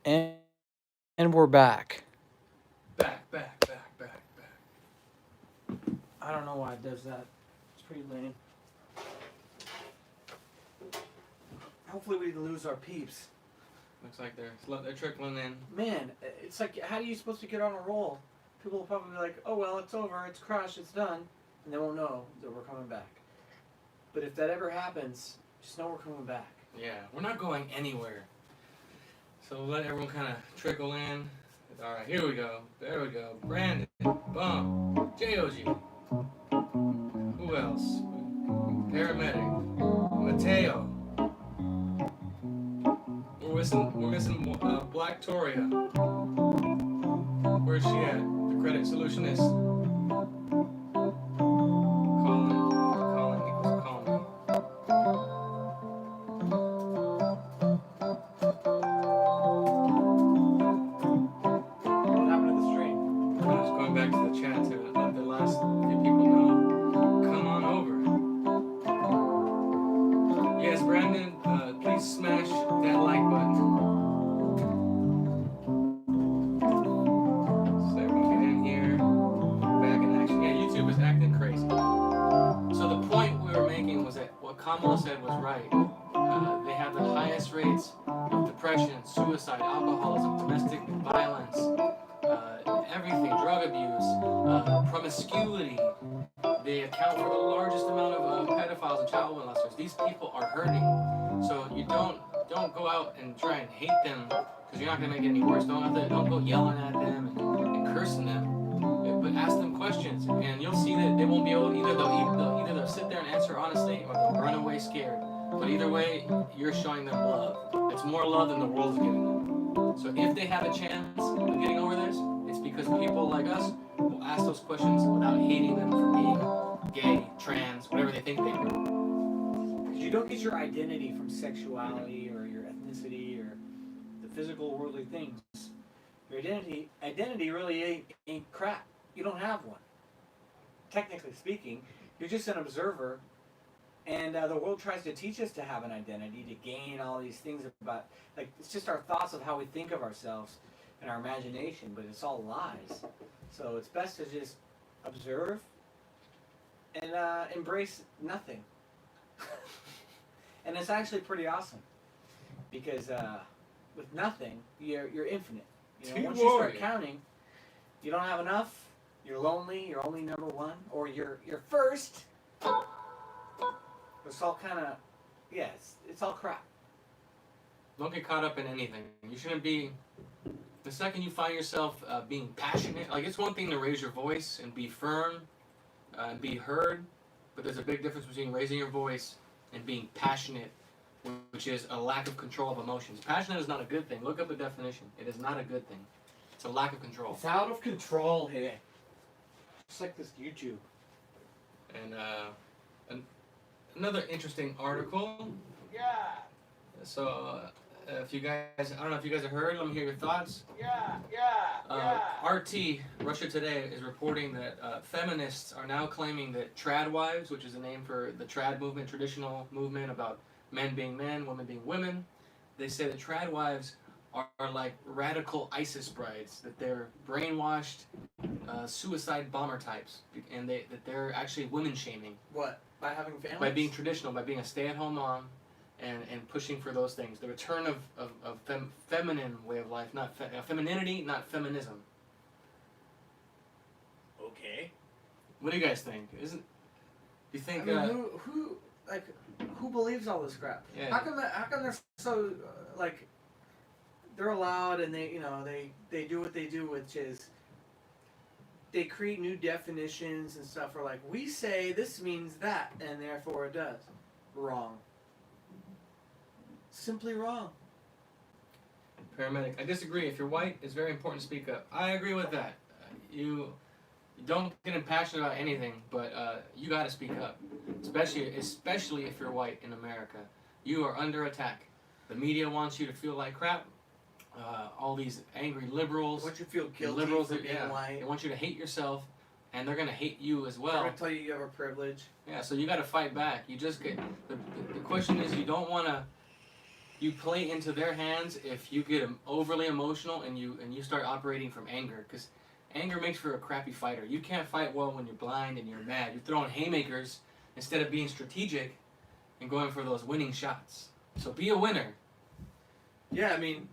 And we're back. Back. I don't know why it does that. It's pretty lame. Hopefully we lose our peeps. Looks like they're trickling in. Man, it's like, how are you supposed to get on a roll? People will probably be like, oh well, it's over, it's crushed, it's done. And they won't know that we're coming back. But if that ever happens, just know we're coming back. Yeah, we're not going anywhere. So let everyone kind of trickle in. All right, here we go. There we go. Brandon, Bum, J.O.G. Who else? Paramedic, Mateo. We're missing Black Toria. Where's she at? The credit solutionist. Calling equals calling. What happened to the stream? I'm just going back to the chat to let the last few people know. Come on over. Yes, Brandon, please smash that like button. So everyone get in here. Back in action. Yeah, YouTube is acting crazy. So the point we were making was that what Kamala said was right. They have the highest rates of depression, suicide, alcoholism, domestic violence, everything, drug abuse, promiscuity. They account for the largest amount of pedophiles and child molesters. These people are hurting. So you don't go out and try and hate them because you're not going to make it any worse. Don't go yelling at them and cursing them. But ask them questions, and you'll see that they won't be able. Either they'll sit there and answer honestly, or they'll run away scared. But either way, you're showing them love. It's more love than the world's giving them. So if they have a chance of getting over this, it's because people like us will ask those questions without hating them for being gay, trans, whatever they think they are. Because you don't get your identity from sexuality or your ethnicity or the physical worldly things. Your identity really ain't crap. You don't have one. Technically speaking, you're just an observer, and the world tries to teach us to have an identity, to gain all these things about, like, it's just our thoughts of how we think of ourselves and our imagination, but it's all lies. So it's best to just observe and embrace nothing. And it's actually pretty awesome, because with nothing, you're infinite. You know, once you start counting, you don't have enough. You're lonely. You're only number one, or you're first. It's all kind of, yeah. It's all crap. Don't get caught up in anything. You shouldn't be. The second you find yourself being passionate, like, it's one thing to raise your voice and be firm and be heard, but there's a big difference between raising your voice and being passionate, which is a lack of control of emotions. Passionate is not a good thing. Look up the definition. It is not a good thing. It's a lack of control. It's out of control here. Just like this YouTube. And another interesting article. Yeah. So, if you guys, I don't know if you guys have heard. Let me hear your thoughts. Yeah. RT, Russia Today, is reporting that feminists are now claiming that trad wives, which is a name for the trad movement, traditional movement about men being men, women being women, they say that trad wives are like radical ISIS brides, that they're brainwashed suicide bomber types, and that they're actually women shaming. What? By having families? By being traditional, by being a stay-at-home mom, and pushing for those things. The return of feminine way of life, not femininity, not feminism. Okay. What do you guys think? Do you think? I mean, who believes all this crap? Yeah. How come they're so like they're allowed, and they do what they do, which is they create new definitions and stuff. Or like, we say this means that, and therefore it does. Wrong. Simply wrong. Paramedic, I disagree. If you're white, it's very important to speak up. I agree with that. You don't get impassioned about anything, but you got to speak up, especially if you're white in America. You are under attack. The media wants you to feel like crap. All these angry liberals. They want you to feel guilty for being white. They want you to hate yourself, and they're gonna hate you as well. They're gonna tell you have a privilege. Yeah, so you got to fight back. You just get the question is, you don't want to you play into their hands if you get overly emotional and you start operating from anger, because anger makes for a crappy fighter. You can't fight well when you're blind and you're mad. You're throwing haymakers instead of being strategic and going for those winning shots. So be a winner. Yeah, I mean,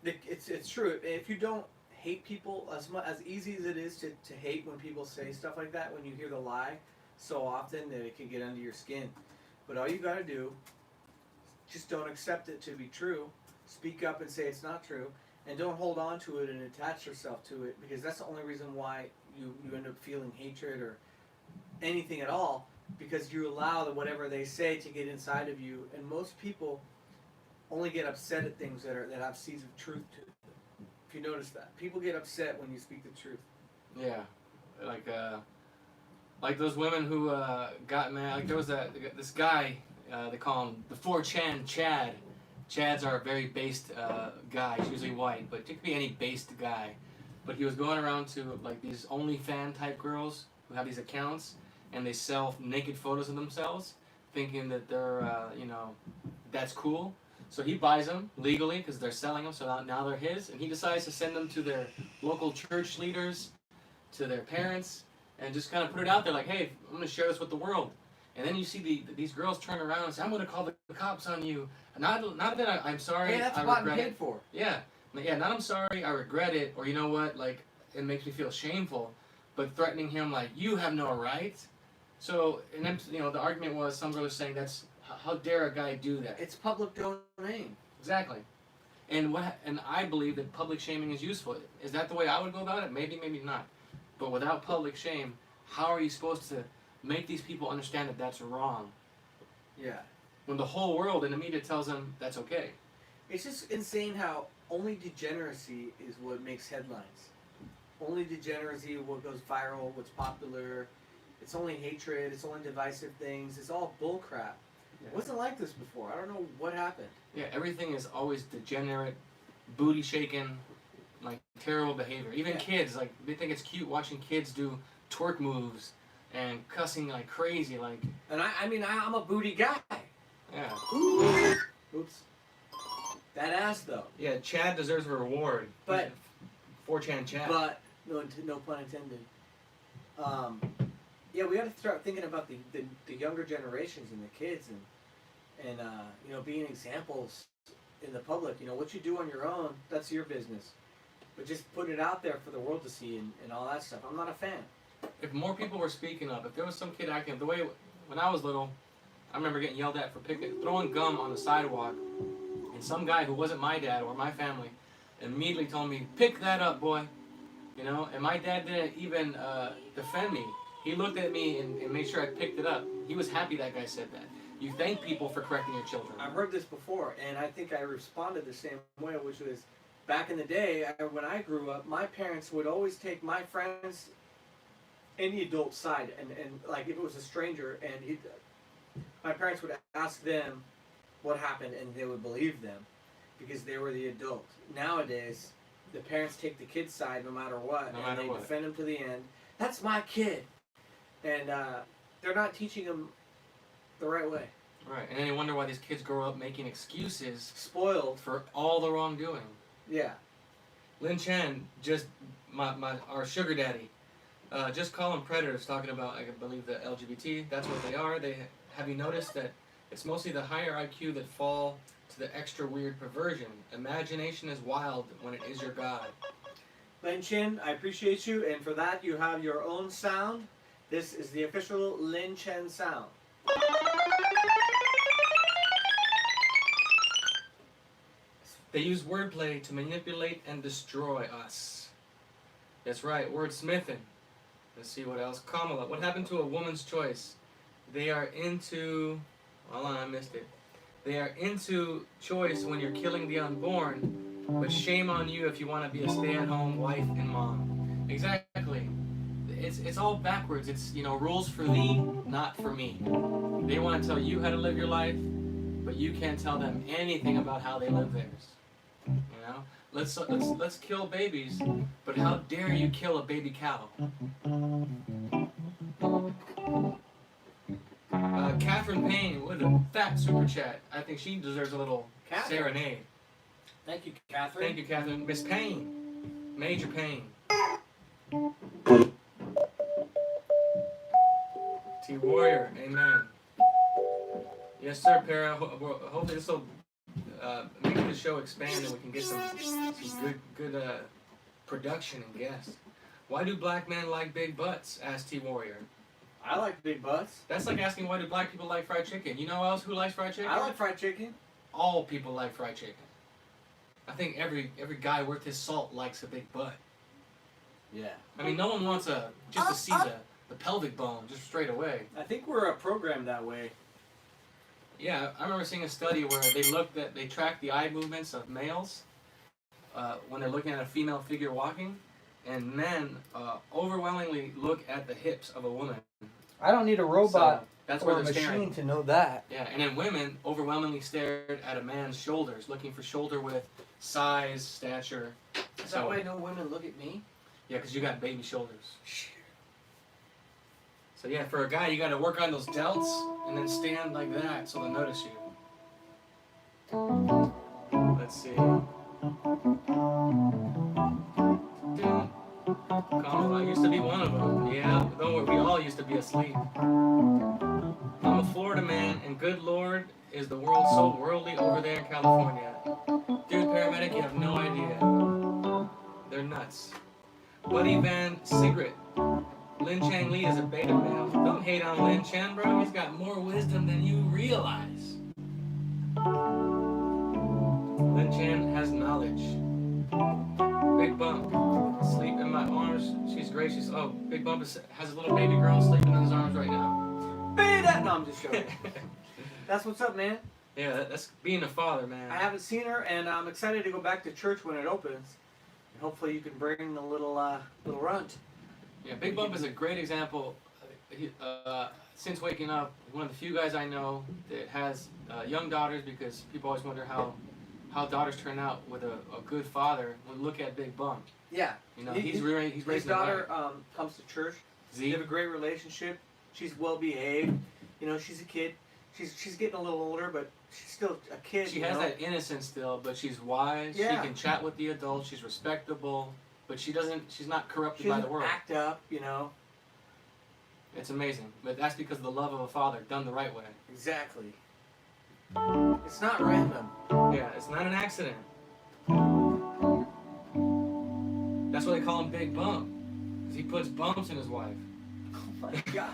it's true. If you don't hate people as easy as it is to hate when people say stuff like that, when you hear the lie so often that it can get under your skin. But all you got to do, just don't accept it to be true. Speak up and say it's not true, and don't hold on to it and attach yourself to it, because that's the only reason why you end up feeling hatred or anything at all, because you allow whatever they say to get inside of you. And most people only get upset at things that have seeds of truth to them. If you notice that, people get upset when you speak the truth. Yeah, like those women who got mad. Like there was this guy. They call him the 4chan Chad. Chads are a very based guy. He's usually white, but it could be any based guy. But he was going around to like these OnlyFans type girls who have these accounts, and they sell naked photos of themselves, thinking that they're that's cool. So he buys them legally because they're selling them. So now they're his, and he decides to send them to their local church leaders, to their parents, and just kind of put it out there like, hey, I'm going to share this with the world. And then you see these girls turn around and say, I'm going to call the cops on you. Not that I'm sorry, Hey, that's I what regret I'm paid it. for. Yeah, not I'm sorry, I regret it, or you know what, like, it makes me feel shameful. But threatening him like, you have no right. So, and then, the argument was, some girls saying how dare a guy do that? It's public domain. Exactly. And I believe that public shaming is useful. Is that the way I would go about it? Maybe, maybe not. But without public shame, how are you supposed to make these people understand that that's wrong? Yeah. When the whole world in the media tells them that's okay. It's just insane how only degeneracy is what makes headlines. Only degeneracy, what goes viral, what's popular. It's only hatred, it's only divisive things. It's all bullcrap. Yeah. It wasn't like this before. I don't know what happened. Yeah, everything is always degenerate, booty shaking, like terrible behavior. Even kids, like they think it's cute watching kids do twerk moves and cussing like crazy, like. And I'm a booty guy. Yeah. Oops. That ass though. Yeah, Chad deserves a reward. But 4chan Chad. But no pun intended. Yeah, we got to start thinking about the younger generations and the kids and being examples in the public. What you do on your own, that's your business. But just put it out there for the world to see and all that stuff. I'm not a fan. If more people were speaking up, if there was some kid acting the way when I was little, I remember getting yelled at for throwing gum on the sidewalk, and some guy who wasn't my dad or my family immediately told me, "Pick that up, boy." And my dad didn't even defend me. He looked at me and made sure I picked it up. He was happy that guy said that. You thank people for correcting your children. I've heard this before, and I think I responded the same way, which was back in the day when I grew up, my parents would always take my friends, any adult side, and like if it was a stranger, and my parents would ask them what happened, and they would believe them because they were the adult. Nowadays, the parents take the kid's side no matter what, and they defend him to the end. That's my kid. And they're not teaching them the right way. Right, and then you wonder why these kids grow up making excuses. Spoiled. For all the wrongdoing. Yeah. Lin Chen, just our sugar daddy, just call them predators, talking about, I believe, the LGBT. That's what they are. Have you noticed that it's mostly the higher IQ that fall to the extra weird perversion? Imagination is wild when it is your God. Lin Chen, I appreciate you, and for that you have your own sound. This is the official Lin Chen sound. They use wordplay to manipulate and destroy us. That's right, wordsmithing. Let's see what else. Kamala, what happened to a woman's choice? They are into... Hold on, I missed it. They are into choice when you're killing the unborn, but shame on you if you want to be a stay-at-home wife and mom. Exactly. It's all backwards. It's, rules for thee, not for me. They want to tell you how to live your life, but you can't tell them anything about how they live theirs. Let's kill babies, but how dare you kill a baby cow? Catherine Payne with a fat super chat. I think she deserves a little Catherine. Serenade. Thank you, Catherine. Thank you, Catherine. Miss Payne. Major Payne. T Warrior. Amen. Yes, sir, Para. Hopefully this will make the show expand and we can get some good production and guests. Why do black men like big butts? Asked T Warrior. I like big butts. That's like asking why do black people like fried chicken. You know else who likes fried chicken? I like fried chicken. All people like fried chicken. I think every guy worth his salt likes a big butt. Yeah. I mean, no one wants just to see the pelvic bone just straight away. I think we're programmed that way. Yeah, I remember seeing a study where they tracked the eye movements of males when they're looking at a female figure walking, and men overwhelmingly look at the hips of a woman. I don't need a robot So that's or where a they're machine staring. to know that. Yeah, and then women overwhelmingly stared at a man's shoulders, looking for shoulder width, size, stature. Is that why no women look at me? Yeah, because you got baby shoulders. So yeah, for a guy, you got to work on those delts and then stand like that so they'll notice you. Let's see. Kamala, I used to be one of them. Yeah, don't worry, we all used to be asleep. I'm a Florida man, and good Lord, is the world so worldly over there in California. Dude, paramedic, you have no idea. They're nuts. Buddy Van Sigrid. Lin Chang Lee is a beta male. Don't hate on Lin Chan, bro. He's got more wisdom than you realize. Lin Chan has knowledge. Big Bump. Sleep in my arms. She's gracious. Oh, Big Bump has a little baby girl sleeping in his arms right now. Beta! No, I'm just joking. That's what's up, man. Yeah, that's being a father, man. I haven't seen her, and I'm excited to go back to church when it opens. And hopefully you can bring the little runt. Yeah, Big Bump is a great example. Since waking up, one of the few guys I know that has young daughters, because people always wonder how daughters turn out with a good father. When look at Big Bump. Yeah. You know, he's raising his daughter comes to church. They have a great relationship. She's well behaved. You know, she's a kid. She's getting a little older, but she's still a kid. She has that innocence still, but she's wise. Yeah. She can chat with the adults. She's respectable, but she's not corrupted she by the world. Act up, you know. It's amazing, but that's because of the love of a father done the right way. Exactly. It's not random. Yeah, it's not an accident. That's why they call him Big Bump, because he puts bumps in his wife. Oh my God.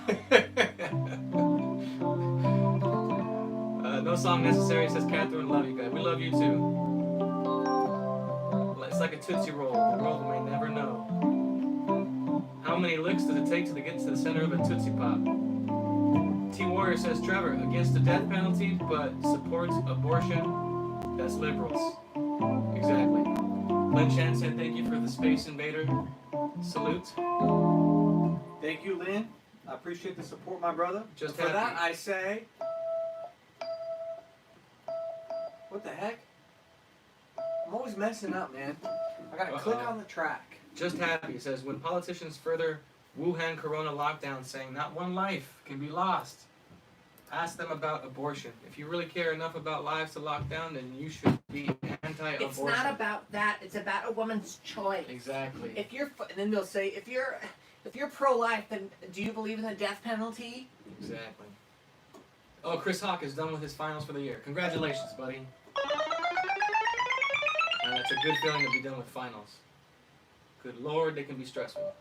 No song necessary, says Catherine. Love you guys. We love you too. It's like a Tootsie Roll. The world may never know. How many licks does it take to get to the center of a Tootsie Pop? T Warrior says, Trevor, against the death penalty, but supports abortion. That's liberals. Exactly. Lin Chan said, thank you for the Space Invader salute. Thank you, Lynn. I appreciate the support, my brother. Just for that, I say... What the heck? I'm always messing up, man. I gotta click on the track. Just happy. It says, when politicians further Wuhan Corona lockdown saying not one life can be lost, ask them about abortion. If you really care enough about lives to lock down, then you should be anti-abortion. It's not about that. It's about a woman's choice. Exactly. If you're, and then they'll say, if you're pro-life, then do you believe in the death penalty? Exactly. Oh, Chris Hawk is done with his finals for the year. Congratulations, buddy. And it's a good feeling to be done with finals. Good Lord, they can be stressful.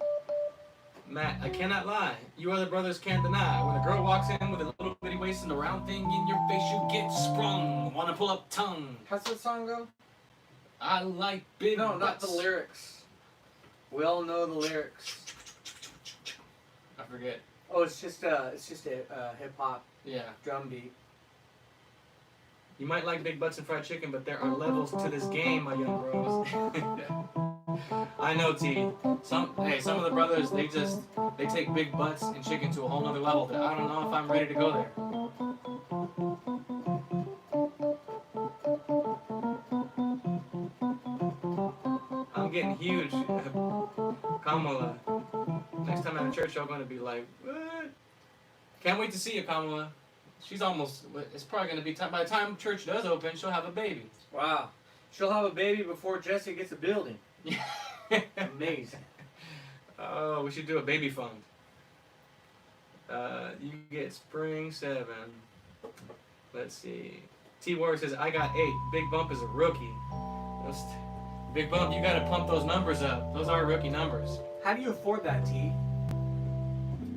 Matt, I cannot lie. You other brothers can't deny. When a girl walks in with a little bitty waist and a round thing in your face, you get sprung. Wanna pull up tongue. How's that song go? I like big No, not butts. the lyrics. We all know the lyrics. I forget. Oh, it's just a hip hop Yeah. drum beat. You might like big butts and fried chicken, but there are levels to this game, my young bros. I know, T. Some of the brothers, they take big butts and chicken to a whole nother level that I don't know if I'm ready to go there. I'm getting huge. Kamala. Next time I'm at church, I'm going to be like, what? Can't wait to see you, Kamala. She's almost. It's probably going to be time. By the time church does open, she'll have a baby. Wow. She'll have a baby before Jesse gets a building. Amazing. Oh, we should do a baby fund. You get spring 7. Let's see. T Warrior says, I got 8. Big Bump is a rookie. Big Bump, you got to pump those numbers up. Those are rookie numbers. How do you afford that, T?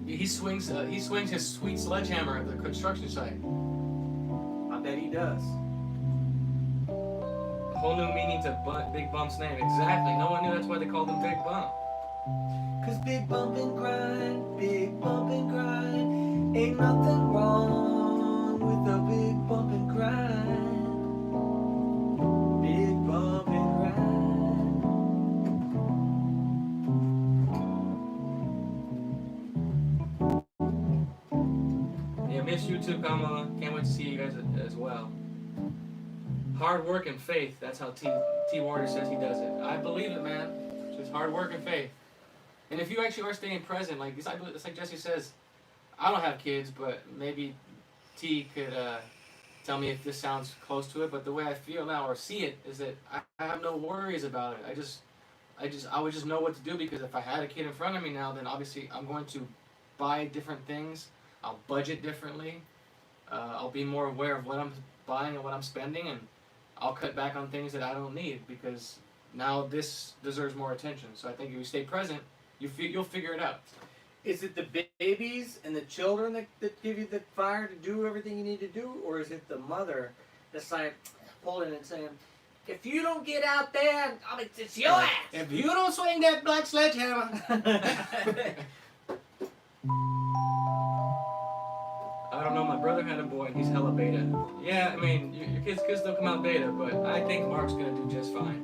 He swings his sweet sledgehammer at the construction site. I bet he does. A whole new meaning to Big Bump's name. Exactly. No one knew that's why they called him Big Bump. Cause big bump and grind, ain't nothing wrong with a big bump and grind. Big bump and grind. Yeah, miss you too, Kamala. Can't wait to see you guys as well. Hard work and faith. That's how T Warrior says he does it. I believe it, man. Just hard work and faith. And if you actually are staying present, like it's like Jesse says, I don't have kids, but maybe T could tell me if this sounds close to it. But the way I feel now or see it is that I have no worries about it. I would just know what to do, because if I had a kid in front of me now, then obviously I'm going to buy different things. I'll budget differently. I'll be more aware of what I'm buying and what I'm spending, and I'll cut back on things that I don't need, because now this deserves more attention. So I think if you stay present, you'll figure it out. Is it the babies and the children that give you the fire to do everything you need to do? Or is it the mother that's like pulling and saying, if you don't get out there, it's your ass. If you don't swing that black sledgehammer. I don't know, my brother had a boy and he's hella beta. Yeah, I mean, your kids could still come out beta, but I think Mark's going to do just fine.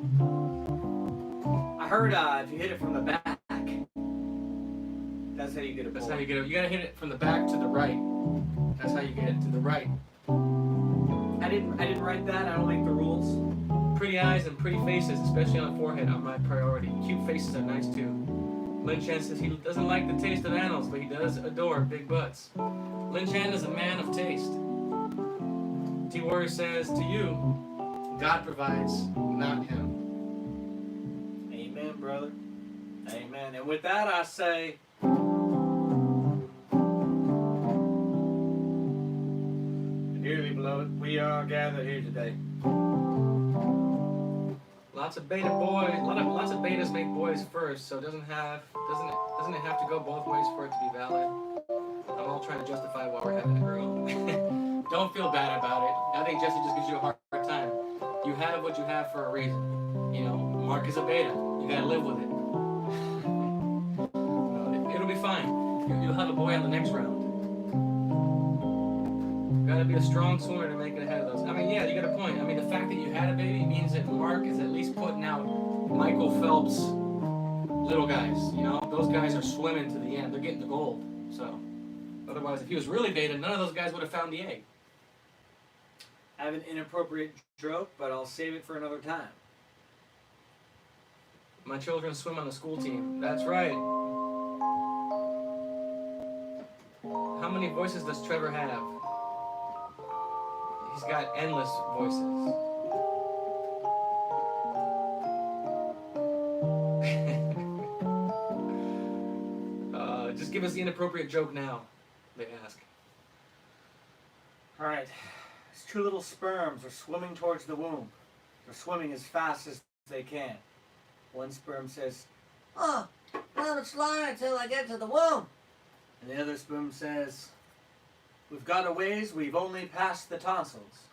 I heard if you hit it from the back, that's how you get a That's boy. how you get it. You got to hit it from the back to the right. That's how you get it to the right. I didn't write that. I don't make the rules. Pretty eyes and pretty faces, especially on the forehead, are my priority. Cute faces are nice too. Lin Chan says he doesn't like the taste of animals, but he does adore big butts. Lin Chan is a man of taste. T Warrior says to you, God provides, not him. Amen, brother. Amen. And with that, I say, dearly beloved, we are gathered here today. Lots of beta boys. Lots of betas make boys first, so doesn't it have to go both ways for it to be valid? I'm all trying to justify why we're having a girl. Don't feel bad about it. I think Jesse just gives you a hard time. You have what you have for a reason. You know, Mark is a beta. You gotta live with it. It'll be fine. You'll have a boy on the next round. Gotta be a strong swimmer to make it ahead of those. I mean, yeah, you got a point. I mean, the fact that you had a baby means that Mark is at least putting out Michael Phelps little guys. You know, those guys are swimming to the end. They're getting the gold. So, otherwise, if he was really beta, none of those guys would have found the egg. I have an inappropriate joke, but I'll save it for another time. My children swim on the school team. That's right. How many voices does Trevor have? He's got endless voices. Just give us the inappropriate joke now, they ask. All right. These two little sperms are swimming towards the womb. They're swimming as fast as they can. One sperm says, "Oh, well, it's lying until I get to the womb." And the other sperm says, "We've got a ways, we've only passed the tonsils."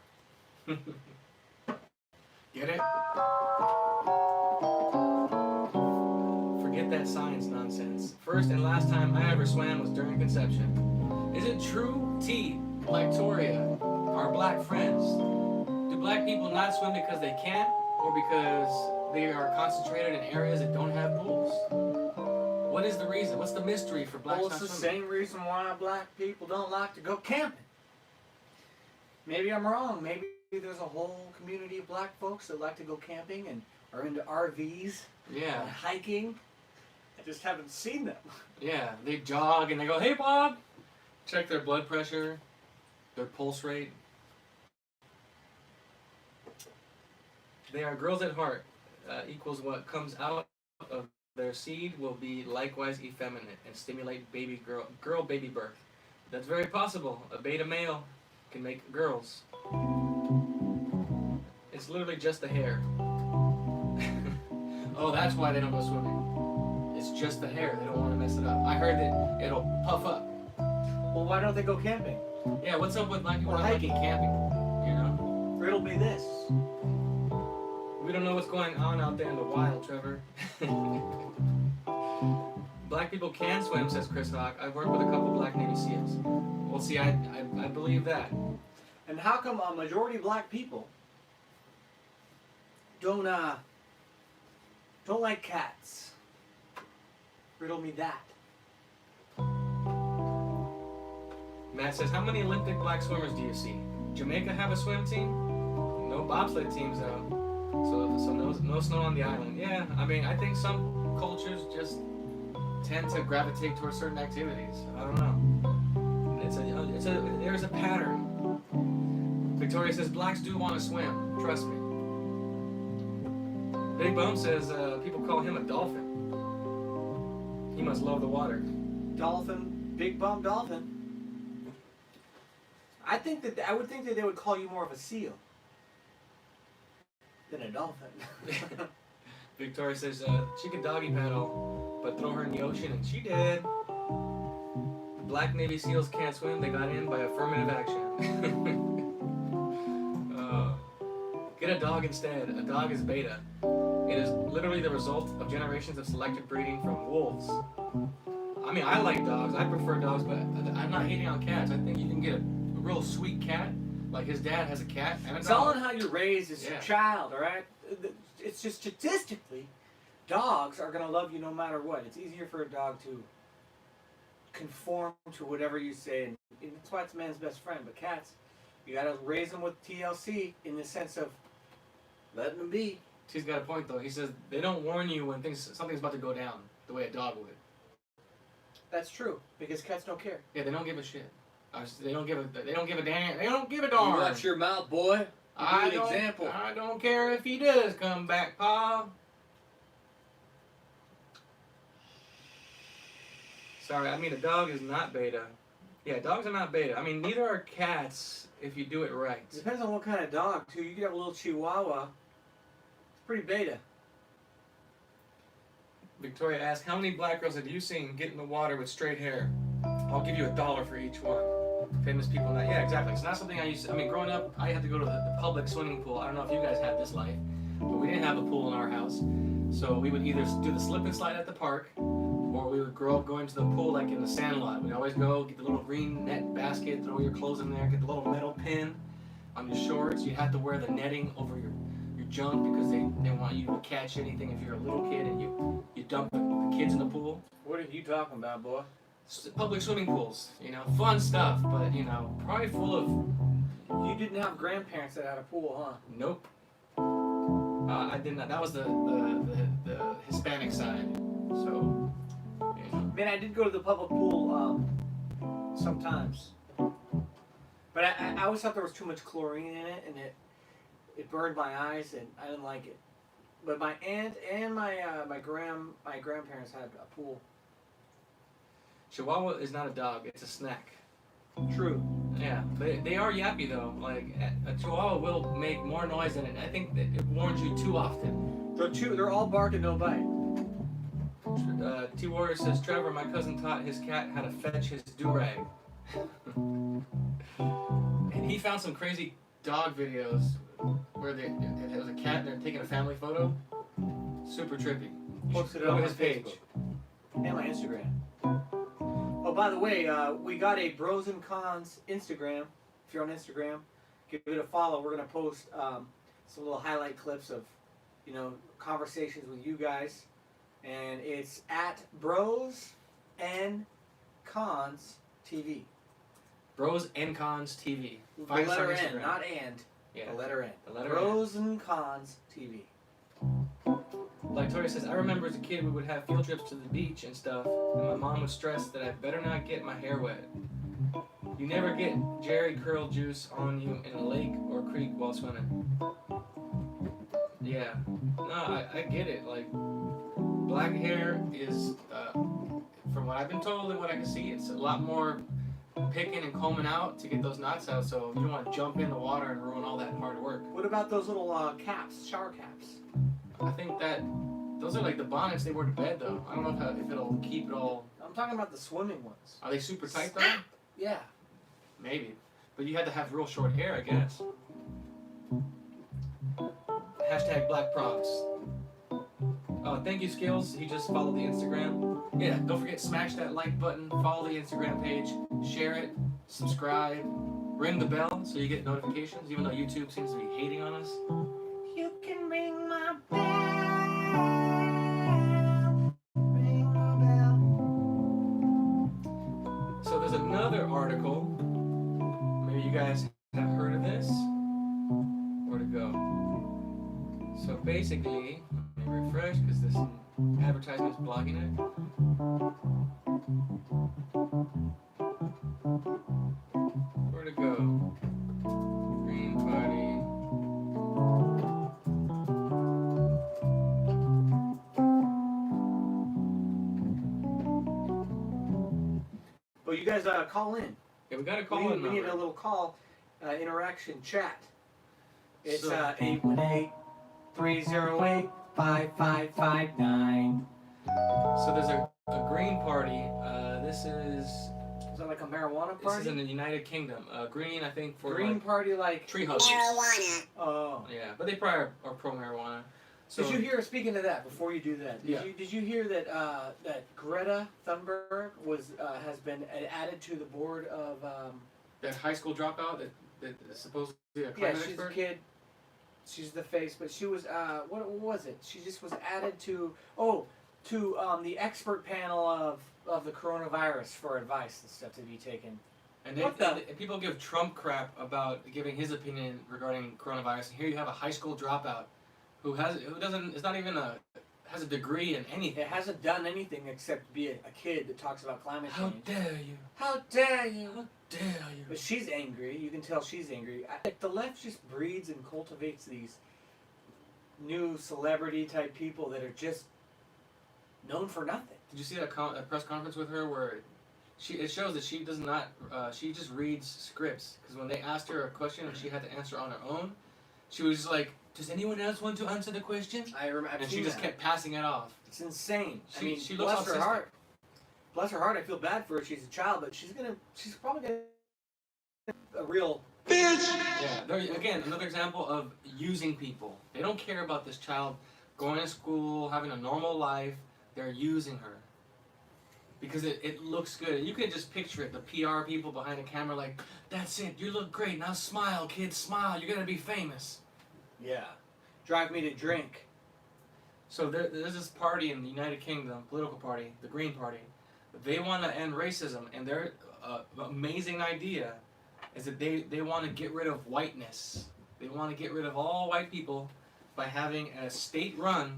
Get it? Forget that science nonsense. First and last time I ever swam was during conception. Is it true, T, Victoria, our black friends? Do black people not swim because they can't, or because they are concentrated in areas that don't have pools? What is the reason? What's the mystery for blacks Well, not it's the swimming? same reason why black people don't like to go camping. Maybe I'm wrong. Maybe there's a whole community of black folks that like to go camping and are into RVs Yeah, and hiking. I just haven't seen them. yeah. They jog and they go, "Hey, Bob!" Check their blood pressure. their pulse rate. They are girls at heart. Equals what comes out of their seed will be likewise effeminate and stimulate girl baby birth. That's very possible. A beta male can make girls. It's literally just the hair. Oh, that's why they don't go swimming. It's just the hair. They don't want to mess it up. I heard that it'll puff up. Well, why don't they go camping? Yeah, what's up with like people Or not liking hiking. camping? You know? Riddle me this. We don't know what's going on out there in the wild, Trevor. Black people can swim, says Chris Hawk. I've worked with a couple black Navy SEALs. Well, see, I believe that. And how come a majority of black people don't like cats? Riddle me that. Matt says, how many Olympic black swimmers do you see? Jamaica have a swim team? No bobsled teams, though. So no snow on the island. Yeah, I mean, I think some cultures just tend to gravitate towards certain activities. I don't know. There's a pattern. Victoria says, blacks do want to swim. Trust me. Big Bum says, people call him a dolphin. He must love the water. Dolphin, big bum dolphin. I would think that they would call you more of a seal than a dolphin. Victoria says she could doggy paddle, but throw her in the ocean, and she did. Black Navy SEALs can't swim. They got in by affirmative action. Get a dog instead. A dog is beta. It is literally the result of generations of selective breeding from wolves. I mean, I like dogs. I prefer dogs, but I'm not hating on cats. I think you can get a real sweet cat. Like his dad has a cat and a It's dog. all in how you're raised as your child, all right? It's just statistically, dogs are going to love you no matter what. It's easier for a dog to conform to whatever you say, and that's why it's man's best friend. But cats, you got to raise them with TLC in the sense of letting them be. He's got a point though. He says they don't warn you when something's about to go down the way a dog would. That's true, because cats don't care. Yeah, they don't give a shit. They don't give a damn. They don't give a darn. Watch your mouth, boy. I don't care if he does come back, Pa. Sorry, I mean a dog is not beta. Yeah, dogs are not beta. I mean, neither are cats if you do it right. Depends on what kind of dog, too. You could have a little Chihuahua. It's pretty beta. Victoria asks, how many black girls have you seen get in the water with straight hair? I'll give you $1 for each one. Famous people now. Yeah, exactly. It's not something I used to. I mean, growing up, I had to go to the public swimming pool. I don't know if you guys had this life, but we didn't have a pool in our house. So we would either do the slip and slide at the park, or we would grow up going to the pool like in the sand lot. We'd always go, get the little green net basket, throw your clothes in there, get the little metal pin on your shorts. You had to wear the netting over your junk because they want you to catch anything if you're a little kid and you dump the kids in the pool. What are you talking about, boy? Public swimming pools, you know, fun stuff, but you know, probably full of. You didn't have grandparents that had a pool, huh? Nope. I did not. That was the Hispanic side. So, you know. Man, I did go to the public pool sometimes, but I always thought there was too much chlorine in it, and it burned my eyes, and I didn't like it. But my aunt and my grandparents had a pool. Chihuahua is not a dog; it's a snack. True. Yeah, they are yappy though. Like a Chihuahua will make more noise than it. I think that it warns you too often. They're all bark and no bite. T Warrior says, Trevor, my cousin taught his cat how to fetch his do-rag. And he found some crazy dog videos where there was a cat and they're taking a family photo. Super trippy. Posted it on his page. And my Instagram. Oh, by the way, we got a Bros and Cons Instagram. If you're on Instagram, give it a follow. We're going to post some little highlight clips of, you know, conversations with you guys. And it's at Bros and Cons TV. Bros and Cons TV. The letter N, not and. Yeah. The letter N. The letter Bros and Cons TV. Like Tori says, I remember as a kid we would have field trips to the beach and stuff, and my mom would stress that I better not get my hair wet. You never get Jerry curl juice on you in a lake or creek while swimming. Yeah. No, I get it. Like, black hair is, from what I've been told and what I can see, it's a lot more picking and combing out to get those knots out, so you don't want to jump in the water and ruin all that hard work. What about those little caps, shower caps? I think that those are like the bonnets they wear to bed, though. I don't know if it'll keep it all. I'm talking about the swimming ones. Are they super tight, though? Yeah. Maybe. But you had to have real short hair, I guess. Hashtag Black Props. Thank you, Skills. He just followed the Instagram. Yeah, don't forget, smash that like button, follow the Instagram page, share it, subscribe, ring the bell so you get notifications, even though YouTube seems to be hating on us. You can ring my bell. Ring my bell. So there's another article. Maybe you guys have heard of this. Where to go? So basically, let me refresh because this advertisement is blocking it. Where to go? Green Party. Well, you guys call in. Yeah, we got a call We in need a number. little call interaction chat. It's So- 818-308-5559. So there's a Green Party. This is Is that like a marijuana this party? is in the United Kingdom. Green, I think, for Green like, party like. tree huggers. Marijuana. Oh. Yeah, but they probably are pro marijuana. So Did you hear? Speaking of that, before you do that, Yeah. did you hear that that Greta Thunberg has been added to the board of? that high school dropout that is supposed to be a Yeah, climate she's expert? a kid. She's the face, but she was what was it? She just was added to the expert panel of the coronavirus for advice and stuff to be taken. And What the- people give Trump crap about giving his opinion regarding coronavirus. And here you have a high school dropout who has a degree in anything. It hasn't done anything except be a kid that talks about climate How change. dare you? How dare you? How dare you? But she's angry. You can tell she's angry. The left just breeds and cultivates these new celebrity type people that are just known for nothing. Did you see that press conference with her where it shows that she does not she just reads scripts, because when they asked her a question and she had to answer on her own, she was just like, does anyone else want to answer the question? I remember. And she just kept passing it off. It's insane. She looks bless her autistic. heart. Bless her heart. I feel bad for her. She's a child, but she's probably gonna a real. Yeah, again, another example of using people. They don't care about this child going to school, having a normal life. They're using her. Because it looks good. You can just picture it, the PR people behind the camera like, that's it, you look great, now smile, kid, smile, you're going to be famous. Yeah. Drive me to drink. So there's this party in the United Kingdom, political party, the Green Party. They want to end racism, and their amazing idea is that they want to get rid of whiteness. They want to get rid of all white people by having a state-run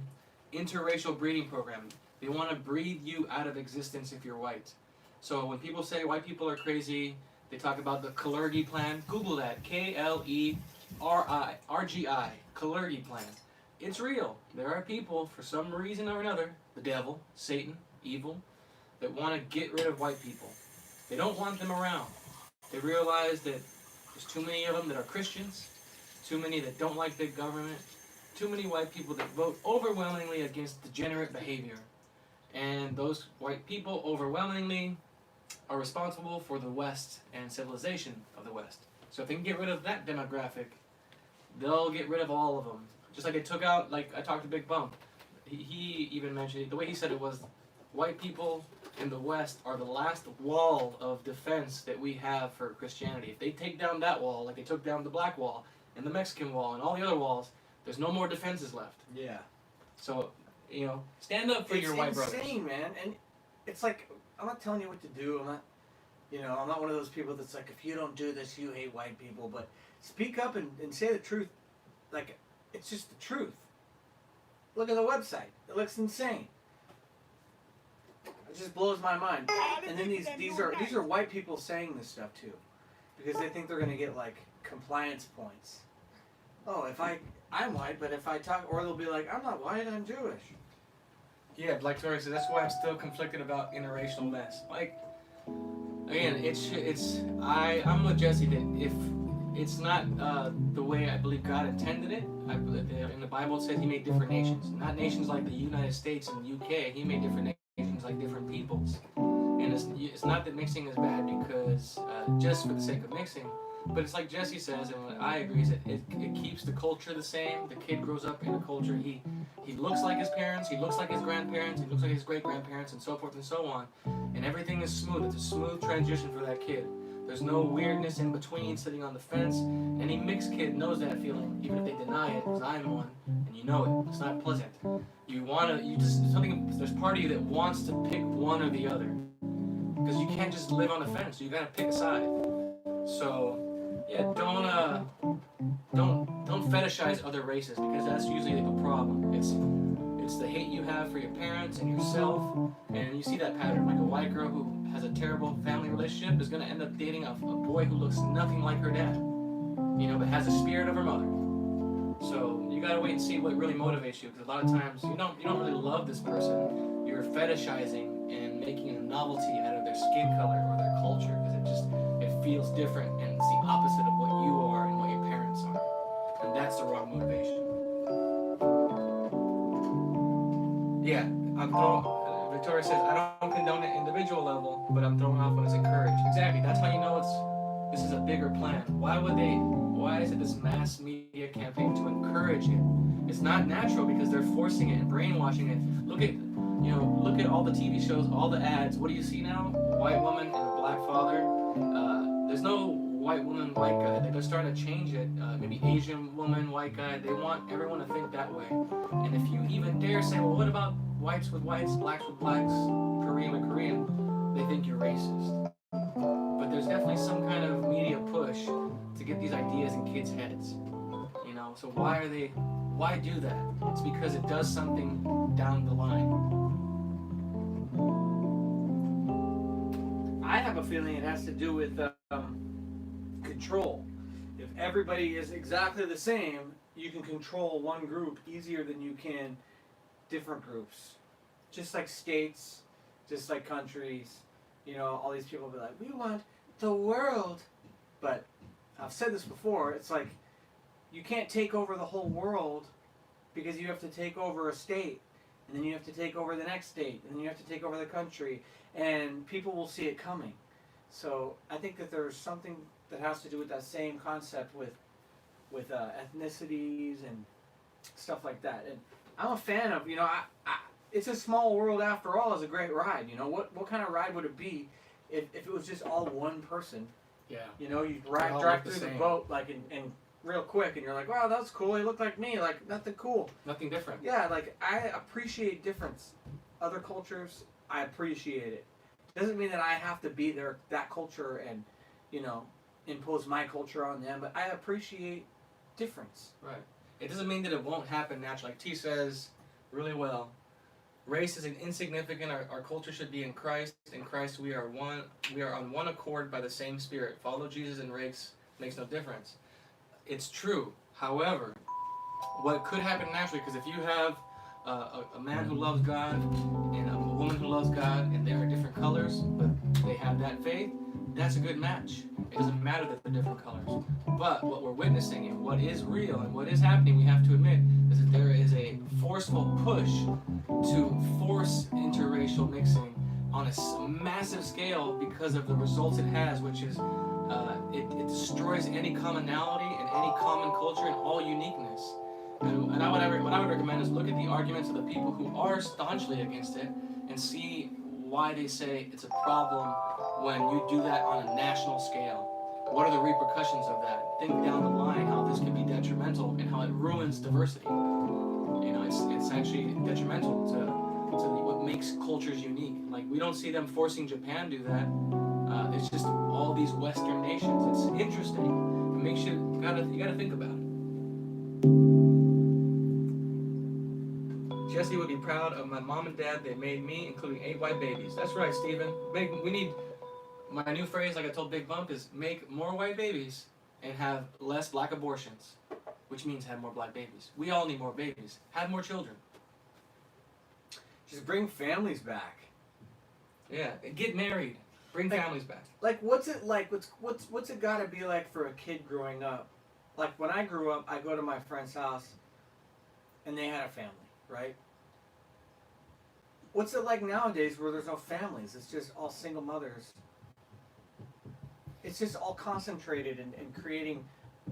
interracial breeding program. They want to breed you out of existence if you're white. So when people say white people are crazy, they talk about the Kalergi plan. Google that, K-L-E-R-I-R-G-I, Kalergi plan. It's real. There are people, for some reason or another, the devil, Satan, evil, that want to get rid of white people. They don't want them around. They realize that there's too many of them that are Christians, too many that don't like big government, too many white people that vote overwhelmingly against degenerate behavior. And those white people overwhelmingly are responsible for the West and civilization of the West. So if they can get rid of that demographic, they'll get rid of all of them. Just like they took out, like I talked to Big Bump. He even mentioned, the way he said it was, white people in the West are the last wall of defense that we have for Christianity. If they take down that wall, like they took down the black wall and the Mexican wall and all the other walls, there's no more defenses left. Yeah. So, stand up for your white brothers. It's insane, man. And it's like, I'm not telling you what to do. I'm not one of those people that's like, if you don't do this, you hate white people. But speak up and say the truth. Like, it's just the truth. Look at the website. It looks insane. It just blows my mind. And then these are white people saying this stuff too. because they think they're going to get like compliance points. Oh, I'm white, but if I talk, or they'll be like, I'm not white, I'm Jewish. Yeah, like Tori said, that's why I'm still conflicted about interracial mess. Like, again, I'm with Jesse that if it's not the way I believe God intended it, in the Bible it says He made different nations, not nations like the United States and the UK. He made different nations like different peoples, and it's not that mixing is bad because just for the sake of mixing. But it's like Jesse says, and what I agree is that it keeps the culture the same. The kid grows up in a culture. He looks like his parents. He looks like his grandparents. He looks like his great-grandparents, and so forth and so on. And everything is smooth. It's a smooth transition for that kid. There's no weirdness in between, sitting on the fence. Any mixed kid knows that feeling, even if they deny it, because I'm one, and you know it. It's not pleasant. There's part of you that wants to pick one or the other. Because you can't just live on the fence. You gotta pick a side. So, yeah, don't fetishize other races, because that's usually the problem. It's the hate you have for your parents and yourself, and you see that pattern. Like a white girl who has a terrible family relationship is going to end up dating a boy who looks nothing like her dad, but has the spirit of her mother. So you got to wait and see what really motivates you, because a lot of times you don't really love this person. You're fetishizing and making a novelty out of their skin color or their culture, because it feels different, and it's the opposite of what you are and what your parents are, and that's the wrong motivation. Yeah, Victoria says, I don't condone it at individual level, but I'm throwing off when it's encouraged. Exactly, that's how you know this is a bigger plan. Why is it this mass media campaign to encourage it? It's not natural because they're forcing it and brainwashing it. Look at all the TV shows, all the ads. What do you see now? White woman and a black father. There's no white woman, white guy. They're starting to change it. Maybe Asian woman, white guy. They want everyone to think that way. And if you even dare say, well, what about whites with whites, blacks with blacks, Korean with Korean, they think you're racist. But there's definitely some kind of media push to get these ideas in kids' heads. So why do that? It's because it does something down the line. I have a feeling it has to do with control. If everybody is exactly the same, you can control one group easier than you can different groups. Just like states, just like countries. All these people will be like, we want the world. But I've said this before, it's like you can't take over the whole world, because you have to take over a state, and then you have to take over the next state, and then you have to take over the country, and people will see it coming. So I think that there's something that has to do with that same concept with ethnicities and stuff like that. And I'm a fan of, it's a small world after all is a great ride. What kind of ride would it be if it was just all one person? Yeah. You drive through the boat like and real quick, and you're like, wow, that's cool. He looked like me. Like, nothing cool. Nothing different. Yeah, like, I appreciate difference. Other cultures, I appreciate it. Doesn't mean that I have to be that culture and, impose my culture on them, but I appreciate difference. Right. It doesn't mean that it won't happen naturally. Like T says really well, race is insignificant. Our culture should be in Christ. In Christ we are one. We are on one accord by the same Spirit. Follow Jesus and race makes no difference. It's true. However, what could happen naturally, because if you have a man who loves God and a woman who loves God, and they are different colors, but they have that faith, that's a good match. It doesn't matter that they're different colors. But what we're witnessing and what is real and what is happening, we have to admit, is that there is a forceful push to force interracial mixing on a massive scale because of the results it has, which is it destroys any commonality and any common culture and all uniqueness. And what I would recommend is look at the arguments of the people who are staunchly against it and see why they say it's a problem when you do that on a national scale. What are the repercussions of that? Think down the line how this can be detrimental and how it ruins diversity. It's actually detrimental to what makes cultures unique. Like, we don't see them forcing Japan to do that. It's just all these Western nations. It's interesting. It makes you gotta think about it. Jesse would be proud of my mom and dad. They made me, including 8 white babies. That's right, Stephen. We need my new phrase, like I told Big Bump, is make more white babies and have less black abortions, which means have more black babies. We all need more babies. Have more children. Just bring families back. Yeah, get married. Bring Like- families back. Like, what's it like? What's it gotta be like for a kid growing up? Like when I grew up, I go to my friend's house, and they had a family, right? What's it like nowadays where there's no families? It's just all single mothers. It's just all concentrated and creating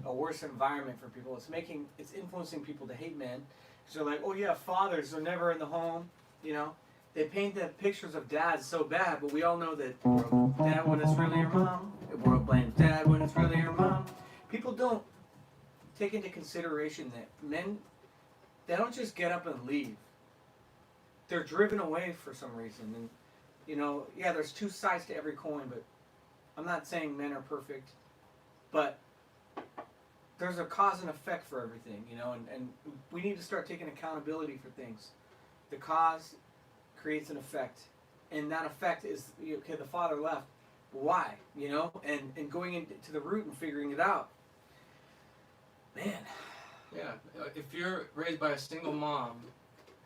a worse environment for people. It's influencing people to hate men. So like, oh yeah, fathers are never in the home. You know, they paint the pictures of dads so bad, but we all know that dad when it's really your mom. We're blames dad when it's really your mom. People don't take into consideration that men, they don't just get up and leave. They're driven away for some reason. And, you know, yeah, there's two sides to every coin, but I'm not saying men are perfect. But there's a cause and effect for everything, you know, and we need to start taking accountability for things. The cause creates an effect. And that effect is, okay, the father left. Why? You know, and going into the root and figuring it out. Man. Yeah, if you're raised by a single mom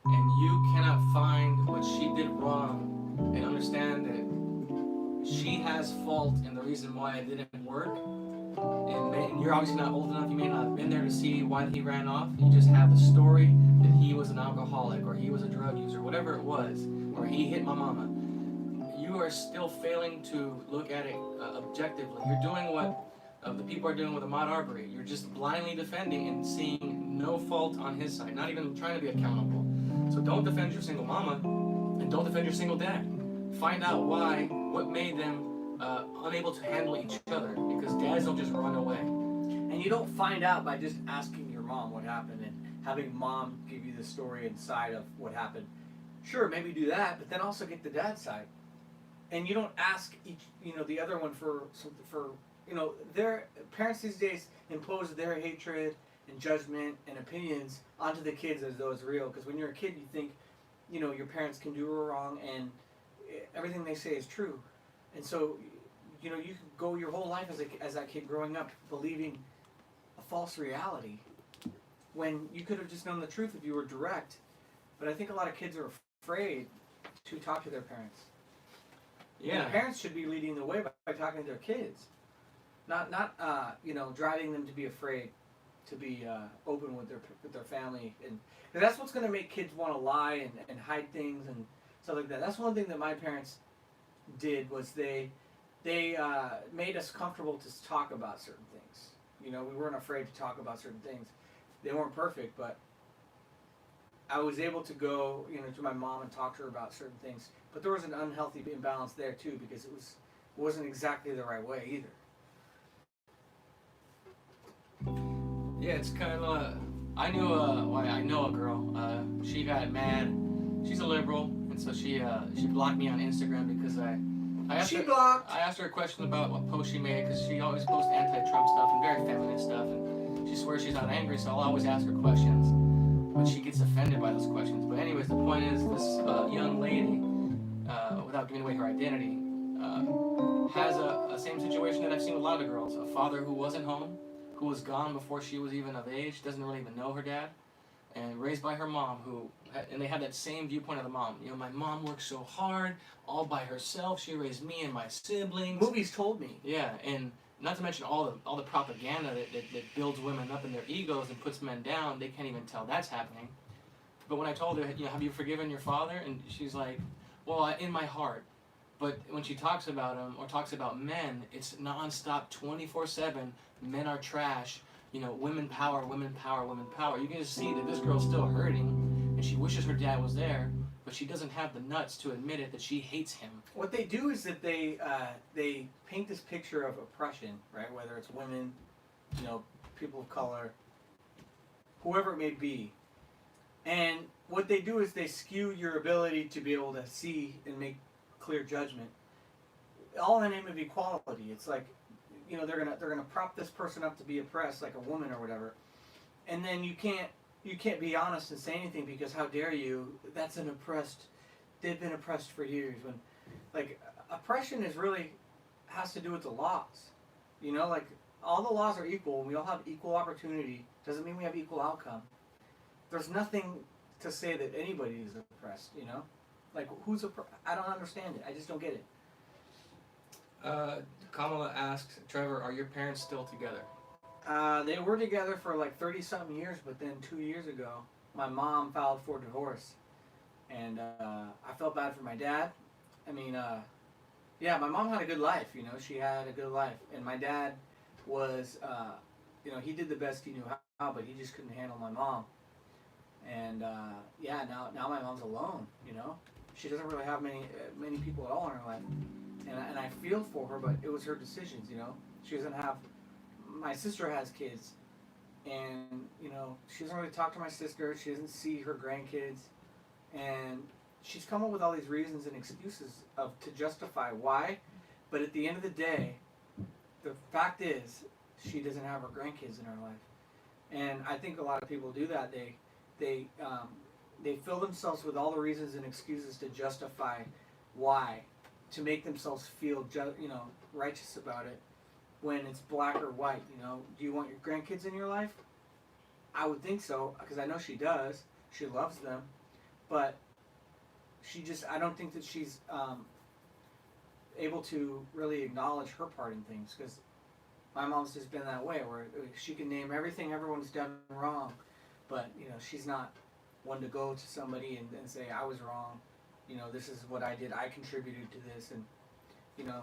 and you cannot find what she did wrong and understand that she has fault in the reason why it didn't work, and you're obviously not old enough, you may not have been there to see why he ran off, you just have the story that he was an alcoholic or he was a drug user, whatever it was, or he hit my mama, you are still failing to look at it objectively. You're doing what the people are doing with Ahmaud Arbery. You're just blindly defending and seeing no fault on his side, not even trying to be accountable. So don't defend your single mama, and don't defend your single dad. Find out why, what made them unable to handle each other, because dads don't just run away. And you don't find out by just asking your mom what happened and having mom give you the story inside of what happened. Sure, maybe do that, but then also get the dad's side. And you don't ask each, you know, the other one for you know, their parents these days impose their hatred and judgment and opinions onto the kids as though it's real. Because when you're a kid, you think, you know, your parents can do wrong and everything they say is true. And so, you know, you could go your whole life as that kid growing up believing a false reality when you could have just known the truth if you were direct. But I think a lot of kids are afraid to talk to their parents. Yeah. And parents should be leading the way by talking to their kids. Not you know, driving them to be afraid to be open with their family, and that's what's going to make kids want to lie and hide things and stuff like that. That's one thing that my parents did was they made us comfortable to talk about certain things. You know, we weren't afraid to talk about certain things. They weren't perfect, but I was able to go, you know, to my mom and talk to her about certain things. But there was an unhealthy imbalance there too, because it wasn't exactly the right way either. Yeah, it's kind of I know a girl. She got mad. She's a liberal, and so she blocked me on Instagram because I asked her a question about what post she made, because she always posts anti-Trump stuff and very feminist stuff, and she swears she's not angry, so I'll always ask her questions, but she gets offended by those questions. But anyways, the point is, this young lady, without giving away her identity, has a same situation that I've seen with a lot of girls. A father who wasn't home, who was gone before she was even of age, doesn't really even know her dad, and raised by her mom, and they have that same viewpoint of the mom. You know, my mom worked so hard, all by herself. She raised me and my siblings. Movies told me. Yeah, and not to mention all the propaganda that builds women up in their egos and puts men down. They can't even tell that's happening. But when I told her, you know, have you forgiven your father? And she's like, well, in my heart. But when she talks about him or talks about men, it's nonstop, 24/7. Men are trash. You know, women power, women power, women power. You can just see that this girl's still hurting, and she wishes her dad was there, but she doesn't have the nuts to admit it that she hates him. What they do is that they paint this picture of oppression, right? Whether it's women, you know, people of color, whoever it may be. And what they do is they skew your ability to be able to see and make clear judgment, all in the name of equality. It's like, you know, they're gonna prop this person up to be oppressed, like a woman or whatever, and then you can't be honest and say anything because how dare you? That's an oppressed. They've been oppressed for years. When, like, oppression is really has to do with the laws. You know, like all the laws are equal and we all have equal opportunity. Doesn't mean we have equal outcome. There's nothing to say that anybody is oppressed, you know? Like who's I don't understand it. I just don't get it. Kamala asks, Trevor, are your parents still together? They were together for like 30 something years, but then 2 years ago, my mom filed for divorce. And I felt bad for my dad. I mean, yeah, my mom had a good life, you know, she had a good life. And my dad was, you know, he did the best he knew how, but he just couldn't handle my mom. And yeah, now my mom's alone, you know. She doesn't really have many people at all in her life. And I feel for her, but it was her decisions, you know. She doesn't have, my sister has kids. And, you know, she doesn't really talk to my sister. She doesn't see her grandkids. And she's come up with all these reasons and excuses to justify why. But at the end of the day, the fact is, she doesn't have her grandkids in her life. And I think a lot of people do that. They fill themselves with all the reasons and excuses to justify why, to make themselves feel righteous about it, when it's black or white. You know, do you want your grandkids in your life? I would think so, because I know she does. She loves them, but I don't think that she's able to really acknowledge her part in things, because my mom's just been that way, where she can name everything everyone's done wrong, but you know, she's not one to go to somebody and say, I was wrong, you know, this is what I did, I contributed to this. And you know,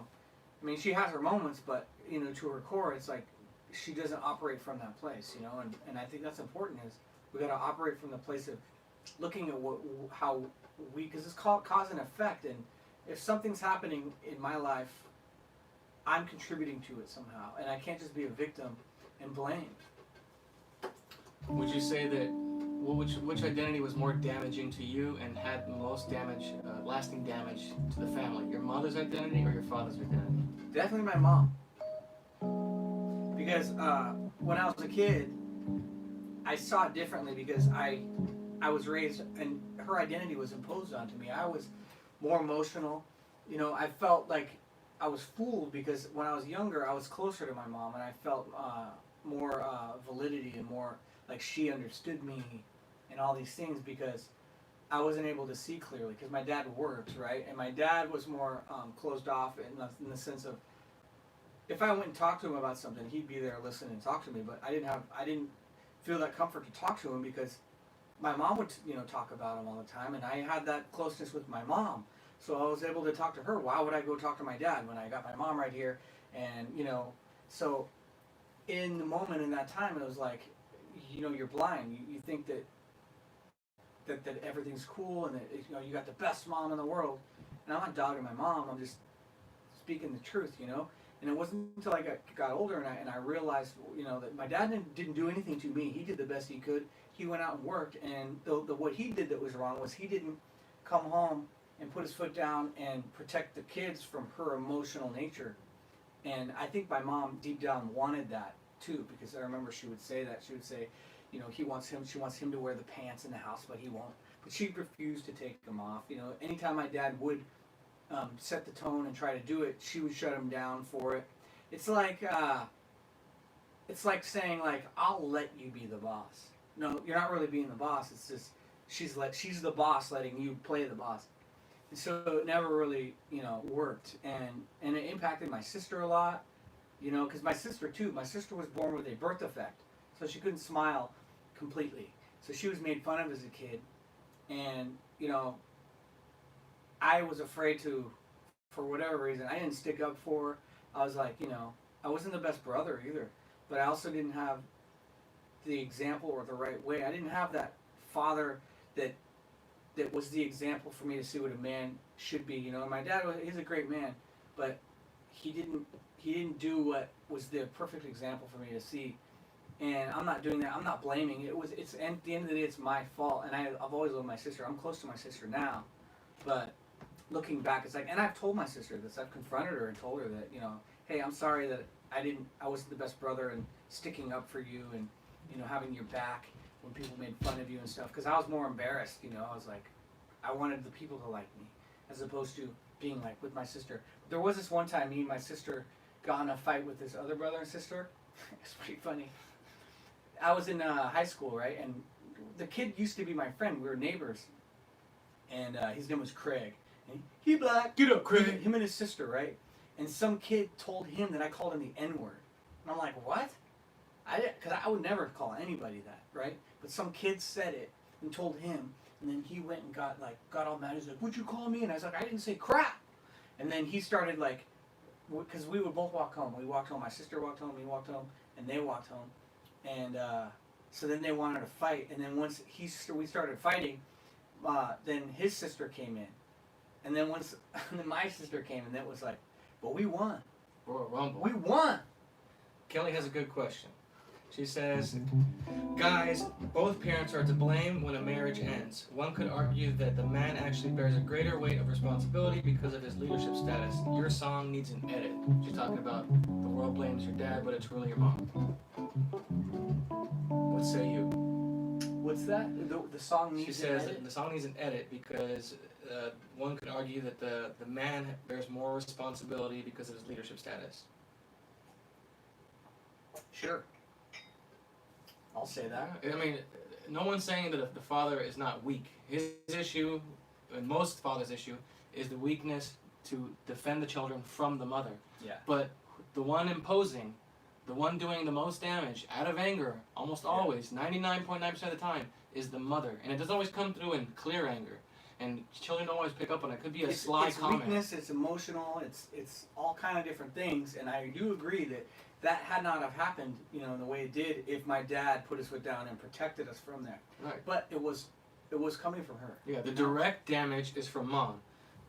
I mean, she has her moments, but you know, to her core, it's like she doesn't operate from that place, you know. And I think that's important, is we got to operate from the place of looking at how we, because it's called cause and effect. And if something's happening in my life, I'm contributing to it somehow, and I can't just be a victim and blame. Would you say that which identity was more damaging to you and had the most damage, lasting damage to the family? Your mother's identity or your father's identity? Definitely my mom. Because when I was a kid, I saw it differently, because I was raised and her identity was imposed onto me. I was more emotional. You know, I felt like I was fooled, because when I was younger, I was closer to my mom, and I felt more validity and more like she understood me and all these things, because I wasn't able to see clearly, because my dad worked, right? And my dad was more closed off in the sense of, if I went and talked to him about something, he'd be there, listen and talk to me. But I didn't feel that comfort to talk to him, because my mom would, you know, talk about him all the time, and I had that closeness with my mom, so I was able to talk to her. Why would I go talk to my dad when I got my mom right here? And you know, so in the moment, in that time, it was like, you know, you're blind. You think that everything's cool, and that, you know, you got the best mom in the world. And I'm not dogging my mom. I'm just speaking the truth, you know. And it wasn't until I got older and I realized, you know, that my dad didn't do anything to me. He did the best he could. He went out and worked, and what he did that was wrong was he didn't come home and put his foot down and protect the kids from her emotional nature. And I think my mom deep down wanted that too, because I remember she would say that. She would say, you know, she wants him to wear the pants in the house, but he won't. But she refused to take them off. You know, anytime my dad would set the tone and try to do it, she would shut him down for it. It's like saying, like, I'll let you be the boss. No, you're not really being the boss. It's just she's the boss letting you play the boss. And so it never really, you know, worked. And it impacted my sister a lot, you know, because my sister was born with a birth defect, so she couldn't smile completely. So she was made fun of as a kid, and you know, I was afraid to, for whatever reason, I didn't stick up for her. I was like, you know, I wasn't the best brother either, but I also didn't have the example or the right way. I didn't have that father that was the example for me to see what a man should be. You know, and my dad he's a great man, but he didn't do what was the perfect example for me to see. And I'm not doing that. I'm not blaming. It's at the end of the day, it's my fault. And I've always loved my sister. I'm close to my sister now, but looking back, it's like, and I've told my sister this. I've confronted her and told her that, you know, hey, I'm sorry that I wasn't the best brother and sticking up for you and, you know, having your back when people made fun of you and stuff. Because I was more embarrassed, you know. I was like, I wanted the people to like me, as opposed to being like with my sister. There was this one time me and my sister got in a fight with this other brother and sister. It's pretty funny. I was in high school, right, and the kid used to be my friend. We were neighbors, and his name was Craig. And he black. Get up, Craig. Him and his sister, right? And some kid told him that I called him the N-word. And I'm like, what? Because I would never call anybody that, right? But some kid said it and told him, and then he went and got all mad. He's like, "What'd you call me?" And I was like, "I didn't say crap." And then he started like, because we would both walk home. We walked home. My sister walked home. We walked home, and they walked home. And so then they wanted to fight. And then once we started fighting, then his sister came in, and then then my sister came, and it was like, but we won. Royal Rumble. We won. Kelly has a good question. She says, guys, both parents are to blame when a marriage ends. One could argue that the man actually bears a greater weight of responsibility because of his leadership status. Your song needs an edit. She's talking about the world blames your dad, but it's really your mom. What say you? What's that? The song needs. She says an that edit? the song needs an edit because one could argue that the man bears more responsibility because of his leadership status. Sure. I'll say that. I mean, no one's saying that the father is not weak. His issue, and most fathers' issue, is the weakness to defend the children from the mother. Yeah. But the one imposing, the one doing the most damage out of anger, almost always, 99.9% of the time, is the mother. And it doesn't always come through in clear anger. And children don't always pick up on it. It could be a sly comment. It's weakness, it's emotional, it's all kind of different things. And I do agree that had not have happened, in the way it did if my dad put his foot down and protected us from that. Right. But it was coming from her. Yeah, the direct damage is from mom.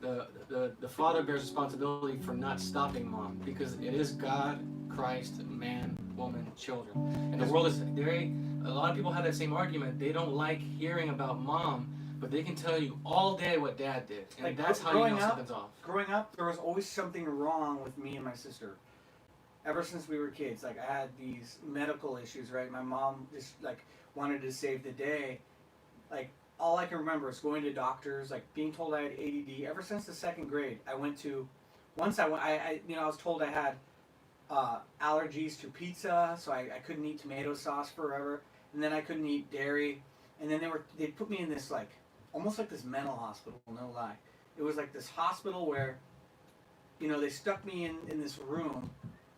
The father bears responsibility for not stopping mom because it is God, Christ, man, woman, children. And the world is a lot of people have that same argument. They don't like hearing about mom, but they can tell you all day what dad did. And Like, that's how you know something's off. Growing up, there was always something wrong with me and my sister. Ever since we were kids, I had these medical issues, right? My mom just wanted to save the day. All I can remember is going to doctors, being told I had ADD. Ever since the second grade, I went to. Once I was told I had allergies to pizza, so I couldn't eat tomato sauce forever, and then I couldn't eat dairy, and then they put me in this almost like this mental hospital. No lie, it was like this hospital where, they stuck me in this room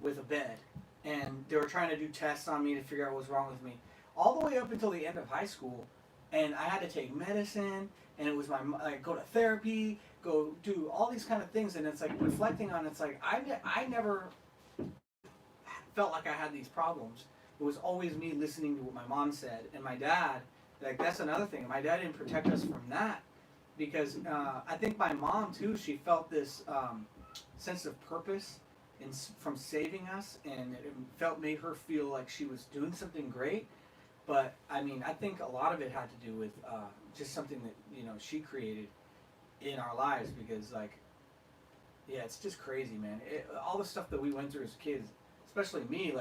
with a bed, and they were trying to do tests on me to figure out what was wrong with me, all the way up until the end of high school, and I had to take medicine, and it was go to therapy, go do all these kind of things, and it's reflecting on, I never felt like I had these problems. It was always me listening to what my mom said, and my dad, that's another thing, my dad didn't protect us from that, because I think my mom too, she felt this sense of purpose from saving us, and it made her feel like she was doing something great. But I think a lot of it had to do with just something that she created in our lives, because it's just crazy, man. All the stuff that we went through as kids, especially me,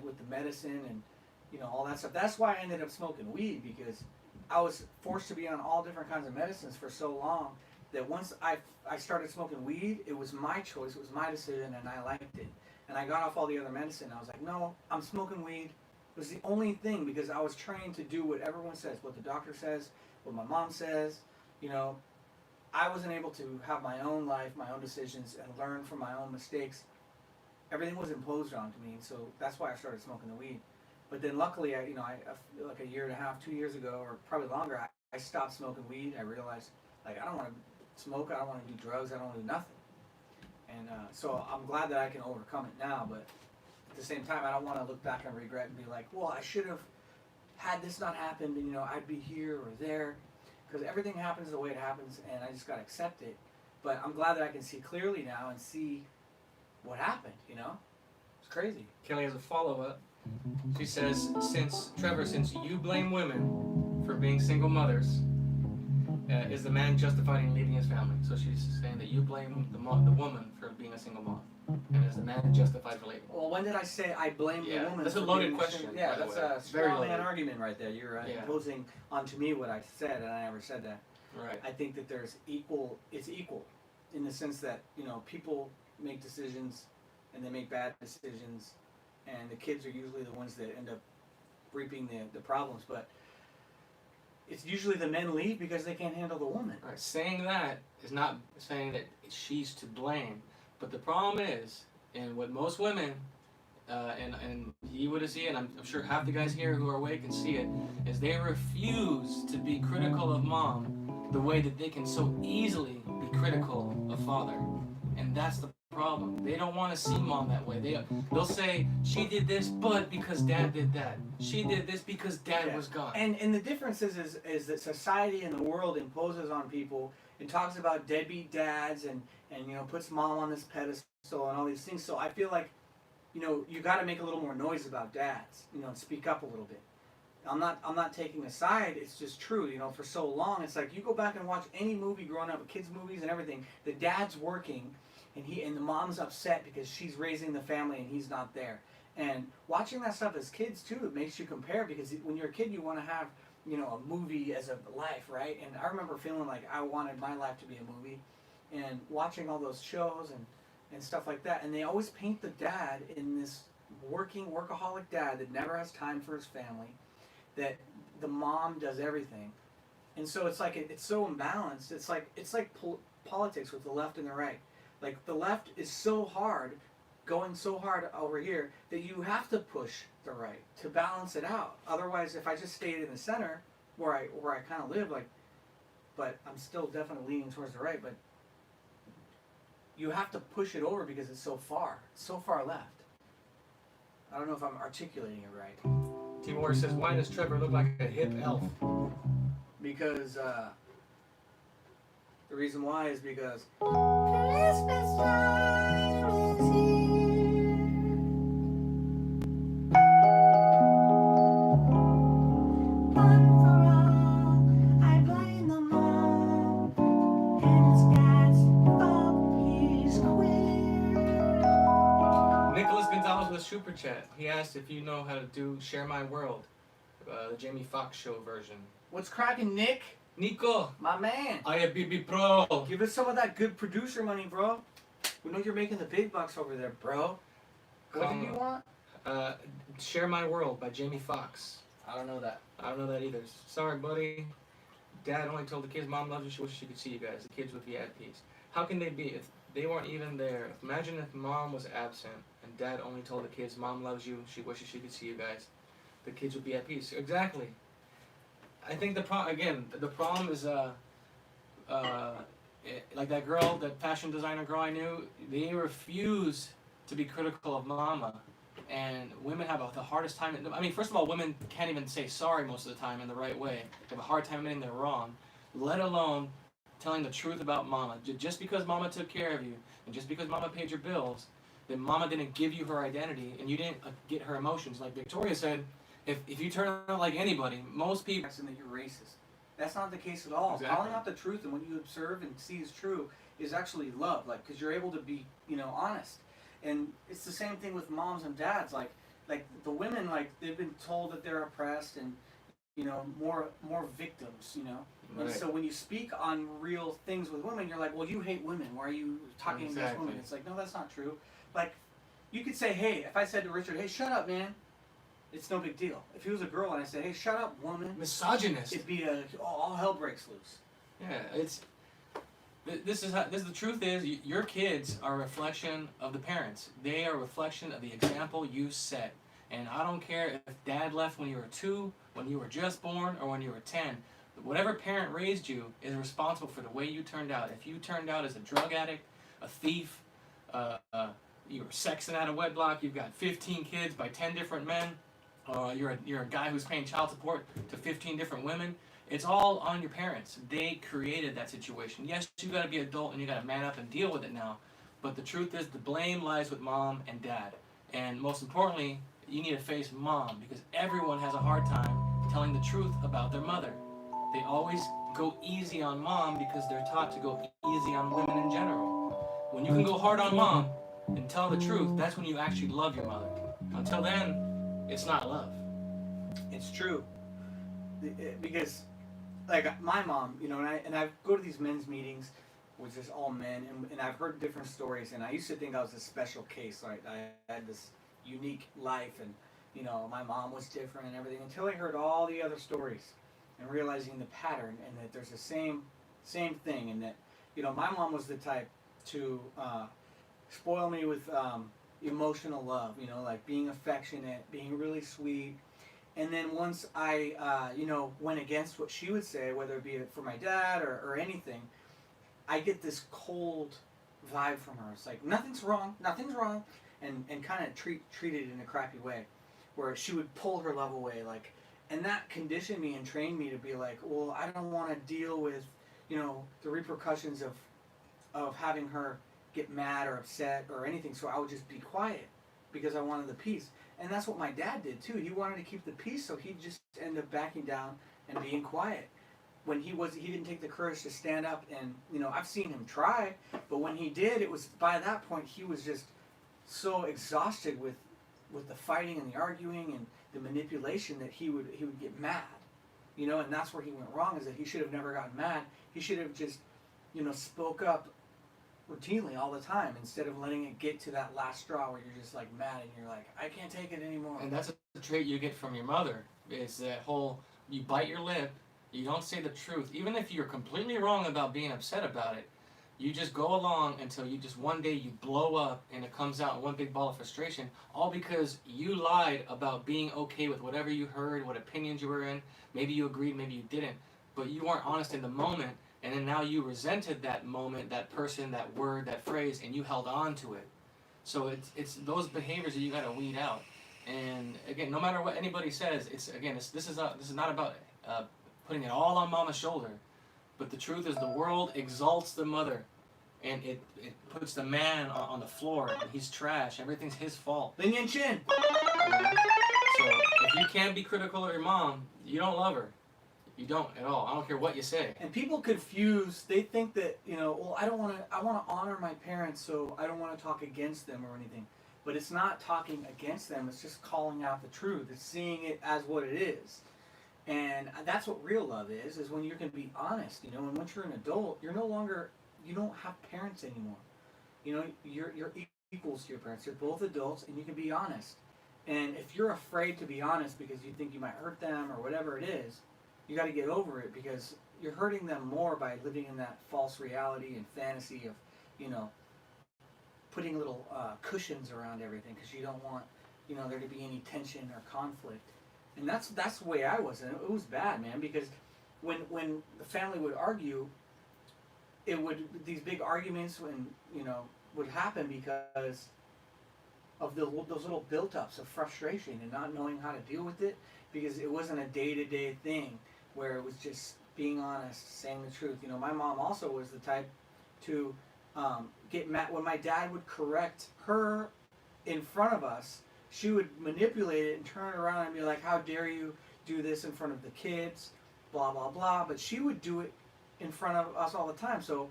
with the medicine and all that stuff. That's why I ended up smoking weed, because I was forced to be on all different kinds of medicines for so long that once I started smoking weed, it was my choice, it was my decision, and I liked it. And I got off all the other medicine. I was like, no, I'm smoking weed. It was the only thing, because I was trained to do what everyone says, what the doctor says, what my mom says. I wasn't able to have my own life, my own decisions, and learn from my own mistakes. Everything was imposed onto me, and so that's why I started smoking the weed. But then luckily, I like a year and a half, 2 years ago, or probably longer, I stopped smoking weed. I realized, I don't want to smoke, I don't want to do drugs, I don't want to do nothing. And so I'm glad that I can overcome it now, but at the same time, I don't want to look back and regret and be like, well, I should have had this not happened, and I'd be here or there, because everything happens the way it happens, and I just got to accept it. But I'm glad that I can see clearly now and see what happened, It's crazy. Kelly has a follow-up. She says, since you blame women for being single mothers, is the man justified in leaving his family? So she's saying that you blame the woman for being a single mom, and is the man justified for leaving? Well, when did I say I blame the woman? That's a for loaded being question. Yeah, by the that's way. a Very straw man loaded. argument right there. You're imposing onto me what I said, and I never said that. Right. I think that it's equal. in the sense that people make decisions and they make bad decisions, and the kids are usually the ones that end up reaping the problems. But it's usually the men leave because they can't handle the woman. Right. Saying that is not saying that she's to blame, but the problem is, and what most women, and you would see, and I'm sure half the guys here who are awake can see it, is they refuse to be critical of mom the way that they can so easily be critical of father, and that's the problem. They don't want to see mom that way. They'll say she did this, but because dad did that. She did this because dad was gone. And the difference is that society and the world imposes on people and talks about deadbeat dads and puts mom on this pedestal and all these things. So I feel like you got to make a little more noise about dads. And speak up a little bit. I'm not taking a side. It's just true. For so long, it's like you go back and watch any movie growing up, kids movies and everything. The dad's working. And the mom's upset because she's raising the family and he's not there. And watching that stuff as kids too, it makes you compare, because when you're a kid you want to have a movie as a life, right? And I remember feeling like I wanted my life to be a movie, and watching all those shows and stuff like that. And they always paint the dad in this working workaholic dad that never has time for his family, that the mom does everything. And so it's like it's so imbalanced. It's like politics with the left and the right. Like the left is so hard, going so hard over here, that you have to push the right to balance it out. Otherwise, if I just stayed in the center where I kind of live, but I'm still definitely leaning towards the right. But you have to push it over because it's so far left. I don't know if I'm articulating it right. Timor says, why does Trevor look like a hip elf? Because the reason why is because Christmas time is here. One for all, I blame them all, and it's God's fault he's queer. Nicholas Gonzalez with Super Chat. He asked if you know how to do Share My World, the Jamie Foxx show version. What's cracking, Nick? Nico, My man. IFBB Pro. Give us some of that good producer money, bro. We know you're making the big bucks over there, bro. What did you want? Share My World by Jamie Foxx. I don't know that. I don't know that either. Sorry, buddy. Dad only told the kids mom loves you, she wishes she could see you guys. The kids would be at peace. How can they be if they weren't even there? Imagine if mom was absent and dad only told the kids mom loves you, she wishes she could see you guys. The kids would be at peace. Exactly. I think the problem is like that girl, that fashion designer girl I knew, they refuse to be critical of mama, and women have the hardest time. I mean, first of all, women can't even say sorry most of the time in the right way. They have a hard time admitting they're wrong, let alone telling the truth about mama. Just because mama took care of you, and just because mama paid your bills, then mama didn't give you her identity, and you didn't get her emotions. Like Victoria said, if you turn out like anybody, most people... And that you're racist. That's not the case at all. Exactly. Calling out the truth and what you observe and see is true is actually love, because you're able to be, honest. And it's the same thing with moms and dads. Like the women, they've been told that they're oppressed and, more victims, Right. And so when you speak on real things with women, you're like, well, you hate women. Why are you talking against women? It's like, no, that's not true. Like, you could say, hey, if I said to Richard, hey, shut up, man. It's no big deal. If he was a girl and I said, hey, shut up, woman. Misogynist. It'd be all hell breaks loose. Yeah, this is the truth is, your kids are a reflection of the parents. They are a reflection of the example you set. And I don't care if dad left when you were 2, when you were just born, or when you were 10. Whatever parent raised you is responsible for the way you turned out. If you turned out as a drug addict, a thief, you were sexing out of wedlock, you've got 15 kids by 10 different men, you're a guy who's paying child support to 15 different women. It's all on your parents. They created that situation. Yes, you got to be adult and you got to man up and deal with it now. But the truth is, the blame lies with mom and dad. And most importantly, you need to face mom, because everyone has a hard time telling the truth about their mother. They always go easy on mom because they're taught to go easy on women in general. When you can go hard on mom and tell the truth, that's when you actually love your mother. Until then, it's not love. It's true. Because, like, my mom, and I go to these men's meetings, was just all men, and I've heard different stories, and I used to think I was a special case. Right, I had this unique life, and my mom was different and everything, until I heard all the other stories, and realizing the pattern, and that there's the same thing, and that my mom was the type to spoil me with emotional love, like being affectionate, being really sweet. And then once I, went against what she would say, whether it be for my dad or anything, I get this cold vibe from her. It's like nothing's wrong, and kind of treat it in a crappy way, where she would pull her love away, like, and that conditioned me and trained me to be like, well, I don't want to deal with, the repercussions of having her get mad or upset or anything. So I would just be quiet because I wanted the peace. And that's what my dad did too. He wanted to keep the peace, so he'd just end up backing down and being quiet. When he didn't take the courage to stand up, and I've seen him try, but when he did, it was by that point he was just so exhausted with the fighting and the arguing and the manipulation that he would get mad. And that's where he went wrong, is that he should have never gotten mad. He should have just spoke up routinely all the time, instead of letting it get to that last straw where you're just like mad and you're like, I can't take it anymore. And that's a trait you get from your mother, is that whole, you bite your lip, you don't say the truth, even if you're completely wrong about being upset about it. You just go along until you just one day you blow up and it comes out in one big ball of frustration, all because you lied about being okay with whatever you heard, what opinions you were in. Maybe you agreed, maybe you didn't, but you weren't honest in the moment. And then now you resented that moment, that person, that word, that phrase, and you held on to it. So it's those behaviors that you got to weed out. And again, no matter what anybody says, this is not about putting it all on mama's shoulder. But the truth is, the world exalts the mother, and it puts the man on the floor, and he's trash. Everything's his fault. Lin Yin Chin. So if you can't be critical of your mom, you don't love her. You don't at all. I don't care what you say. And people confuse. They think that well, I want to honor my parents, so I don't want to talk against them or anything. But it's not talking against them. It's just calling out the truth. It's seeing it as what it is. And that's what real love is when you can be honest. And once you're an adult, you don't have parents anymore. You're equals to your parents. You're both adults, and you can be honest. And if you're afraid to be honest because you think you might hurt them or whatever it is, you got to get over it, because you're hurting them more by living in that false reality and fantasy of, putting little cushions around everything, because you don't want, there to be any tension or conflict. And that's the way I was, and it was bad, man, because when the family would argue, these big arguments would happen because of those little built-ups of frustration and not knowing how to deal with it, because it wasn't a day-to-day thing where it was just being honest, saying the truth. My mom also was the type to get mad when my dad would correct her in front of us. She would manipulate it and turn it around and be like, how dare you do this in front of the kids, blah, blah, blah. But she would do it in front of us all the time. So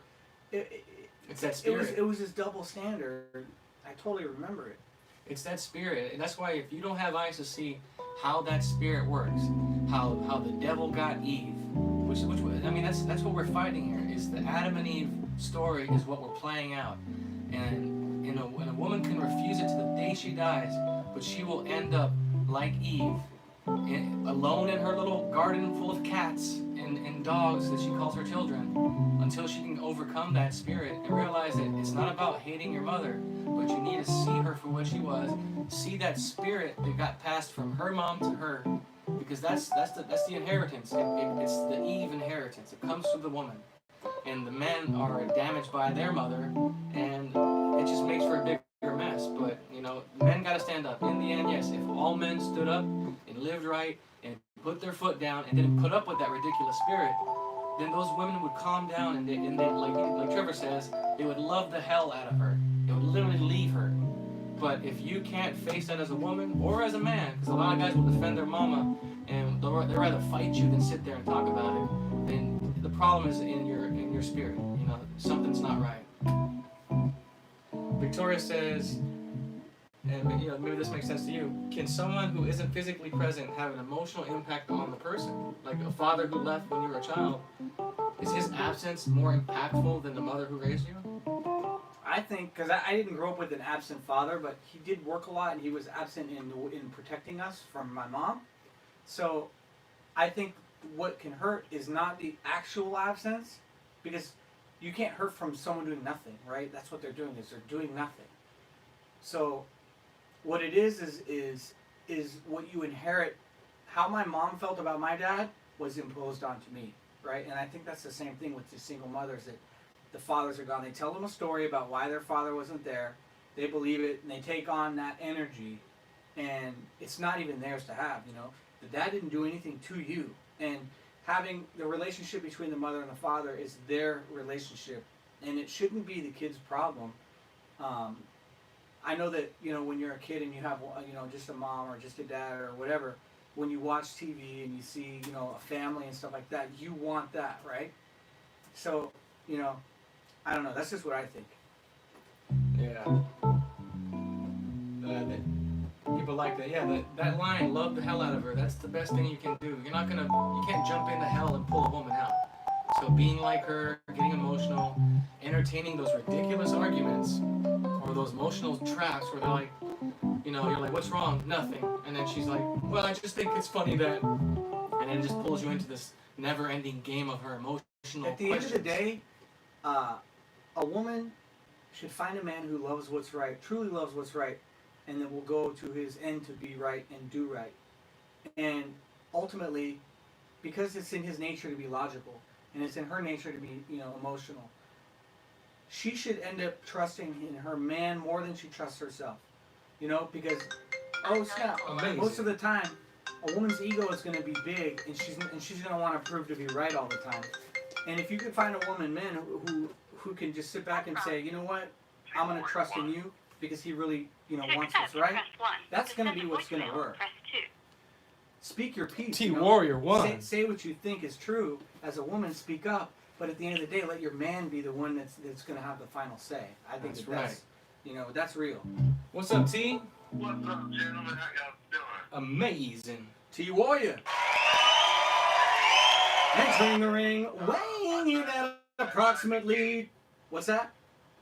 it's that spirit. It was this double standard. I totally remember it. It's that spirit. And that's why if you don't have eyes to see how that spirit works, how the devil got Eve, which I mean, that's what we're fighting here, is the Adam and Eve story is what we're playing out. And when a woman can refuse it to the day she dies, but she will end up like Eve, alone in her little garden full of cats and dogs that she calls her children, until she can overcome that spirit and realize that it's not about hating your mother, but you need to see her for what she was, see that spirit that got passed from her mom to her, because that's the inheritance. It's the Eve inheritance. It comes through the woman, and the men are damaged by their mother, and it just makes for a bigger mess. But men got to stand up. In the end, yes, if all men stood up and lived right and put their foot down and didn't put up with that ridiculous spirit, then those women would calm down, and they like Trevor says, they would love the hell out of her. It would literally leave her. But if you can't face that as a woman or as a man, because a lot of guys will defend their mama and they'd rather fight you than sit there and talk about it, then the problem is in your spirit. Something's not right. Victoria says, and maybe this makes sense to you. Can someone who isn't physically present have an emotional impact on the person? Like a father who left when you were a child, is his absence more impactful than the mother who raised you? I think, because I didn't grow up with an absent father, but he did work a lot and he was absent in protecting us from my mom. So I think what can hurt is not the actual absence, because you can't hurt from someone doing nothing, right? That's what they're doing, is they're doing nothing. So what it is what you inherit. How my mom felt about my dad was imposed onto me, right? And I think that's the same thing with the single mothers, that the fathers are gone. They tell them a story about why their father wasn't there. They believe it, and they take on that energy, and it's not even theirs to have. The dad didn't do anything to you, and having the relationship between the mother and the father is their relationship, and it shouldn't be the kid's problem. I know that when you're a kid and you have just a mom or just a dad or whatever, when you watch TV and you see a family and stuff like that, you want that, right? So I don't know. That's just what I think. Yeah. People like that. Yeah, that line, love the hell out of her. That's the best thing you can do. You can't jump into hell and pull a woman out. So being like her, getting emotional, entertaining those ridiculous arguments or those emotional traps where they're like, you're like, what's wrong? Nothing. And then she's like, well, I just think it's funny that, and then it just pulls you into this never-ending game of her emotional At the questions. end of the day, a woman should find a man who loves what's right, truly loves what's right, and then will go to his end to be right and do right. And ultimately, because it's in his nature to be logical, and it's in her nature to be, emotional, she should end up trusting in her man more than she trusts herself. Because, oh snap, Amazing. most of the time, a woman's ego is going to be big, and she's going to want to prove to be right all the time. And if you can find a man who can just sit back and say, you know what, I'm going to trust in you because he really, wants what's right, that's going to be what's going to work. Speak your piece. T-Warrior 1. Say what you think is true. As a woman, speak up. But at the end of the day, let your man be the one that's going to have the final say. I think That's that's that's real. What's up, T? What's up, gentlemen? How y'all doing? Amazing. T-Warrior. Entering the ring, weighing in at approximately, what's that?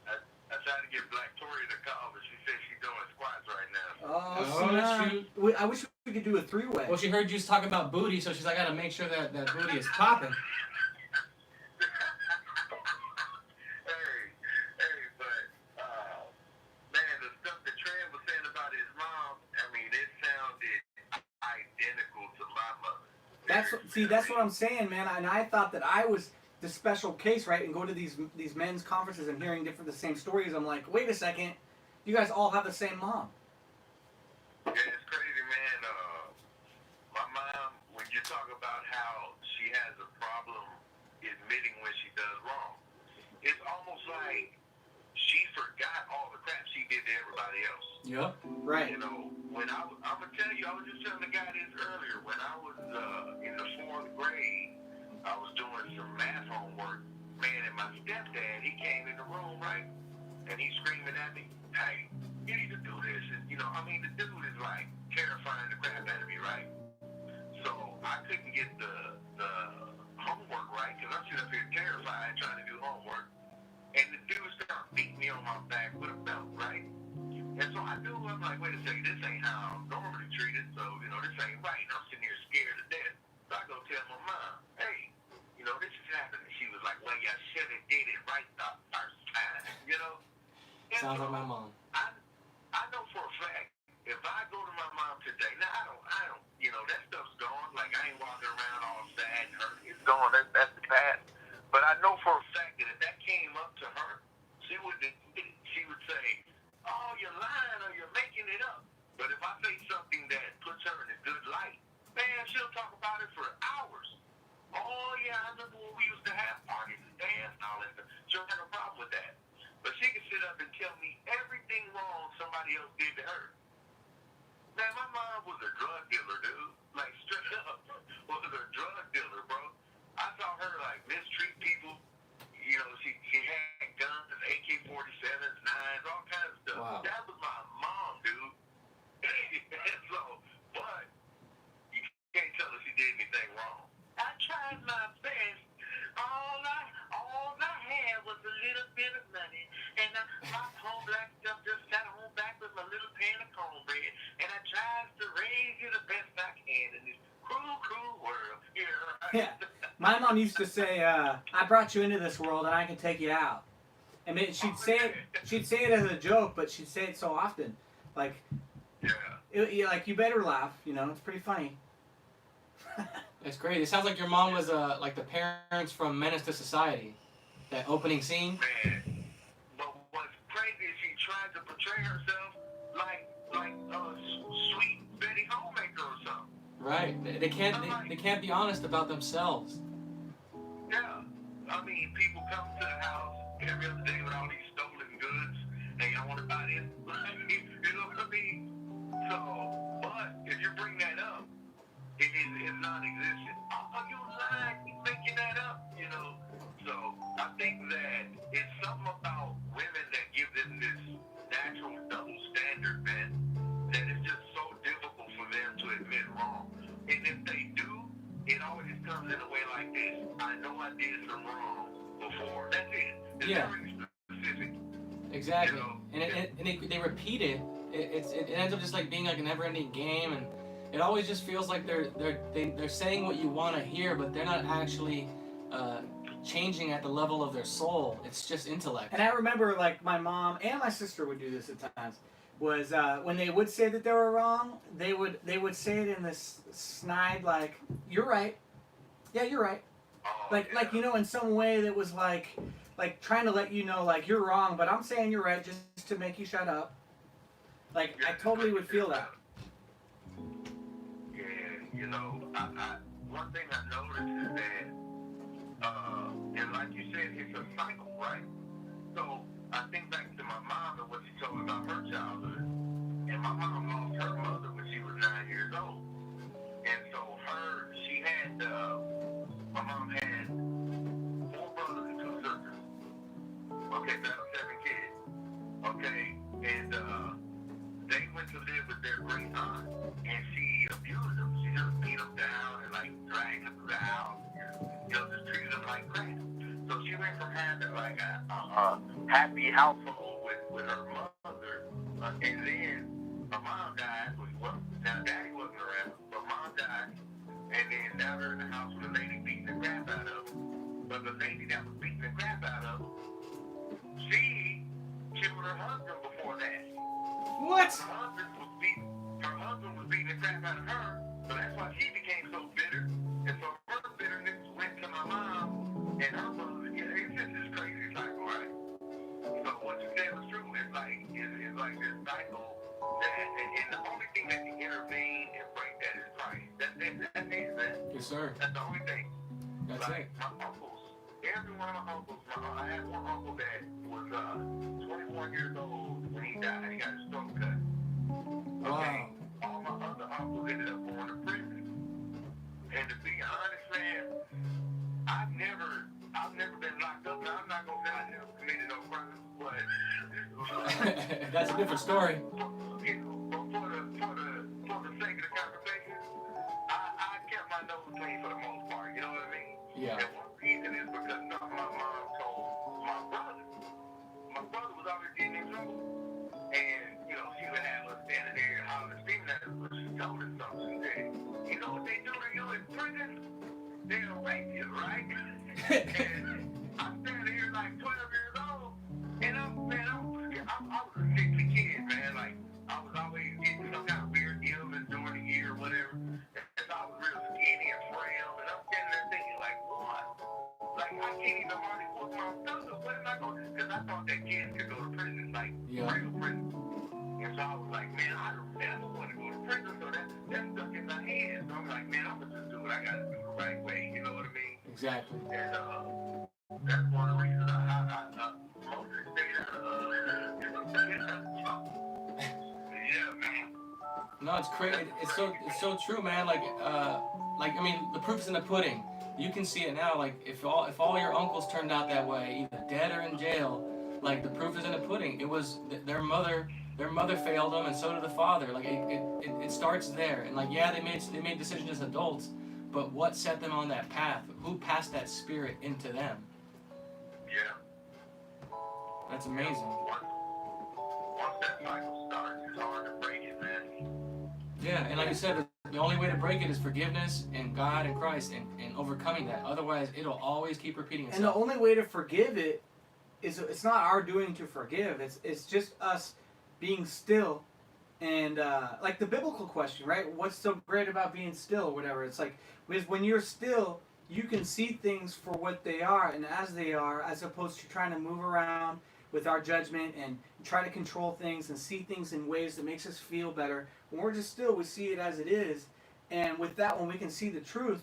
I tried to get Black Tory to call, but she said she's doing squats right now. Oh, that's true. I wish we could do a three-way. Well, she heard you talking about booty, so she's like, I gotta make sure that booty is popping. But man, the stuff that Trent was saying about his mom, I mean, it sounded identical to my mother. That's what I'm saying, man. And I thought that I was the special case, right? And go to these men's conferences and hearing the same stories. I'm like, wait a second, you guys all have the same mom. Yeah, it's crazy, man. My mom, when you talk about how she has a problem admitting when she does wrong, it's almost like she forgot all the crap she did to everybody else. Yep. Right. When I'm gonna tell you, I was just telling the guy this earlier. When I was in the 4th grade, I was doing some math homework. Man, and my stepdad, he came in the room, right? And he's screaming at me, hey, you need to do this. And, the dude is like terrifying the crap out of me, right? So I couldn't get the homework right because I'm sitting up here terrified trying to do homework. And the dude started beating me on my back with a belt, right? And so I'm like, wait a second, this ain't how I'm normally treated, so, this ain't right. And I'm sitting here scared to death. So I go tell my mom, hey, this is happening. She was like, well, you should have did it right the first time, And Sounds so like my mom. I know for a fact, if I go to my mom today, now I don't, that stuff's gone. Like, I ain't walking around all sad and hurt. It's gone. That's the past. But I know for a fact that if that came up to her, she would say, oh, you're lying or you're making it up. But if I say something that puts her in a good light, man, she'll talk about it for hours. Oh, yeah, I remember when we used to have parties and dance and all that stuff. She don't have a problem with that. But she can sit up and tell me everything wrong somebody else did to her. Man, my mom was a drug dealer, dude. Like, straight up, was a drug dealer, bro. I saw her, like, mistreat people. She had guns, AK-47s, 9s, all kinds of stuff. Wow. That was my mom, dude. my whole black stuff just sat on back with my little pan of cornbread, and I tries to raise you the best I can in this cruel, cruel world. You know, right? Yeah. My mom used to say, "I brought you into this world, and I can take you out." I mean, she'd say it as a joke, but she'd say it so often, like, Yeah. like you better laugh. You know, it's pretty funny. It's great. It sounds like your mom was like the parents from Menace to Society. That opening scene. Man. But what's crazy is she tried to portray herself like sweet Betty Homemaker or something. Right. They can't be honest about themselves. Yeah. I mean, people come to the house every other day with all these stolen goods. Hey, I want to buy this. You know what I mean? So, but if you bring that up, it's non-existent. Oh, you lying? You making that up? You know? So, I think that it's something about women that give them this natural double standard, man, that it's just so difficult for them to admit wrong. And if they do, it always comes in a way like this. I know I did some wrong before. That's it. It's very specific. Exactly. You know? And they repeat it. It ends up just like being like a never-ending game, and it always just feels like they're saying what you want to hear, but they're not actually changing at the level of their soul. It's just intellect. And I remember, like, my mom and my sister would do this at times. Was when they would say that they were wrong, they would say it in this snide, like, "You're right, yeah, you're right," like you know, in some way that was like trying to let you know, like, you're wrong, but I'm saying you're right just to make you shut up. Like, I totally would feel that. Yeah, you know, one thing I noticed is that, and like you said, it's a cycle, right? So I think back to my mom and what she told me about her childhood. And my mom lost her mother when she was 9 years old. And so my mom had 4 brothers and 2 sisters. Okay, so that was 7 kids. Okay, and they went to live with their great aunt, and she abused them. She just beat them down and like dragged them to the house, you know, just treated them like crap. So she went from having like a happy household with her mother, and then her mom died. Well, now daddy wasn't around, but mom died, and then now they're in the house with a lady beating the crap out of them. But the lady that was beating the crap out of them, she killed her husband before that. What? Her husband was beating the crap out of her, so that's why she became so bitter. And so her bitterness went to my mom and her brother. It's just this crazy cycle, right? So what you said was true. It's like this cycle and the only thing that can intervene and break that is Christ. That's it, man. Yes, sir. That's the only thing. That's like, it. My uncles, every one of my uncles, I had one uncle that was 21 years old when he died. He got his throat cut. Okay. Wow. All my other uncles ended up going to prison. And to be honest, man, I've never been locked up. Now, I'm not gonna say I never committed no crime, but That's a different story. You know, for the sake of the conversation, I kept my nose clean for the most part. You know what I mean? Yeah. And one reason is because my mom told my brother. My brother was always getting in trouble, and you know she would have us standing there hollering, screaming at us, but she told us something. She said, "You know what they do to you in prison? They'll rape you, right?" And I'm standing here like 12 years old, and I was a sickly kid, man. Like I was always getting some kind of weird illness during the year or whatever. And so I was real skinny and frail, and I'm standing there thinking like, what? Like I can't even hardly walk my stomach. What am I going to do? Because I thought that kids could go to prison, like real prison. And so I was like, man, I don't never want to go to prison. So that's stuck in my head. So I'm like, man, I'm going to just do what I got to do the right way. You know what I mean? Exactly. And that's one of the reasons I mostly stayed out of yeah, man. No, it's crazy. It's so true, man. Like I mean, the proof's in the pudding. You can see it now. Like if all your uncles turned out that way, either dead or in jail, like the proof is in the pudding. It was their mother failed them, and so did the father. Like it starts there. And like yeah, they made decisions as adults, but what set them on that path? Who passed that spirit into them? Yeah. That's amazing. cycle starts. It's hard to break it, man. Yeah, and like I said, the only way to break it is forgiveness and God and Christ and overcoming that. Otherwise, it'll always keep repeating itself. And the only way to forgive it is it's not our doing to forgive. It's just us being still. And like the biblical question, right? What's so great about being still or whatever? It's like, because when you're still, you can see things for what they are and as they are, as opposed to trying to move around with our judgment and try to control things and see things in ways that makes us feel better. When we're just still, we see it as it is. And with that, when we can see the truth,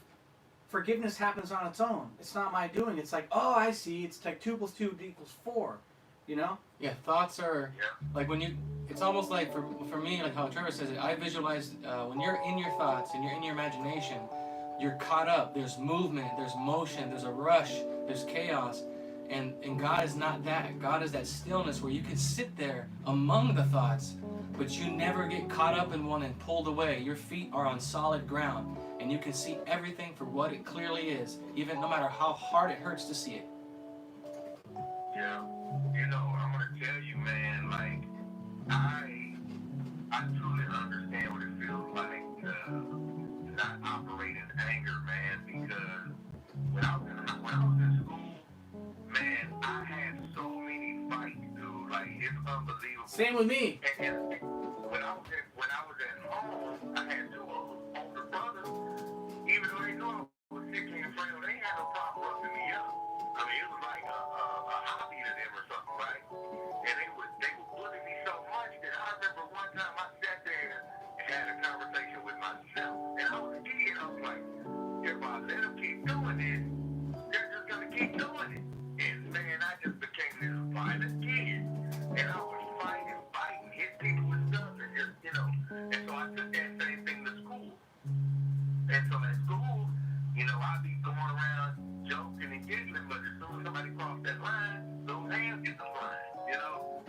forgiveness happens on its own. It's not my doing. It's like, oh, I see. It's like 2 + 2 = 4. You know? Yeah, thoughts are like when you. It's almost like for me, like how Trevor says it. I visualize when you're in your thoughts and you're in your imagination, you're caught up. There's movement. There's motion. There's a rush. There's chaos. And God is not that. God is that stillness where you can sit there among the thoughts, but you never get caught up in one and pulled away. Your feet are on solid ground, and you can see everything for what it clearly is, even no matter how hard it hurts to see it. Yeah. You know, I'm gonna tell you, man, like, I truly understand what it feels like to not operate in anger, man, because when I was in school, man, I had so many fights, dude. Like, it's unbelievable. Same with me. And when I was at home, I had 2 older brothers. Even though they knew I was 16 and frail, they had no problem roughing me up. I mean, it was like a hobby to them or something, right? And they would bully me so much that I remember one time I sat there and had a conversation with myself. And I was a kid. I was like, if I let them keep doing this, they're just gonna keep doing it. And man, I just became this violent kid. And I would fight and hit people with stuff, and just, you know. And so I took that same thing to school. And so at school, you know, I'd be going around joking and giggling, but as soon as somebody crossed that line, those hands get the line, you know.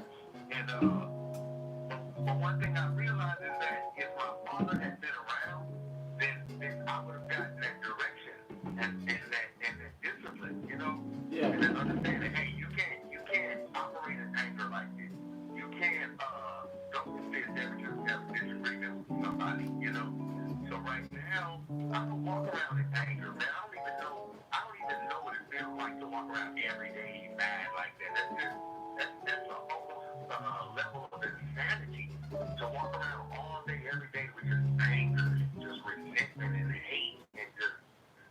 And but one thing I realized is that if my father had been around, then I would have gotten that direction and that discipline, you know. Yeah. And then understanding, hey, you can't operate in anger like this. You can't don't sit there and just have a disagreement with somebody, you know. So right now, I don't walk around in anger, man. I don't even know what it feels like to walk around every day mad like that. That's almost a level of insanity. To walk around all day, every day with just anger, just resentment and hate, and just,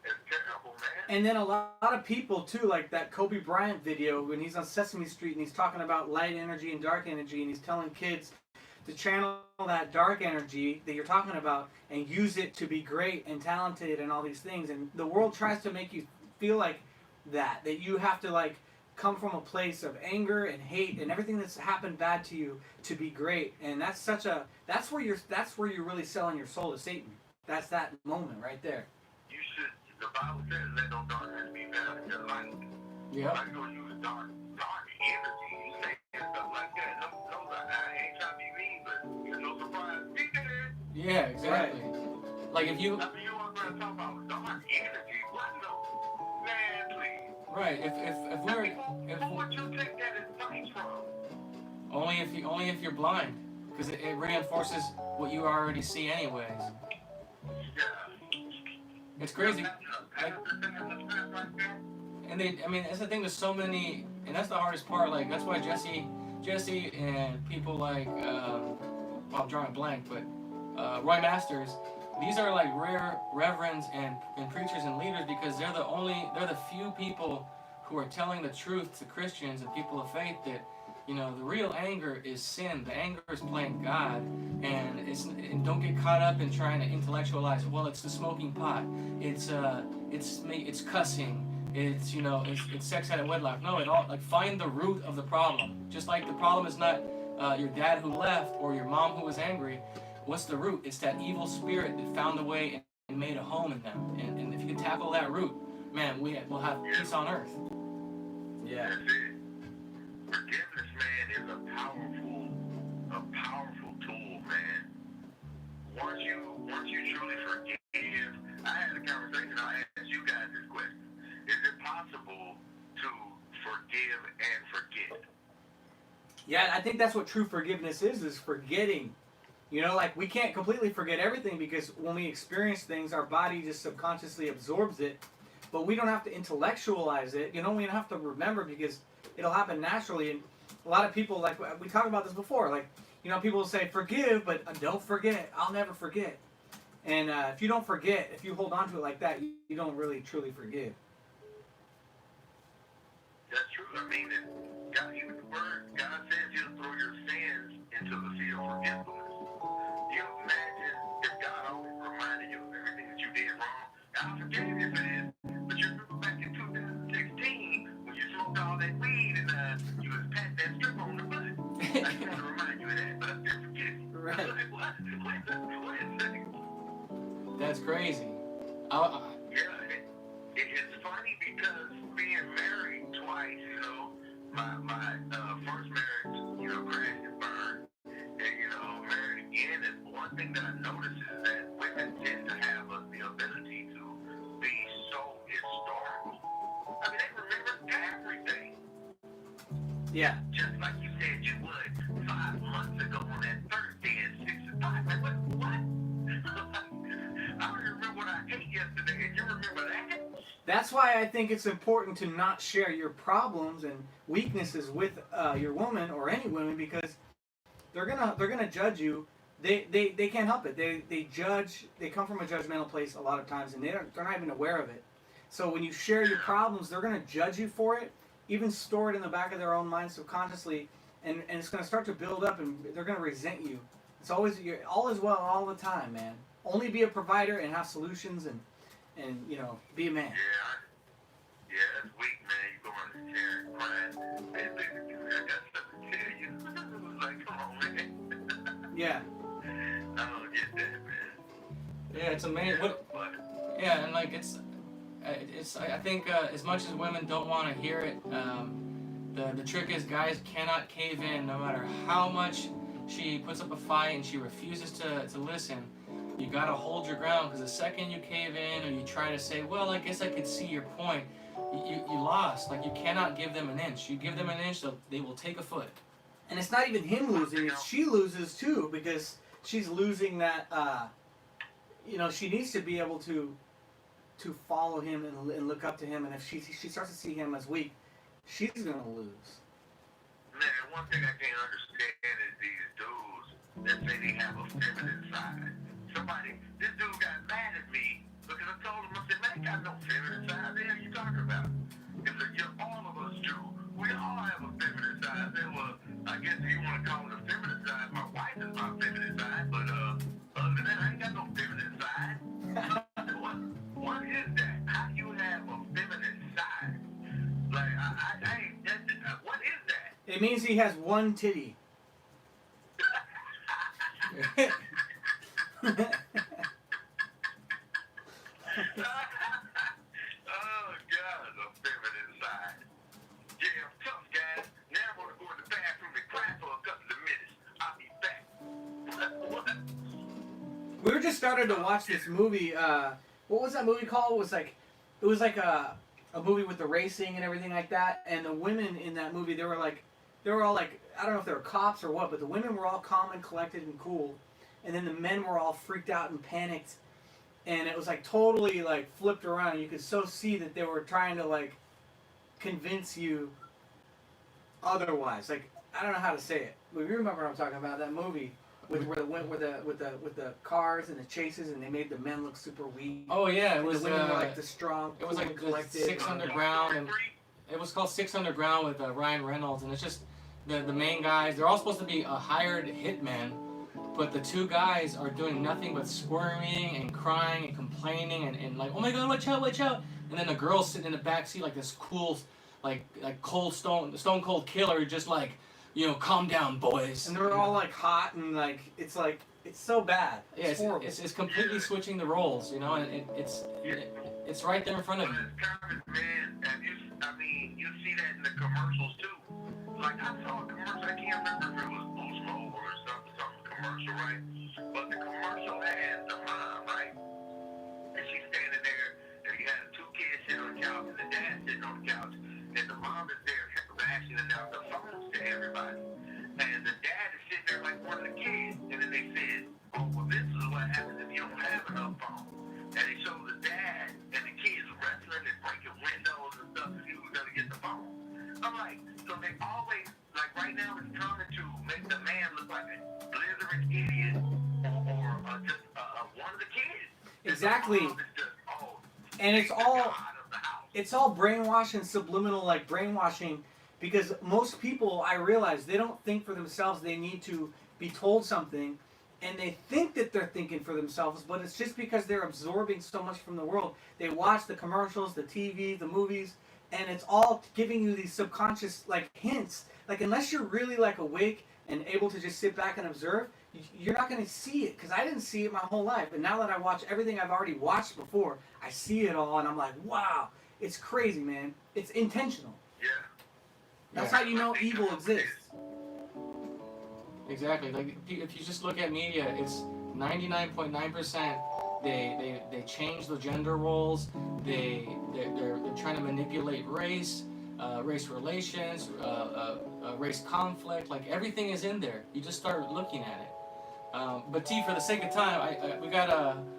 it's terrible, man. And then a lot of people too, like that Kobe Bryant video when he's on Sesame Street and he's talking about light energy and dark energy, and he's telling kids to channel that dark energy that you're talking about and use it to be great and talented and all these things. And the world tries to make you feel like that you have to like come from a place of anger and hate and everything that's happened bad to you to be great. And that's where you're really selling your soul to Satan. That's that moment right there. You should. The Bible says, "Let no darkness be found in your life." Yeah. Like you use dark energy, you say stuff like that. No, I ain't trying to be mean, but it's no surprise. He did it. Yeah, exactly. Like if you. I mean, you want to talk about dark energy? What no? Man, please. Right. If who would you take that advice from? only if you're blind, because it reinforces what you already see anyways. Yeah. It's crazy. Like, and that's the thing. There's so many, and that's the hardest part. Like that's why Jesse and people like I'm drawing a blank, but Roy Masters. These are like rare reverends and preachers and leaders because they're the few people who are telling the truth to Christians and people of faith that, you know, the real anger is sin. The anger is playing God, and don't get caught up in trying to intellectualize. Well, it's the smoking pot. It's cussing. It's, you know, it's sex out of wedlock. No, it all, like, find the root of the problem. Just like the problem is not your dad who left or your mom who was angry. What's the root? It's that evil spirit that found a way and made a home in them. And if you can tackle that root, man, we'll have peace on earth. Yeah. That's it. Forgiveness, man, is a powerful tool, man. Once you truly forgive, I had a conversation. I asked you guys this question: is it possible to forgive and forget? Yeah, I think that's what true forgiveness is forgetting. You know, like we can't completely forget everything because when we experience things, our body just subconsciously absorbs it. But we don't have to intellectualize it. You know, we don't have to remember because it'll happen naturally. And a lot of people, like we talked about this before, like, you know, people will say forgive, but don't forget. I'll never forget. And if you don't forget, if you hold on to it like that, you don't really truly forgive. That's true. I mean, God, even the word, God says He'll throw your sins into the sea of forgetfulness. You imagine if God always reminded you of everything that you did wrong. I forgave you for this, but you remember back in 2016 when you smoked all that weed and you was patting that strip on the butt. I just want to remind you of that, but I still forgive you. Right. Like, what? Wait a second. That's crazy. Yeah, it's funny because being married twice, you know, my first marriage, you know, crashed and burned, and you know, married again. And one thing that I noticed is that women tend to have the ability to be so historical. I mean, they remember everything, Yeah. just like you said you would 5 months ago on that Thursday at 6:05. Like, what? I don't remember what I ate yesterday, and you remember that? That's why I think it's important to not share your problems and weaknesses with your woman or any women because they're gonna judge you. They can't help it. They judge. They come from a judgmental place a lot of times, and they're not even aware of it. So when you share your problems, they're gonna judge you for it, even store it in the back of their own mind subconsciously, and it's gonna start to build up, and they're gonna resent you. It's always all is well all the time, man. Only be a provider and have solutions and you know be a man. Yeah, that's weak, man. You going to chair and crying. Hey, baby, I got something to tell you. Like, come on, man. Yeah. I don't get that, man. Yeah, it's amazing. What? But, Yeah, and like it's. I think as much as women don't want to hear it, the trick is guys cannot cave in no matter how much she puts up a fight and she refuses to listen. You gotta hold your ground because the second you cave in or you try to say, well, I guess I could see your point, you lost. Like you cannot give them an inch. You give them an inch, they will take a foot. And it's not even him losing; it's she loses too because she's losing that. You know, she needs to be able to follow him and look up to him. And if she starts to see him as weak, she's gonna lose. man, one thing I can't understand is these dudes that say they have a feminine side. This dude got mad at me because I told him, I said, man, I got no feminine side. What the hell you talking about? He said, yeah, all of us do. We all have a feminine side. I said, well, I guess if you want to call it a feminine side, my wife is my feminine side, but other than that, I ain't got no feminine side. What is that? How do you have a feminine side? Like, I ain't, what is that? It means he has one titty. Oh God, the feminine side. Yeah, I'm tough, guys. Now I'm gonna go in the bathroom and cry for a couple of minutes. I'll be back. What? We were just started to watch this movie. What was that movie called? It was like a movie with the racing and everything like that. And the women in that movie, they were all like, I don't know if they were cops or what, but the women were all calm and collected and cool, and then the men were all freaked out and panicked. And it was like totally like flipped around. You could so see that they were trying to like convince you otherwise. Like I don't know how to say it. But you remember what I'm talking about? That movie with the cars and the chases, and they made the men look super weak. Oh yeah, it was the women were like the strong. it was cool, like the collected. 6 Underground, and it was called 6 Underground with Ryan Reynolds, and it's just the main guys. They're all supposed to be a hired hitman, but the two guys are doing nothing but squirming and crying and complaining and like, oh my god, watch out, and then the girl's sitting in the back seat like this cool, like stone cold killer, just like, you know, calm down, boys. And they're all like hot and like it's so bad. Yeah, Horrible. it's completely switching the roles, you know, and it's right there in front of you. But it's common, man. And you see that in the commercials too. Like I saw a commercial, I can't remember if it was Boost Mobile or some commercial, right? But the commercial has the mom, right? And she's standing there, and you have two kids sitting on the couch, and the dad sitting on the couch, and the mom is there rationing out the phones to everybody. So they always, like right now, it's trying to make the man look like a blithering idiot or just one of the kids. Exactly. The mom is just, And it's the all god of the house. it's all brainwashing, subliminal, like brainwashing, because most people, I realize, they don't think for themselves. They need to be told something, and they think that they're thinking for themselves, but it's just because they're absorbing so much from the world. They watch the commercials, the TV, the movies, and it's all giving you these subconscious like hints. Like unless you're really like awake and able to just sit back and observe, you're not going to see it, because I didn't see it my whole life. And now that I watch everything I've already watched before, I see it all, and I'm like, wow, it's crazy, man. It's intentional. Yeah. That's how you know evil exists. Exactly. Like if you just look at media, it's 99.9%. They change the gender roles. They're trying to manipulate race, race relations, race conflict. Like everything is in there. You just start looking at it. But T, for the sake of time, we got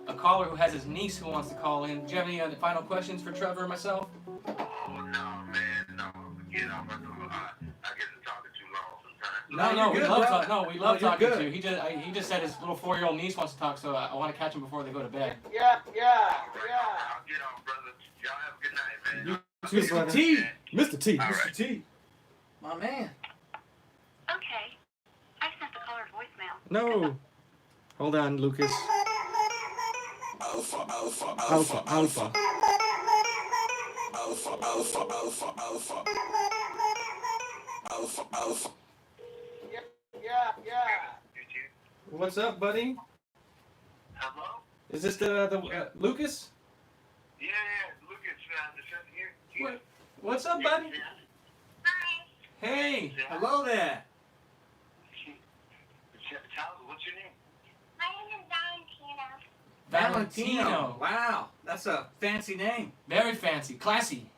a caller who has his niece who wants to call in. Do you have any final questions for Trevor or myself? Oh, no, man, no. You know, I get to talking too long sometimes. No, we you're love good, we bro. love No, you're talking good. to you. He just said his little 4-year-old niece wants to talk, so I want to catch him before they go to bed. Yeah. I'll get on, brother. Y'all have a good night, man. Mr. T. Mr. T. All Mr. right. T. My man. Okay. I sent the caller voicemail. No. Hold on, Lucas. Alpha. Alpha. Alpha. Alpha. Yeah. What's up, buddy? Hello? Is this the Lucas? Yeah, Lucas, here. What? What's up, buddy? Hi. Hey. Hello there. What's your name? My name is Valentina. Valentino. Wow, that's a fancy name. Very fancy, classy.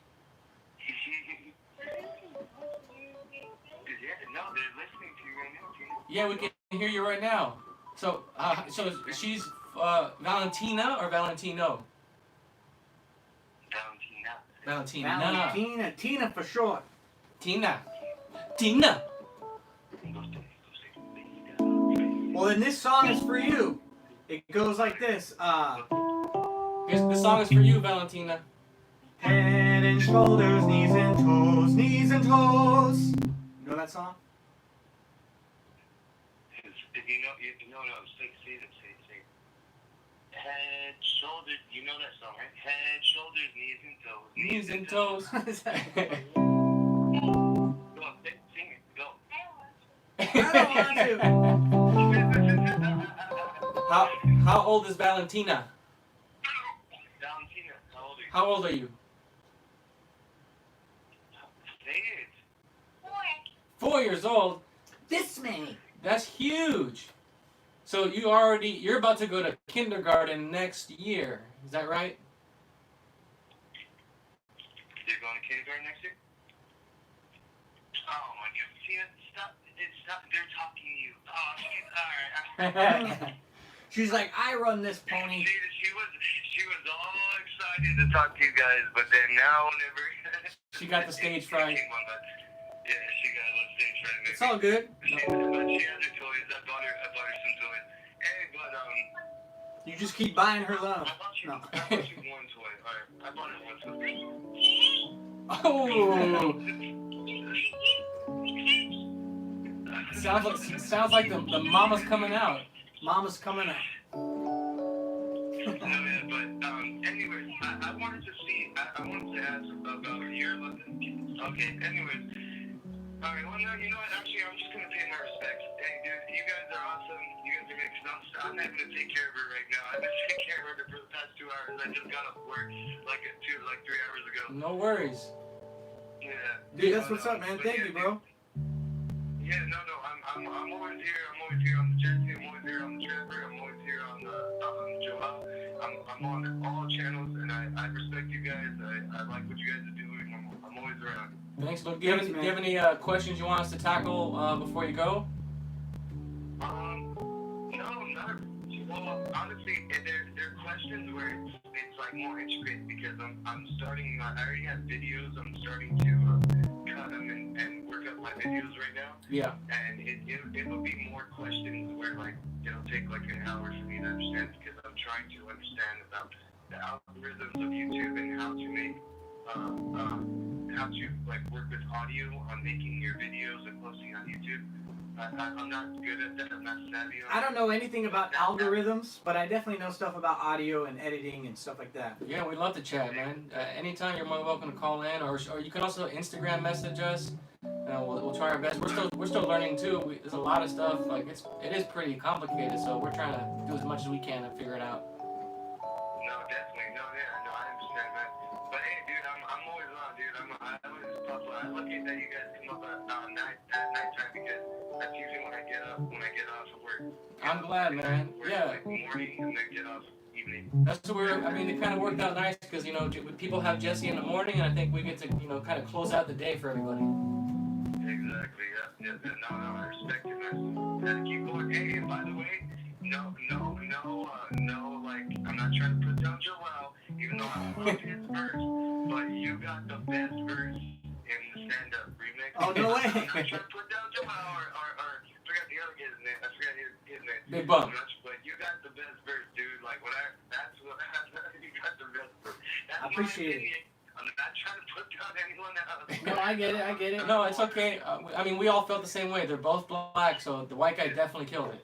No, they're listening to you right now, Tina. Yeah, we can hear you right now. So she's Valentina or Valentino? Valentina. Valentina. Valentina. Tina for short. Tina. Well, then this song is for you. It goes like this. This song is for you, Valentina. Head and shoulders, knees and toes, knees and toes. You know that song? Say. Head, shoulders, you know that song, right? Head, shoulders, knees and toes. Knees and toes. Go on, sing it, go. I don't want to. How old is Valentina? Valentina, how old are you? How old are you? Say it. 4 years old. This many. That's huge. So you're about to go to kindergarten next year. Is that right? You're going to kindergarten next year? Oh my God, Tina, stop! They're talking to you. Oh, all right. She's like, I run this pony. She was all excited to talk to you guys, but then now whenever She got the stage fright. Yeah, she got a little stage fright. Maybe. It's all good. But she has her toys. I bought her some toys. Hey, but You just keep buying her love. I bought you No. one toy. All right, I bought her one toy. Oh. Sounds like the mama's coming out. Mama's coming out. No, yeah, but anyways, I wanted to see. I wanted to ask about your. Okay, anyways. All right. Well, no, you know what? Actually, I'm just gonna pay my respects. Hey, dude, you guys are awesome. You guys are making sense. I'm not gonna take care of her right now. I've been taking care of her for the past 2 hours. I just got off work like 3 hours ago. No worries. Yeah. Dude, that's what's up, man. Thank you, bro. Yeah, no. I'm always here. I'm always here on the Jersey. I'm always here on the Trevor. I'm always here on the Joel. I'm on all channels, and I respect you guys. I like what you guys are doing. I'm always around. Thanks. Look, do you have any questions you want us to tackle before you go? No, not. Well, honestly, there are questions where it's like more intricate because I'm starting. I already have videos. I'm starting to cut them and work up my videos right now. Yeah. And it will be more questions where like it'll take like an hour for me to understand because I'm trying to understand about the algorithms of YouTube and how to make how to like work with audio on making your videos and posting on YouTube. I'm not good at that. I'm not savvy on I don't know anything about algorithms, but I definitely know stuff about audio and editing and stuff like that. Yeah, we'd love to chat, man. Anytime you're more welcome to call in, or you can also Instagram message us. We'll try our best. We're still learning too. There's a lot of stuff. Like it is pretty complicated, so we're trying to do as much as we can to figure it out. No, definitely. No, yeah, no, I understand that. But hey, dude, I'm always on, dude. I always pop up. I look at that you guys come up at nighttime because that's usually when I get off of work. I'm glad, man. Yeah. Like morning and then get off evening. That's where it kind of worked out nice because people have Jesse in the morning, and I think we get to kind of close out the day for everybody. Exactly. Yeah. No, I respect it, man. Gotta keep going. Hey, and by the way, no. Like I'm not trying to put down Joel, even though I love his verse, but you got the best verse in the stand-up remix. Oh, no way. I'm not trying to put down Joel or I forgot the other kid's name. I forgot his name. Big Bump. But you got the best verse, dude. Like that's what you got the best verse. That's I appreciate it. I'm not trying to put down anyone else. No, I get it. No, it's okay. We all felt the same way. They're both black, so the white guy definitely killed it.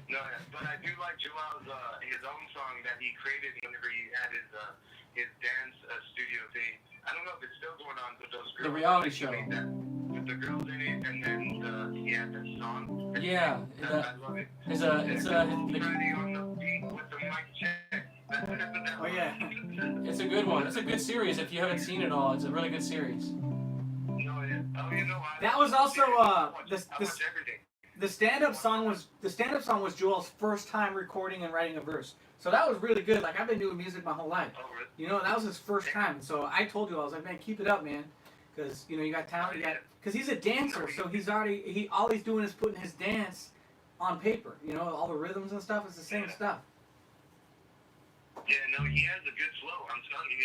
No, but I do like Joel's his own song that he created whenever he had his dance studio thing. I don't know if it's still going on, but those girls. The reality show. Made that, with the girls in it, and then he had that song. Yeah. I love it. It's Friday on the beat with the mic check. Oh yeah. It's a good one. It's a good series. If you haven't seen it all, it's a really good series. No, yeah. Oh, you know, That was also I watch everything. the stand-up song was Joel's first time recording and writing a verse. So that was really good. Like I've been doing music my whole life. Oh, really? You know, that was his first time. So I told you, I was like, man, keep it up, man, because you got talent. Because he's a dancer, so all he's doing is putting his dance on paper. You know, all the rhythms and stuff. It's the same stuff. Yeah, no, he has a good flow. I'm telling you,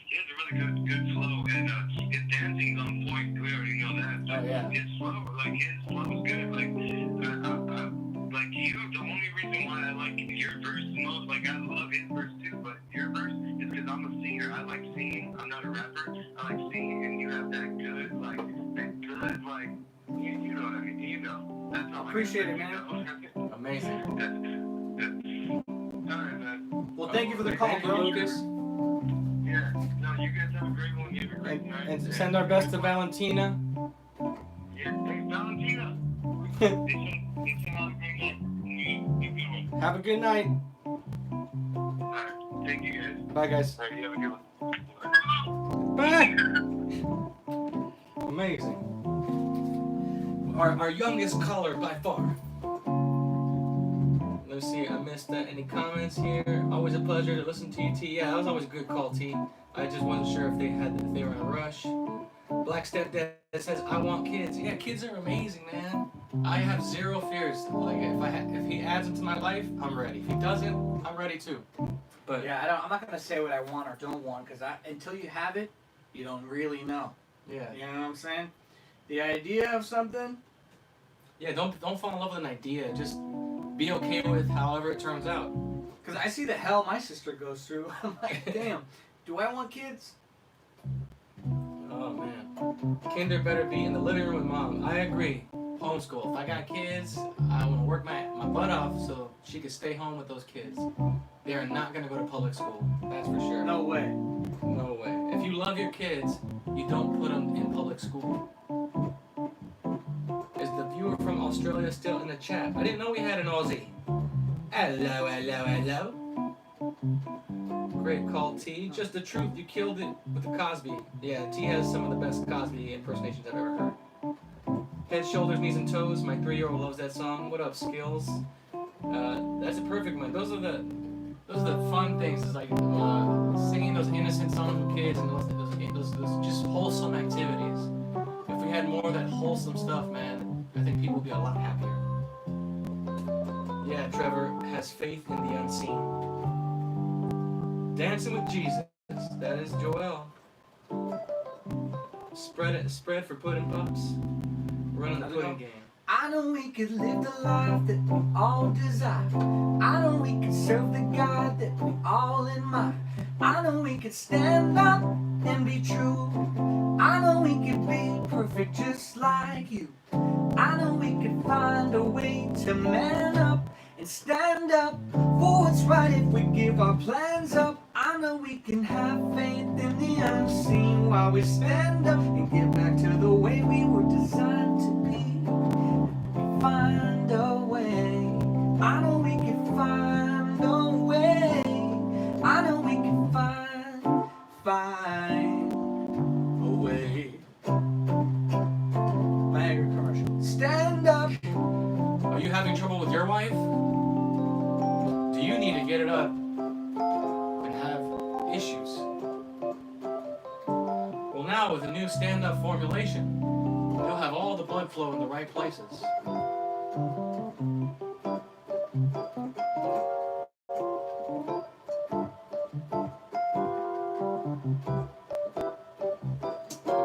he has a really good flow, and his dancing's on point. We already know that. Oh yeah. His flow is good. Like you, the only reason why I like your verse the most, like I love his verse too, but your verse is because I'm a singer. I like singing. I'm not a rapper. I like singing, and you have that good, you know what I mean. You know. That's all. Appreciate it, man. Amazing. All right, man. Well, thank you for the call, Thank you, bro. Lucas. Yeah. No, you guys have a great one. You have a great night. And send our best to Valentina. Yeah, hey, Valentina. Have a good night. Alright, thank you guys. Bye, guys. Alright, you have a good one. Bye. Amazing. Our youngest caller by far. Let's see, I missed any comments here. Always a pleasure to listen to you, T. Yeah, that was always a good call, T. I just wasn't sure if they were in a rush. Black Stepdad says, I want kids. Yeah, kids are amazing, man. I have zero fears. Like, if he adds them to my life, I'm ready. If he doesn't, I'm ready too. But Yeah, I'm not gonna say what I want or don't want, because until you have it, you don't really know. yeah. You know what I'm saying? The idea of something. Yeah, don't fall in love with an idea. Just be okay with however it turns out. Because I see the hell my sister goes through. I'm like, damn, do I want kids? Oh man. Kinder better be in the living room with mom. I agree. Homeschool. If I got kids, I want to work my butt off so she can stay home with those kids. They are not going to go to public school. That's for sure. No way. No way. If you love your kids, you don't put them in public school. Is the viewer from Australia still in the chat? I didn't know we had an Aussie. Hello. Great call, T. Just the truth. You killed it with the Cosby. Yeah, T has some of the best Cosby impersonations I've ever heard. Head, shoulders, knees, and toes. My 3-year-old loves that song. What up, Skills? That's a perfect one. Those are the fun things. It's like singing those innocent songs with kids and those just wholesome activities. If we had more of that wholesome stuff, man, I think people would be a lot happier. Yeah, Trevor has faith in the unseen. Dancing with Jesus. That is Joel. Spread for pudding pups. Running the pudding game. I know we could live the life that we all desire. I know we could serve the God that we all admire. I know we could stand up and be true. I know we could be perfect just like you. I know we could find a way to man up and stand up for what's right if we give our plans up. I know we can have faith in the unseen while we stand up and get back to the way we were designed to be. Find a way. I know we can find a way. I know we can find a way. Viagra commercial. Stand up. Are you having trouble with your wife? Do you need to get it up and have issues? Well, now with a new stand-up formulation, you'll have all the blood flow in the right places.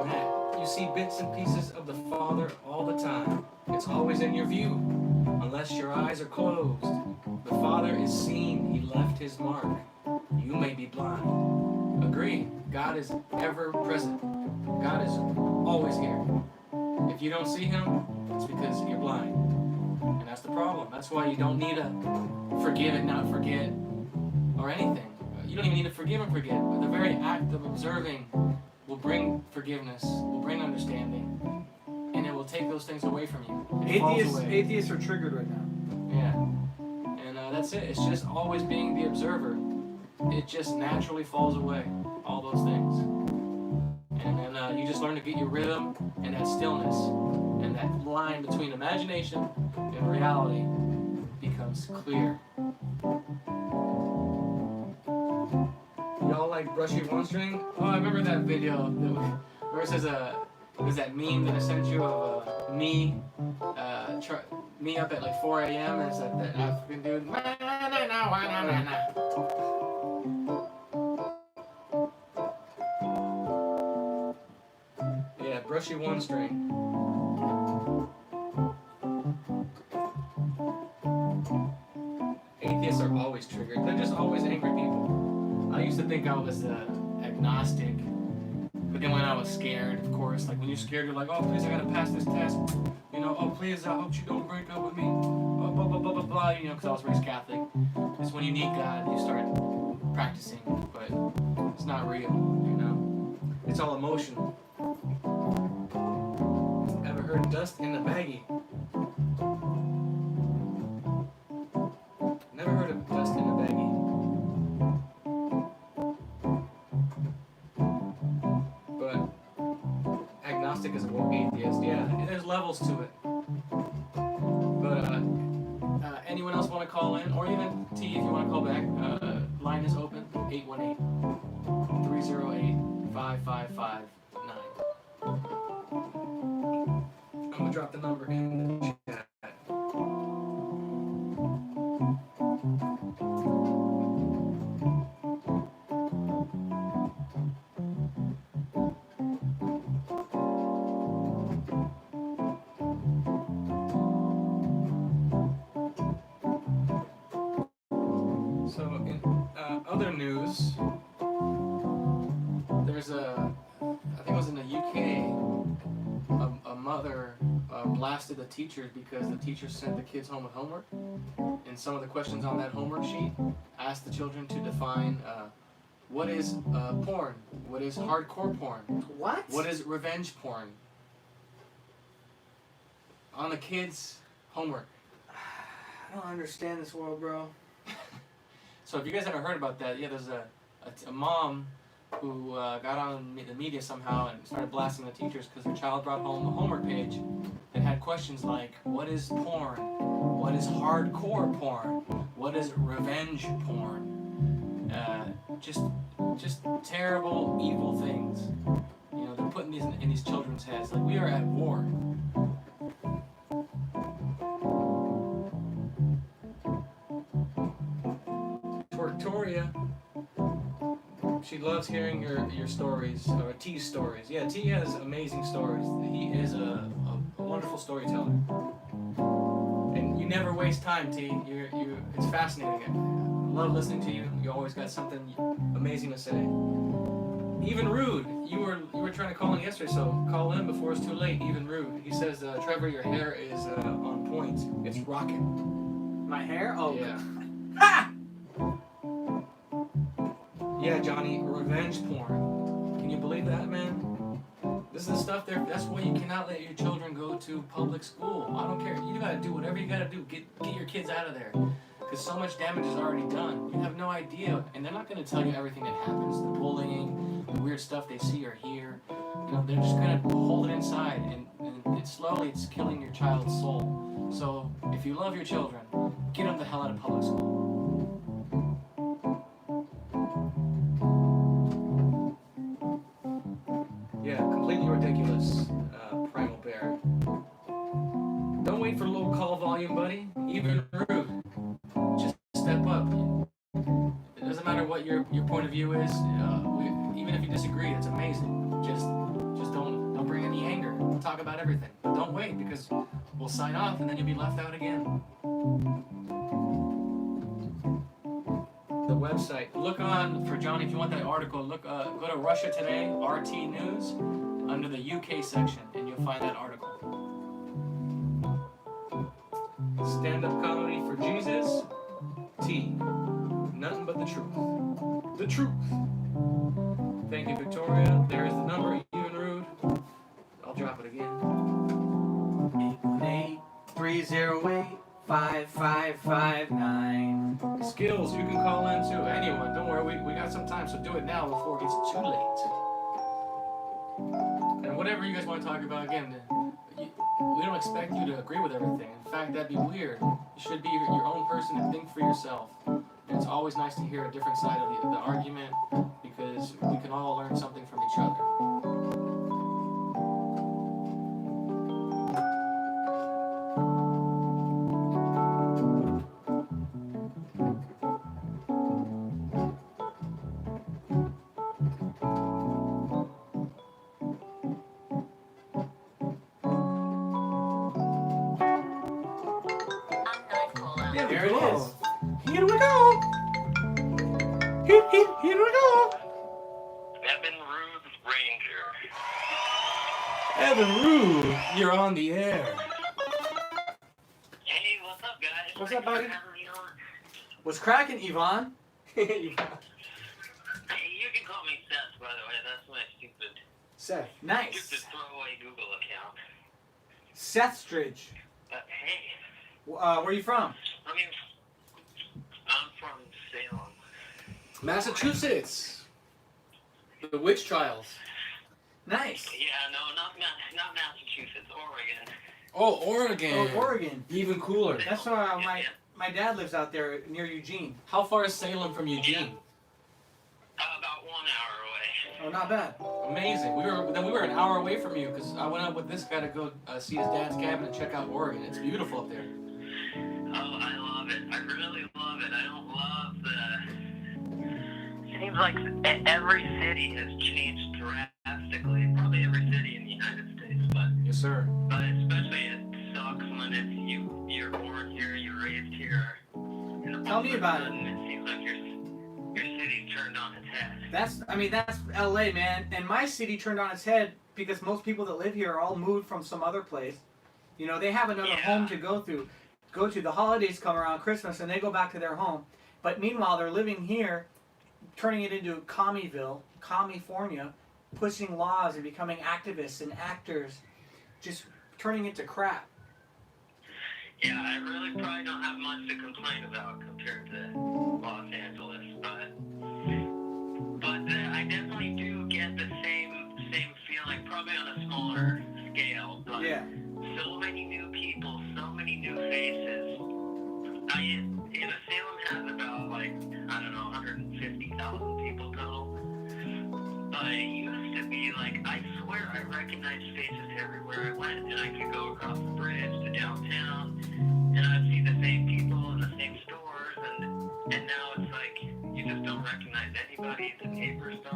Matt, you see bits and pieces of the Father all the time. It's always in your view, unless your eyes are closed. The Father is seen, He left His mark. You may be blind. Agree, God is ever present. God is always here. If you don't see Him, it's because you're blind. And that's the problem. That's why you don't need to forgive and not forget or anything. You don't even need to forgive and forget. But the very act of observing will bring forgiveness, will bring understanding, and it will take those things away from you. It falls away. Atheists are triggered right now. Yeah. And that's it. It's just always being the observer. It just naturally falls away. All those things. And then you just learn to get your rhythm and that stillness. And that line between imagination and reality becomes clear. Y'all like brushy one string? Oh, I remember that video where it says there's that meme that I sent you of me up at like 4 a.m. and it's that African dude. Yeah, brushy one string. Atheists are always triggered. They're just always angry people. I used to think I was agnostic, but then when I was scared, of course, like when you're scared, you're like, oh please, I gotta pass this test. You know, oh please, I hope you don't break up with me. Oh, blah blah blah blah blah. You know, because I was raised Catholic. It's when you need God, you start practicing, but it's not real. You know, it's all emotional. Ever heard dust in the baggie? Never heard of dust in the baggie. But agnostic is more atheist. Yeah, there's levels to it. But anyone else want to call in, or even T, if you want to call back? Line is open. 818-308-5559. I'm gonna drop the number in the chat. So in other news, there's I think it was in the UK, a mother blasted the teachers because the teachers sent the kids home with homework, and some of the questions on that homework sheet asked the children to define what is porn, what is hardcore porn, What? what is revenge porn, on the kids' homework. I don't understand this world, bro. So if you guys haven't heard about that, yeah, there's a mom who got on the media somehow and started blasting the teachers because their child brought home a homework page that had questions like, what is porn? What is hardcore porn? What is revenge porn? Just terrible, evil things. You know, they're putting these in these children's heads. Like, we are at war. Tortoria. She loves hearing your stories, or T's stories. Yeah, T has amazing stories. He is a wonderful storyteller. And you never waste time, T. It's fascinating. I love listening to you. You always got something amazing to say. Even Rude, you were trying to call in yesterday, so call in before it's too late. Even Rude, he says, Trevor, your hair is on point. It's rocking. My hair? Oh. Yeah. Ha! Yeah, Johnny, revenge porn. Can you believe that, man? This is the stuff there. That's why you cannot let your children go to public school. I don't care. You gotta do whatever you gotta do. Get your kids out of there. Because so much damage is already done. You have no idea. And they're not gonna tell you everything that happens. The bullying, the weird stuff they see or hear. You know, they're just gonna hold it inside. And it's killing your child's soul. So if you love your children, get them the hell out of public school. Yeah, completely ridiculous, Primal Bear. Don't wait for low call volume, buddy. Even Rude. Just step up. It doesn't matter what your point of view is. Even if you disagree, it's amazing. Just don't bring any anger. We'll talk about everything. But don't wait, because we'll sign off and then you'll be left out again. The website. Look on for Johnny if you want that article. Look, go to Russia Today, RT News, under the UK section, and you'll find that article. Stand-up comedy for Jesus. T. Nothing but the truth. The truth. Thank you, Victoria. There is the number. Even Rude. I'll drop it again. 818-308-5559. Skills, you can call in too. Anyone, don't worry, we got some time, so do it now before it gets too late. And whatever you guys want to talk about, again, we don't expect you to agree with everything. In fact, that'd be weird. You should be your own person and think for yourself. And it's always nice to hear a different side of the argument, because we can all learn something from each other. There it is. Here we go. Here we go. Evan Rude's Ranger. Evan Rude, you're on the air. Hey, what's up, guys? What's up, buddy? How you doing? What's cracking, Yvonne? Hey, you can call me Seth, by the way. That's my stupid Seth. Nice. throwaway Google account. Sethstridge. Hey, Where are you from? I mean, I'm from Salem. Massachusetts. The witch trials. Nice. Yeah, no, not Massachusetts, Oregon. Oh, Oregon. Oh, Oregon. Even cooler. That's where my dad lives out there near Eugene. How far is Salem from Eugene? About 1 hour away. Oh, not bad. Amazing. We were an hour away from you, because I went out with this guy to go see his dad's cabin and check out Oregon. It's beautiful up there. Oh, I love it. I really love it. I don't love Seems like every city has changed drastically. Probably every city in the United States, but Yes, sir. especially it sucks when it's you're born here, you're raised here. And Tell me about it. It seems like your city's turned on its head. That's LA, man. And my city turned on its head because most people that live here are all moved from some other place. You know, they have another home to go to. The holidays come around, Christmas, and they go back to their home. But meanwhile, they're living here, turning it into Commyville, California, pushing laws and becoming activists and actors, just turning it to crap. Yeah, I really probably don't have much to complain about compared to Los Angeles, but I definitely do get the same feeling, probably on a smaller scale. But Yeah. so many new people, so many new faces. Salem has about 150,000 people total. But it used to be I swear I recognized faces everywhere I went, and I could go across the bridge to downtown, and I'd see the same people in the same stores, and now it's you just don't recognize anybody. The neighbors don't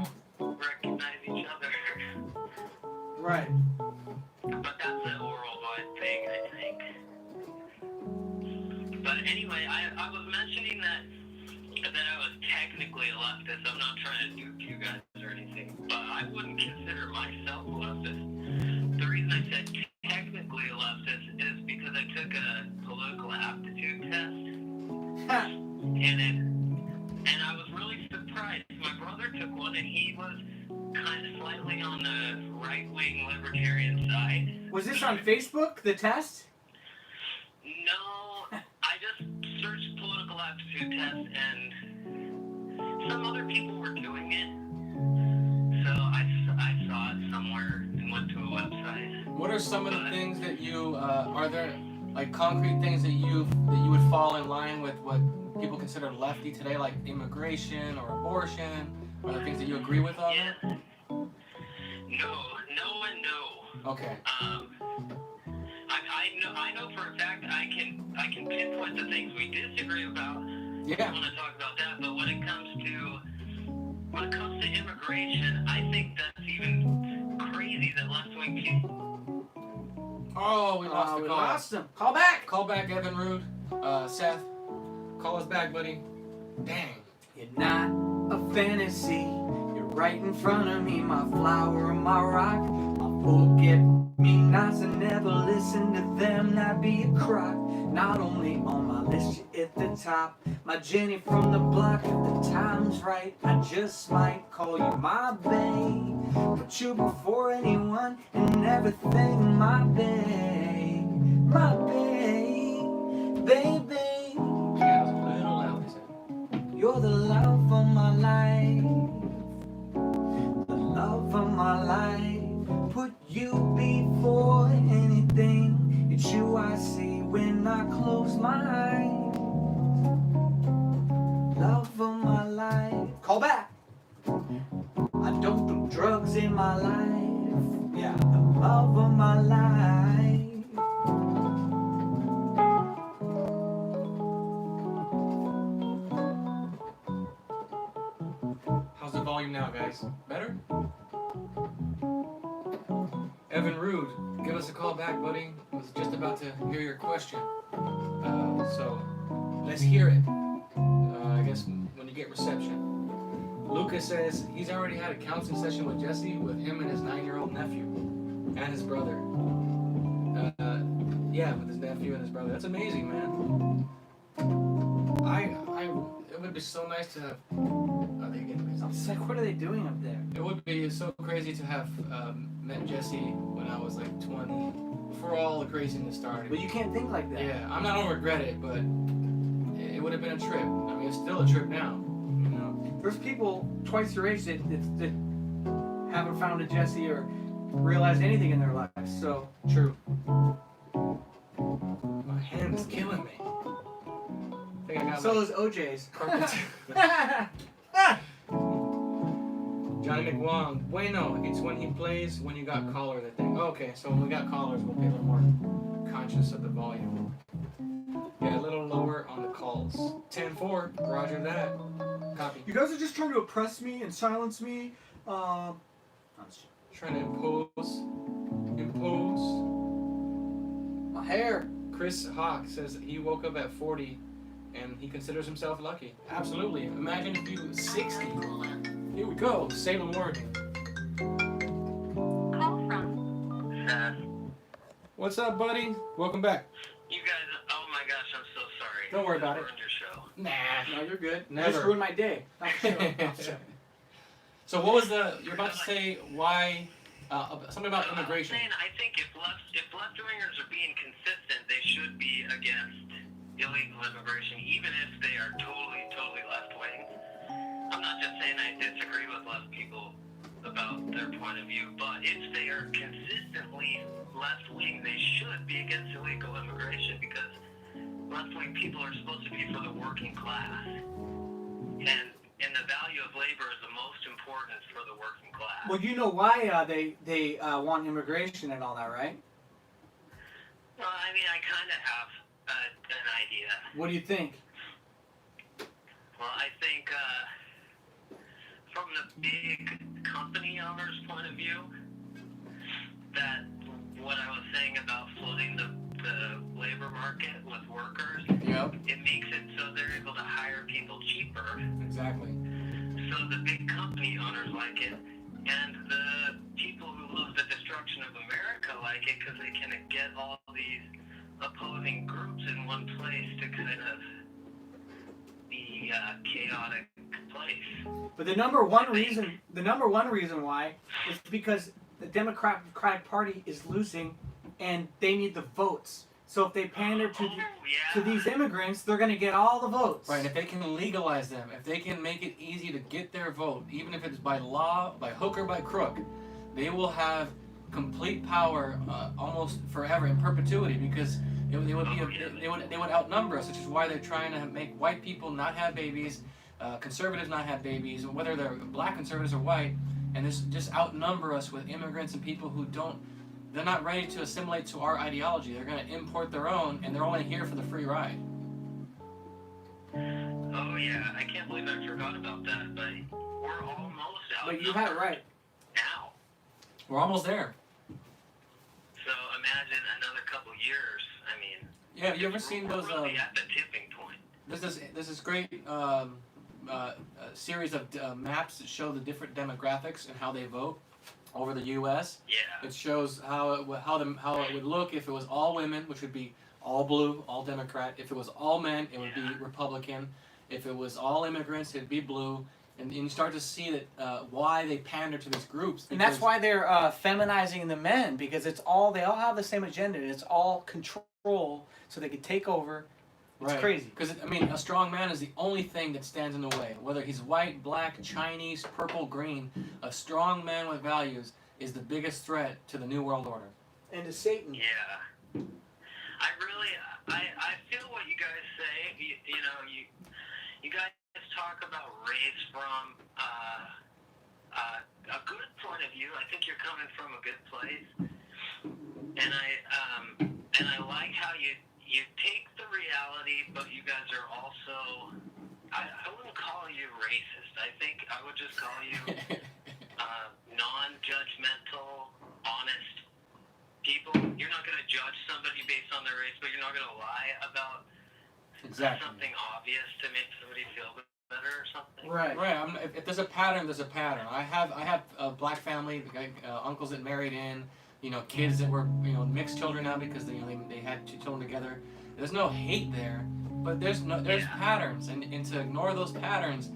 anyway, I was mentioning that I was technically a leftist. I'm not trying to dupe you guys or anything, but I wouldn't consider myself a leftist. The reason I said technically a leftist is because I took a political aptitude test, and I was really surprised. My brother took one, and he was kind of slightly on the right-wing libertarian side. Was this on Facebook, the test? No, I just searched political aptitude test, and some other people were doing it, so I saw it somewhere and went to a website. What are some of the things that you are there like concrete things that you would fall in line with what people consider lefty today, like immigration or abortion? Are there things that you agree with on Yeah. that? No and no. Okay. I know for a fact I can pinpoint the things we disagree about. Yeah. I want to talk about that, but when it comes to immigration, I think that's even crazy that left-wing people. Oh, we lost the we call. lost him. Call back. Call back, Evan Rude. Seth, call us back, buddy. Dang. You're not a fantasy. You're right in front of me, my flower, my rock, my forget-me-nots. I never listen to them, that'd be a crock. Not only on my list, you're at the top. My Jenny from the block, if the time's right, I just might call you my babe. Put you before anyone and everything, my babe, my babe, baby. Yeah, that was a little loud, he said. You're the love of my life, the love of my life. Put you before anything. It's you I see when I close my eyes. Love of my life. Call back. I don't do drugs in my life. Yeah, the love of my life. How's the volume now, guys? Better? Evan Rude, give us a call back, buddy. I was just about to hear your question. So, let's hear it. I guess when you get reception. Lucas says he's already had a counseling session with Jesse with him and his 9-year-old nephew and his brother. Yeah, with his nephew and his brother. That's amazing, man. It would be so nice to have. Are they getting busy? It's like, what are they doing up there? It would be so crazy to have met Jesse when I was like 20, before all the craziness started. But you can't think like that. Yeah, I don't regret it, but it would have been a trip. I mean, it's still a trip now, you know. There's people twice your age that haven't found a Jesse or realized anything in their lives. So True. My hand is killing me. I think I got so those OJs. carpet. Johnny McWong. Bueno, it's when he plays when you got callers, I think. Okay, so when we got callers, we'll be a little more conscious of the volume. Yeah, a little lower on the calls. 10-4, roger that. Copy. You guys are just trying to oppress me and silence me. Trying to impose. My hair. Chris Hawk says he woke up at 40 and he considers himself lucky. Absolutely. Imagine if you 60. Here we go. Salem, Oregon. Call from. What's up, buddy? Welcome back. You guys, oh my gosh, I'm so sorry. Don't worry about it. Ruined your show. Nah. No, you're good. You Never. just ruined my day. So what was you're about to say why, something about immigration. I'm saying I think if left-wingers are being consistent, they should be against illegal immigration, even if they are totally left-wing. I'm not just saying I disagree with left people about their point of view, but if they are consistently left-wing, they should be against illegal immigration because left-wing people are supposed to be for the working class. And the value of labor is the most important for the working class. Well, you know why they want immigration and all that, right? Well, I mean, I kind of have an idea. What do you think? Well, I think from the big company owner's point of view, that what I was saying about flooding the labor market with workers, Yep. it the big company owners like it, and the people who love the destruction of America like it because they can get all these opposing groups in one place to kind of be chaotic place. But the number one reason why is because the Democratic Party is losing, and they need the votes. So if they pander to these immigrants, they're going to get all the votes. Right, if they can legalize them, if they can make it easy to get their vote, even if it's by law, by hook or by crook, they will have complete power almost forever in perpetuity because they would outnumber us, which is why they're trying to make white people not have babies, conservatives not have babies, whether they're black conservatives or white, and just outnumber us with immigrants and people who they're not ready to assimilate to our ideology. They're going to import their own, and they're only here for the free ride. Oh yeah, I can't believe I forgot about that, but we're almost out. But you had it right. Now. We're almost there. So imagine another couple years. I mean. Yeah, have you ever seen those? We're really at the tipping point. This is great series of maps that show the different demographics and how they vote over the U.S. Yeah. It shows how it would look if it was all women, which would be all blue, all Democrat. If it was all men, it would be Republican. If it was all immigrants, it'd be blue. And you start to see that why they pander to these groups. And that's why they're feminizing the men, because they all have the same agenda. It's all control, so they can take over. It's crazy. Because, I mean, a strong man is the only thing that stands in the way. Whether he's white, black, Chinese, purple, green, a strong man with values is the biggest threat to the New World Order. And to Satan. Yeah. I feel what you guys say. You guys talk about race from a good point of view. I think you're coming from a good place. And I like how you take the reality, but you guys are also, I wouldn't call you racist. I think I would just call you non-judgmental, honest people. You're not going to judge somebody based on their race, but you're not going to lie about something obvious to make somebody feel better or something. Right. If there's a pattern, there's a pattern. I have a black family, uncles that married in, kids that were mixed children now because they had two children together. There's no hate there, but there's patterns, and to ignore those patterns,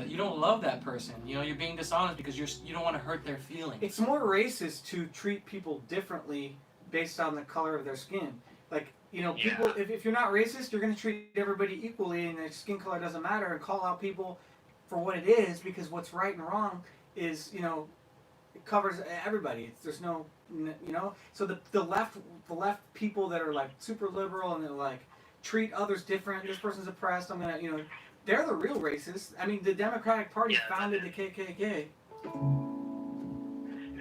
you don't love that person. You're being dishonest because you don't want to hurt their feelings. It's more racist to treat people differently based on the color of their skin. Like, people, if you're not racist, you're going to treat everybody equally, and their skin color doesn't matter, and call out people for what it is, because what's right and wrong is, it covers everybody. There's no, so the left people that are like super liberal and they're like treat others different. This person's oppressed. I'm gonna, they're the real racists. I mean, the Democratic Party founded the KKK.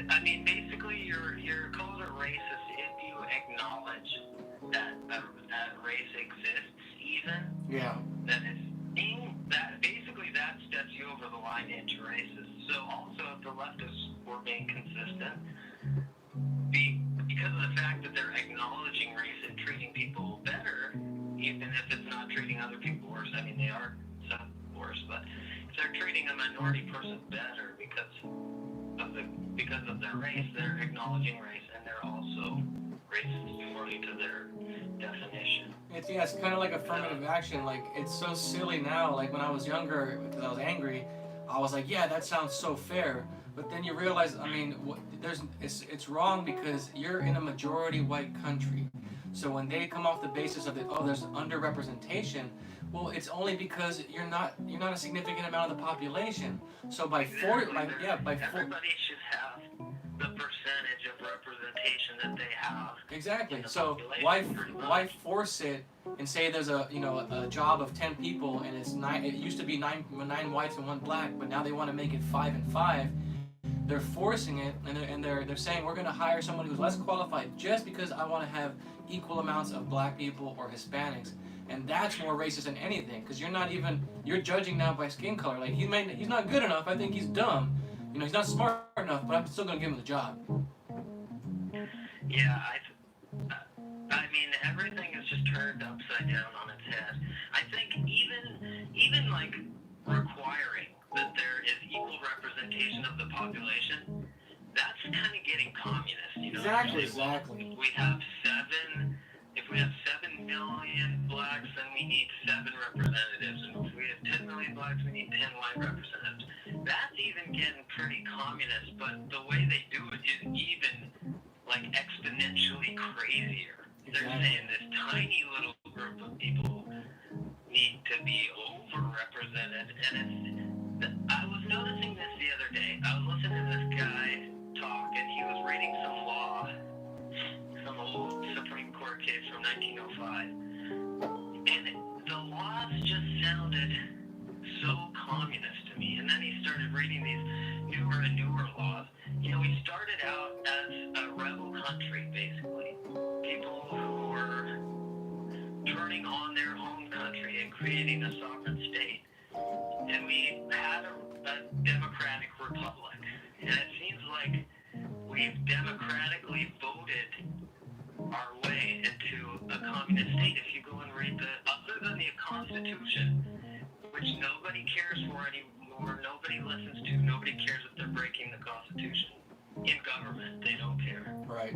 I mean, basically, you're called a racist if you acknowledge that race exists, even. Yeah. That steps you over the line into racist. So also, if the leftists were being consistent, because of the fact that they're acknowledging race and treating people better, even if it's not treating other people worse. I mean, they are some worse, but if they're treating a minority person better because of their race, they're acknowledging race, and they're also racist according to their definition. It's kind of like affirmative action. Like, it's so silly now. Like, when I was younger, because I was angry, I was like, yeah, that sounds so fair. But then you realize, I mean, it's wrong because you're in a majority white country. So when they come off the basis of there's underrepresentation, well, it's only because you're not a significant amount of the population. So Everybody should have the percentage of representation that they have. Exactly. So why force it and say there's a job of 10 people and it's 9? It used to be nine whites and 1 black, but now they want to make it 5 and 5. They're forcing it, and they're saying we're going to hire someone who's less qualified just because I want to have equal amounts of black people or Hispanics, and that's more racist than anything because you're judging now by skin color. Like, he's not good enough. I think he's dumb. He's not smart enough, but I'm still going to give him the job. Yeah, I mean, everything is just turned upside down on its head. I think even like requiring that there is equal representation of the population, that's kind of getting communist, you know? Exactly. Exactly. We have if we have 7 million blacks, then we need 7 representatives. And if we have 10 million blacks, we need 10 white representatives. That's even getting pretty communist, but the way they do it is even, like, exponentially crazier. They're saying this tiny little group of people need to be overrepresented, and I was noticing this the other day. I was listening to this guy talk, and he was reading some law, some old Supreme Court case from 1905, and the laws just sounded so communist to me. And then he started reading these newer and newer laws. You know, we started out as a rebel country, basically. People who were turning on their home country and creating a sovereign state. And we had a democratic republic. And it seems like we've democratically voted our way into a communist state. If you go and read other than the Constitution, which nobody cares for anymore, nobody listens to, nobody cares if they're breaking the Constitution. In government, they don't care. Right.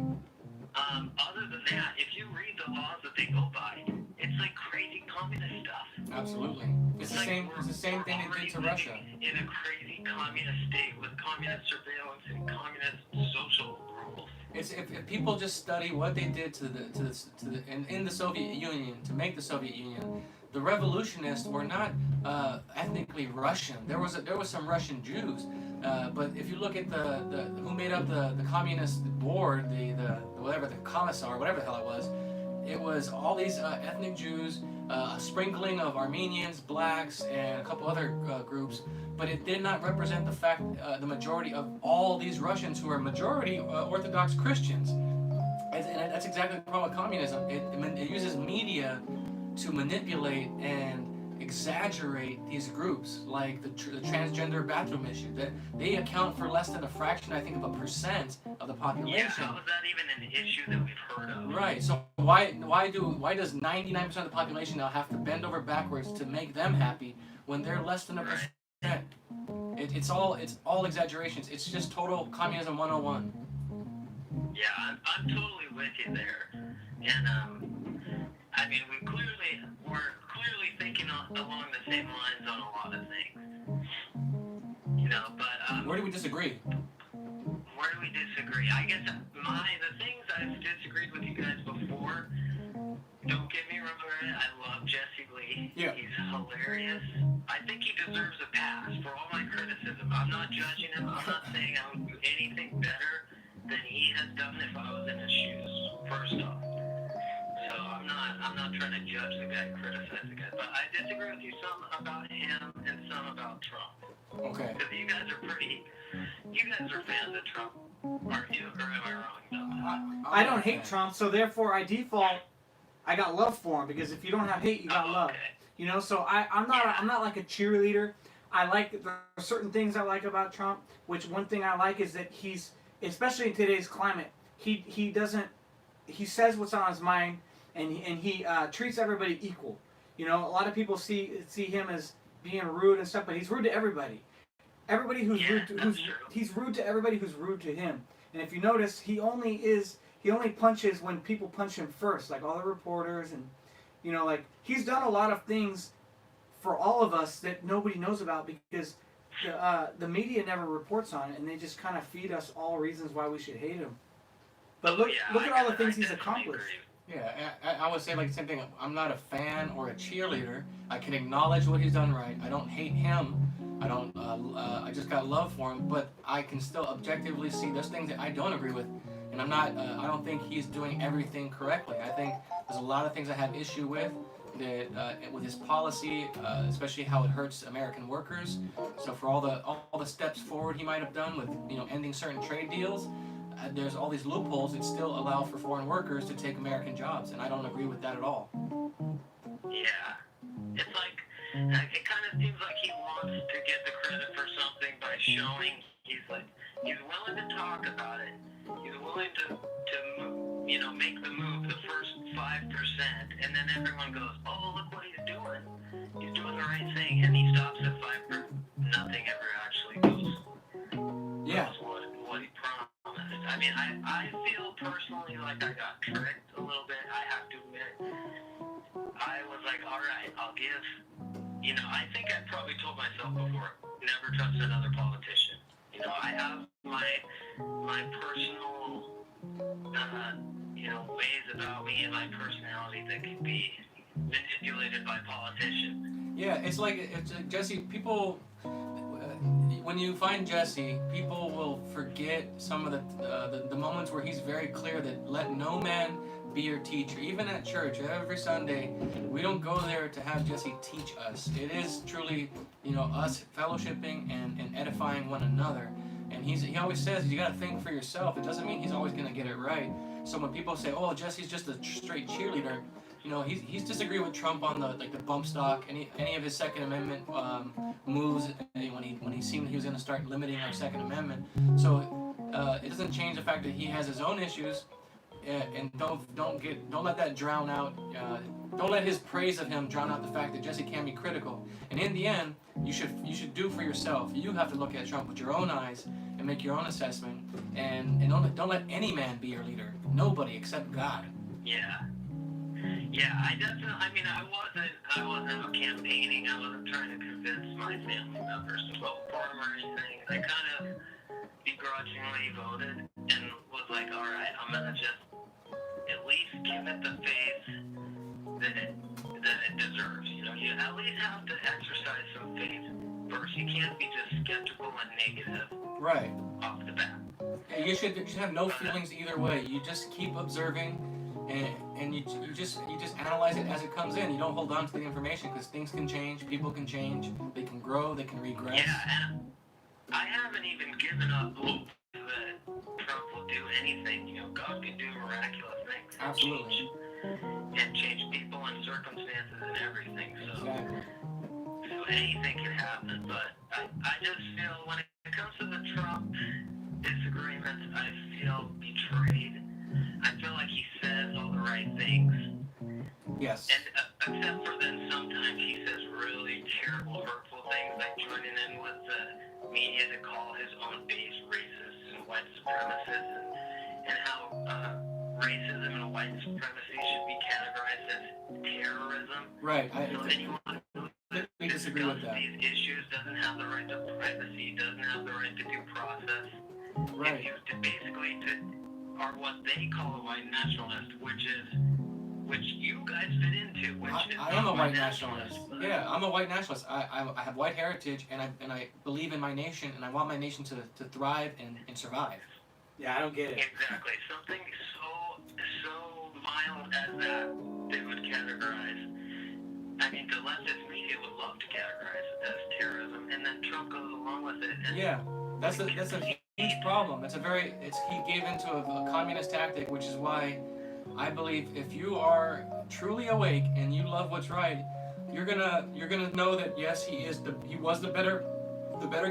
Other than that, if you read the laws that they go by, it's like crazy communist stuff. Absolutely. It's the like same. It's the same thing they did to Russia. In a crazy communist state with communist surveillance and communist social rules. It's if people just study what they did in the Soviet Union to make the Soviet Union. The revolutionists were not ethnically Russian. There was some Russian Jews, but if you look at the who made up the communist board, the whatever, the commissar, whatever the hell it was all these ethnic Jews, a sprinkling of Armenians, blacks, and a couple other groups, but it did not represent the fact the majority of all these Russians who are majority Orthodox Christians. And that's exactly the problem with communism. It uses media to manipulate and exaggerate these groups, like the transgender bathroom issue. That they account for less than a fraction, I think, of a % of the population. Yeah, how is that even an issue that we've heard of? Right. So why does 99% of the population now have to bend over backwards to make them happy when they're less than a %? It's all exaggerations. It's just total communism 101. Yeah, I'm totally with you there, and I mean we're clearly thinking along the same lines on a lot of things, you know. But Where do we disagree? Where do we disagree? I guess the things I've disagreed with you guys before. Don't get me wrong, I love Jesse Lee. Yeah. He's hilarious. I think he deserves a pass for all my criticism. I'm not judging him. I'm not saying I would do anything better than he has done if I was in his shoes, first off. So I'm not trying to judge the guy, criticize the guy, but I disagree with you some about him and some about Trump. Okay. Because you guys are fans of Trump, aren't you? Or am I wrong about that? I don't hate Trump, so therefore I default. I got love for him because if you don't have hate, you got love. Okay. You know, so I'm not like a cheerleader. I like there are certain things I like about Trump. Which one thing I like is that he's, especially in today's climate, he says what's on his mind, and he treats everybody equal. You know, a lot of people see him as being rude and stuff, but he's rude to everybody. Everybody who's rude to, he's rude to everybody who's rude to him. And if you notice, he only punches when people punch him first, like all the reporters, and you know, like he's done a lot of things for all of us that nobody knows about because the media never reports on it, and they just kind of feed us all reasons why we should hate him. But look at all the things he's accomplished. Yeah, I would say like the same thing. I'm not a fan or a cheerleader. I can acknowledge what he's done right. I don't hate him. I don't. I just got love for him. But I can still objectively see there's things that I don't agree with, and I'm not. I don't think he's doing everything correctly. I think there's a lot of things I have issue with. That with his policy, especially how it hurts American workers. So for all the steps forward he might have done with ending certain trade deals. There's all these loopholes that still allow for foreign workers to take American jobs, and I don't agree with that at all. Yeah. It's like, it kind of seems like he wants to get the credit for something by showing he's willing to talk about it. He's willing to make the move, the first 5%, and then everyone goes, oh, look what he's doing. He's doing the right thing, and he stops at 5%, nothing mean, I feel personally like I got tricked a little bit. I have to admit. I was like, all right, I'll give. You know, I think I probably told myself before, never trust another politician. You know, I have my personal, ways about me and my personality that can be manipulated by politicians. Yeah, it's like Jesse. People, when you find Jesse, people will forget some of the moments where he's very clear that let no man be your teacher. Even at church, every Sunday, we don't go there to have Jesse teach us. It is truly, us fellowshipping and edifying one another. And he always says you got to think for yourself. It doesn't mean he's always going to get it right. So when people say, "Oh, Jesse's just a straight cheerleader," he's disagreed with Trump on the bump stock, any of his Second Amendment moves when he seemed he was going to start limiting our Second Amendment. So it doesn't change the fact that he has his own issues, and don't let that drown out. Don't let his praise of him drown out the fact that Jesse can be critical. And in the end, you should do for yourself. You have to look at Trump with your own eyes and make your own assessment. And don't let any man be your leader. Nobody except God. Yeah. Yeah, I wasn't out campaigning. I wasn't trying to convince my family members to vote for him or anything. I kind of begrudgingly voted and was like, all right, I'm gonna just at least give it the faith that it deserves. You at least have to exercise some faith first. You can't be just skeptical and negative Right. off the bat. Yeah, you should have no feelings either way. You just keep observing, and you just analyze it as it comes in. You don't hold on to the information because things can change, people can change, they can grow, they can regress. Yeah, and I haven't even given up hope that Trump will do anything. God can do miraculous things. Absolutely. And change people and circumstances and everything. So, Exactly. so anything can happen. But I just feel when it comes to the Trump disagreements, I feel betrayed. I feel like he says all the right things. Yes. And except for then sometimes he says really terrible, hurtful things, like joining in with the media to call his own base racist and white supremacists, and how racism and white supremacy should be categorized as terrorism. Right. So anyone who We disagree with that. these issues doesn't have the right to privacy, doesn't have the right to due process. Right. If you basically are what they call a white nationalist, which you guys fit into. Which is I am a white nationalist. Yeah, I'm a white nationalist. I have white heritage, and I believe in my nation, and I want my nation to thrive and survive. Yeah, I don't get it. Exactly. Something so mild as that they would categorize. I mean, the leftist media would love to categorize it as terrorism, and then Trump goes along with it. And Yeah, that's a huge problem. He gave into a communist tactic, which is why I believe if you are truly awake and you love what's right, you're gonna know that yes, he was the better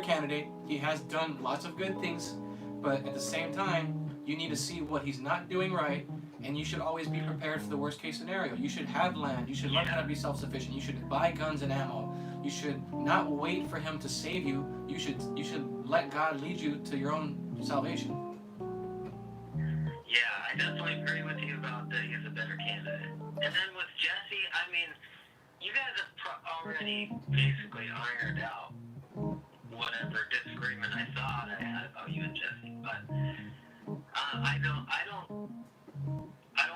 candidate. He has done lots of good things, but at the same time, you need to see what he's not doing right, and you should always be prepared for the worst case scenario. You should have land. You should learn how to be self-sufficient. You should buy guns and ammo. You should not wait for him to save you. You should let God lead you to your own salvation. yeah, I definitely agree with you about that he's a better candidate. And then with Jesse, I mean, you guys have already basically ironed out whatever disagreement I thought I had about you and Jesse, but I don't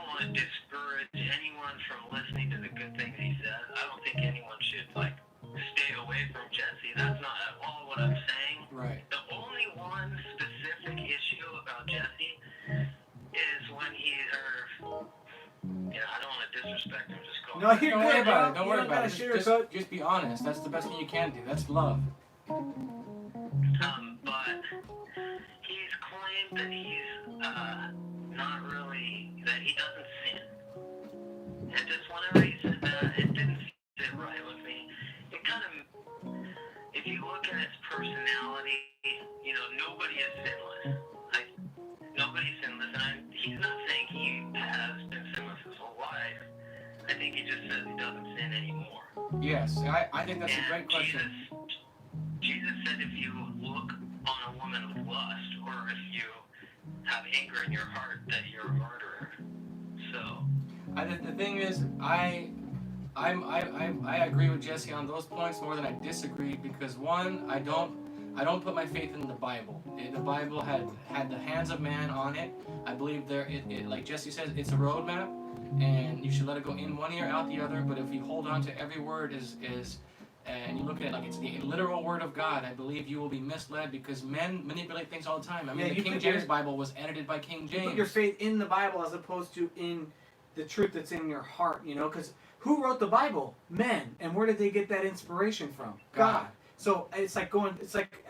want to discourage anyone from listening to the good things he says. I don't think anyone should stay away from Jesse. That's not at all what I'm saying. Right. The only one specific issue about Jesse is when I don't want to disrespect him. Just call No, him. you're Don't worry good, about it. bro. Don't You worry don't about gotta it. sugarcoat. Just be honest. That's the best thing you can do. That's love. But he's claimed that he's not really, that he doesn't sin. And just whenever he said that, it didn't sit right with me. It kind of, if you look at his personality, nobody is sinless. Nobody's sinless, and he's not saying he has been sinless his whole life. I think he just says he doesn't sin anymore. Yes, I think that's a great question. Jesus said if you look on a woman with lust, or if you have anger in your heart that you're a murderer. So, The thing is, I agree with Jesse on those points more than I disagree because one, I don't put my faith in the Bible. The Bible had the hands of man on it. I believe it like Jesse says, it's a roadmap, and you should let it go in one ear, out the other. But if you hold on to every word and you look at it like it's the literal word of God, I believe you will be misled because men manipulate things all the time. I mean, Yeah, the King James Bible was edited by King James. You put your faith in the Bible as opposed to in the truth that's in your heart, you know, because who wrote the Bible? Men. And where did they get that inspiration from? God. So it's like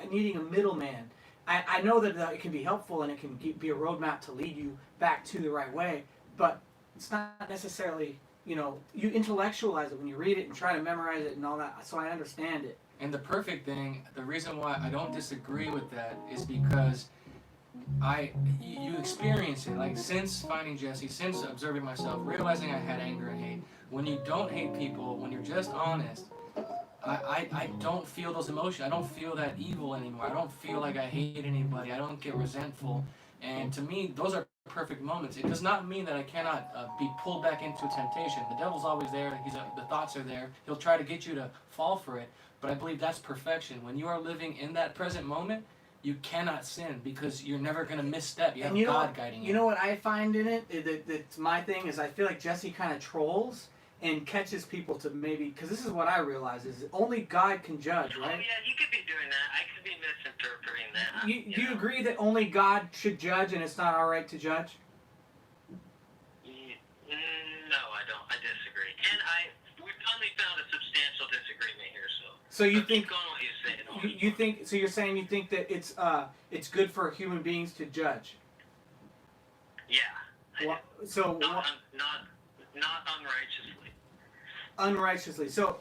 needing a middleman. I know that it can be helpful and it can be a roadmap to lead you back to the right way, but it's not necessarily, you know, you intellectualize it when you read it and try to memorize it and all that, so I understand it. And the perfect thing, the reason why I don't disagree with that is because you experience it. Like since finding Jesse, since observing myself, realizing I had anger and hate. When you don't hate people, when you're just honest, I don't feel those emotions. I don't feel that evil anymore. I don't feel like I hate anybody. I don't get resentful. And to me, those are perfect moments. It does not mean that I cannot be pulled back into temptation. The devil's always there. The thoughts are there. He'll try to get you to fall for it. But I believe that's perfection. When you are living in that present moment, you cannot sin because you're never going to misstep. You have God guiding you. You know what I find in it? That's my thing is I feel like Jesse kind of trolls and catches people to maybe, because this is what I realize is only God can judge, right? oh yeah, you could be doing that. I could be misinterpreting that. Do you agree that only God should judge and it's not our right to judge? No, I don't. I disagree. And we finally found a substantial disagreement here, so. So you But think keep going what you're saying. you think so? You're saying you think that it's good for human beings to judge? Yeah. Well, so Not unrighteously. unrighteously. So,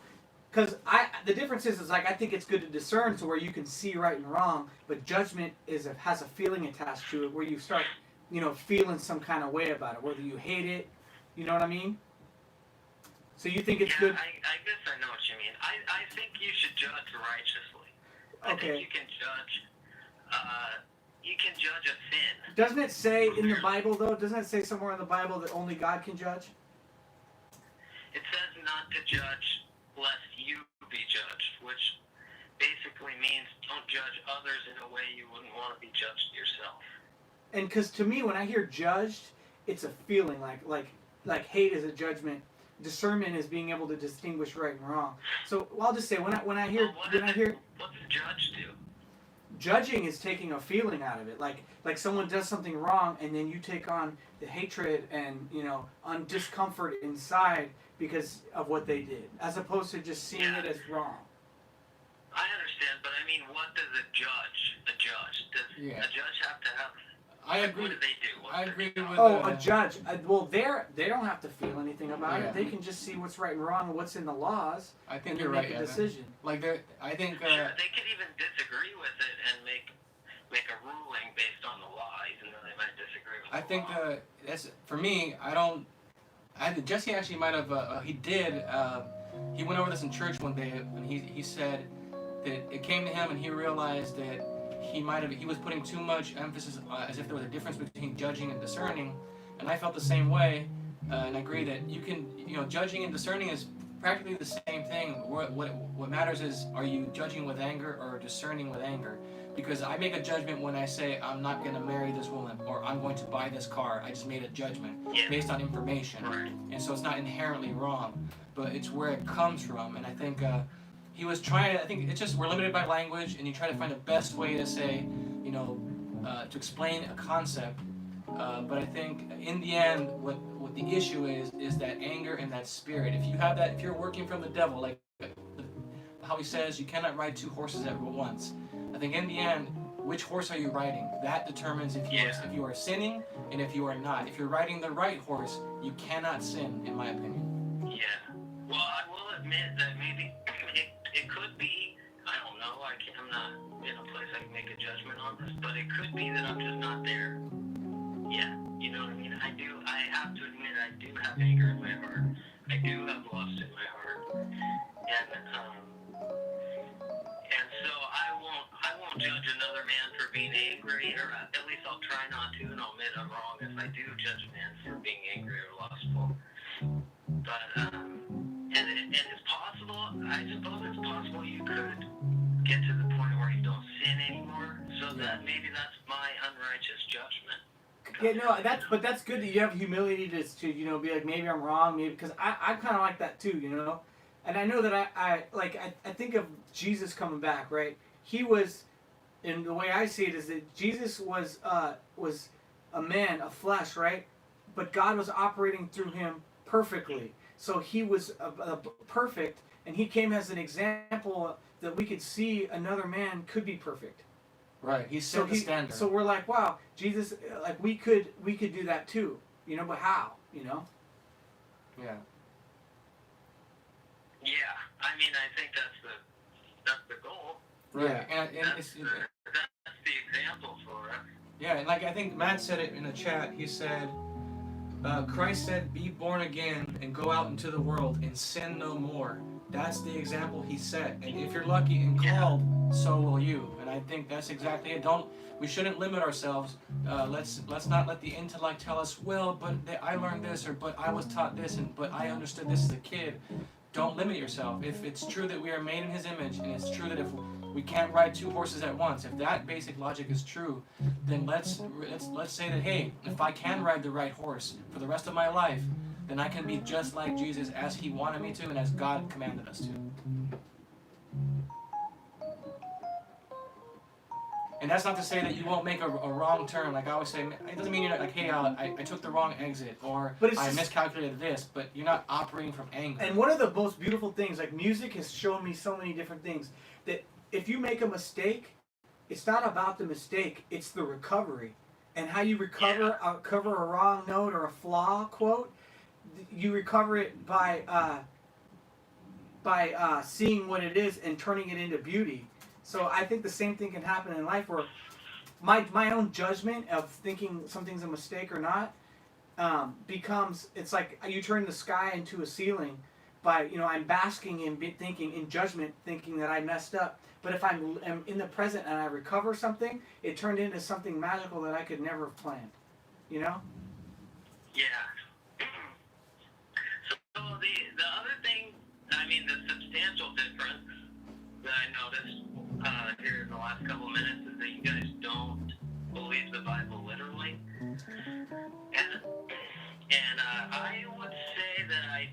because the difference is like I think it's good to discern to where you can see right and wrong, but judgment has a feeling attached to it where you start, you know, feeling some kind of way about it, whether you hate it, you know what I mean? So you think it's good? I guess I know what you mean. I think you should judge righteously. I Okay. think you can judge. You can judge a sin. Doesn't it say in the Bible though? Doesn't it say somewhere in the Bible that only God can judge? It says not to judge lest you be judged, which basically means don't judge others in a way you wouldn't want to be judged yourself. And because to me, when I hear judged, it's a feeling like hate is a judgment. Discernment is being able to distinguish right and wrong. So I'll just say when I hear What does judge do? judging is taking a feeling out of it, like someone does something wrong and then you take on the hatred and on discomfort inside because of what they did, as opposed to just seeing it as wrong. I understand, but I mean, what does a judge? Does a judge have to have? I agree. What do they do? I agree with. A judge. Well, they don't have to feel anything about it. They can just see what's right and wrong and what's in the laws. I think and you're make right. a decision. Like I think. Sure, they could even disagree with it and make a ruling based on the law, even though they might disagree with. I think that's for me. Jesse actually might have. He did. He went over this in church one day when he said that it came to him and he realized that he was putting too much emphasis as if there was a difference between judging and discerning, and I felt the same way, and I agree that judging and discerning is practically the same thing. What matters is, are you judging with anger or discerning with anger? Because I make a judgment when I say I'm not going to marry this woman or I'm going to buy this car. I just made a judgment based on information, and so it's not inherently wrong, but it's where it comes from. And I think he was trying. I think it's just we're limited by language, and you try to find the best way to say, to explain a concept. But I think in the end, what the issue is that anger and that spirit. If you have that, if you're working from the devil, like how he says, you cannot ride two horses at once. I think in the end, which horse are you riding? That determines if you are sinning and if you are not. If you're riding the right horse, you cannot sin, in my opinion. Yeah. Well, I will admit that maybe it could be. I don't know. I'm not in a place I can make a judgment on this, but it could be that I'm just not there. Yeah. You know what I mean? I have to admit, I do have anger in my heart. I do have lust in my heart. And so I won't judge another man for being angry, or at least I'll try not to, and I'll admit I do judge man for being angry or lustful. But, and it's possible, I suppose it's possible you could get to the point where you don't sin anymore, so that maybe that's my unrighteous judgment. Yeah, no, that's good that you have humility to be like, maybe I'm wrong, maybe, because I kind of like that too, and I know that I think of Jesus coming back, right? He was, and the way I see it is that Jesus was a man of flesh, right? But God was operating through him perfectly, so he was perfect, and he came as an example that we could see another man could be perfect. Right, he set the standard. So we're like, wow, Jesus, like we could do that too, but how, Yeah. Yeah, I mean, I think that's the goal. Right, and That's the example for us. Yeah, and like I think Matt said it in the chat, he said, Christ said, be born again and go out into the world and sin no more. That's the example he set. And if you're lucky and called, so will you. And I think that's exactly it. We shouldn't limit ourselves. Let's not let the intellect tell us, well, but I learned this, or but I was taught this, but I understood this as a kid. Don't limit yourself. If it's true that we are made in his image, and it's true that if we can't ride two horses at once, if that basic logic is true, then let's say that, hey, if I can ride the right horse for the rest of my life, then I can be just like Jesus as he wanted me to and as God commanded us to. And that's not to say that you won't make a wrong turn. Like I always say, it doesn't mean you're not like, hey, I took the wrong exit, or I miscalculated this, but you're not operating from anger. And one of the most beautiful things, like music has shown me so many different things, that if you make a mistake, it's not about the mistake, it's the recovery. And how you recover a wrong note or a flaw, quote, you recover it by seeing what it is and turning it into beauty. So I think the same thing can happen in life, where my own judgment of thinking something's a mistake or not becomes, it's like you turn the sky into a ceiling by, I'm basking in judgment, thinking that I messed up. But if I'm in the present and I recover something, it turned into something magical that I could never have planned. Yeah. So the other thing, I mean, the substantial difference that I noticed here in the last couple of minutes is that you guys don't believe the Bible literally, and I would say that I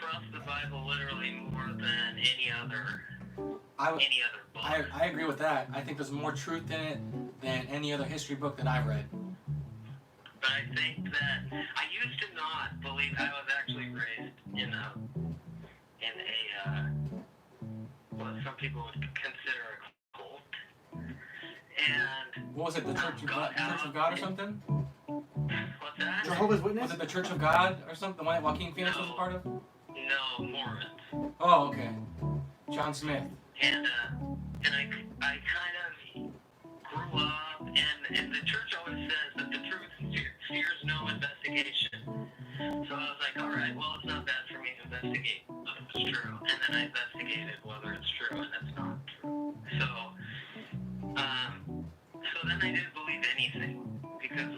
trust the Bible literally more than any other book. I agree with that. I think there's more truth in it than any other history book that I've read. But I think that I used to not believe. I was actually raised in a what some people would consider a cult. And what was it, the Church of God or something? What's that? Jehovah's Witness? Was it the Church of God or something? The one that Joaquin Phoenix was a part of? No, Mormons. Oh, okay. John Smith. And I kind of grew up, and the church always says that the truth fears no investigation. So I was like, all right, well, it's not bad for me to investigate whether it's true. And then I investigated whether it's true, and it's not true. So then I didn't believe anything, because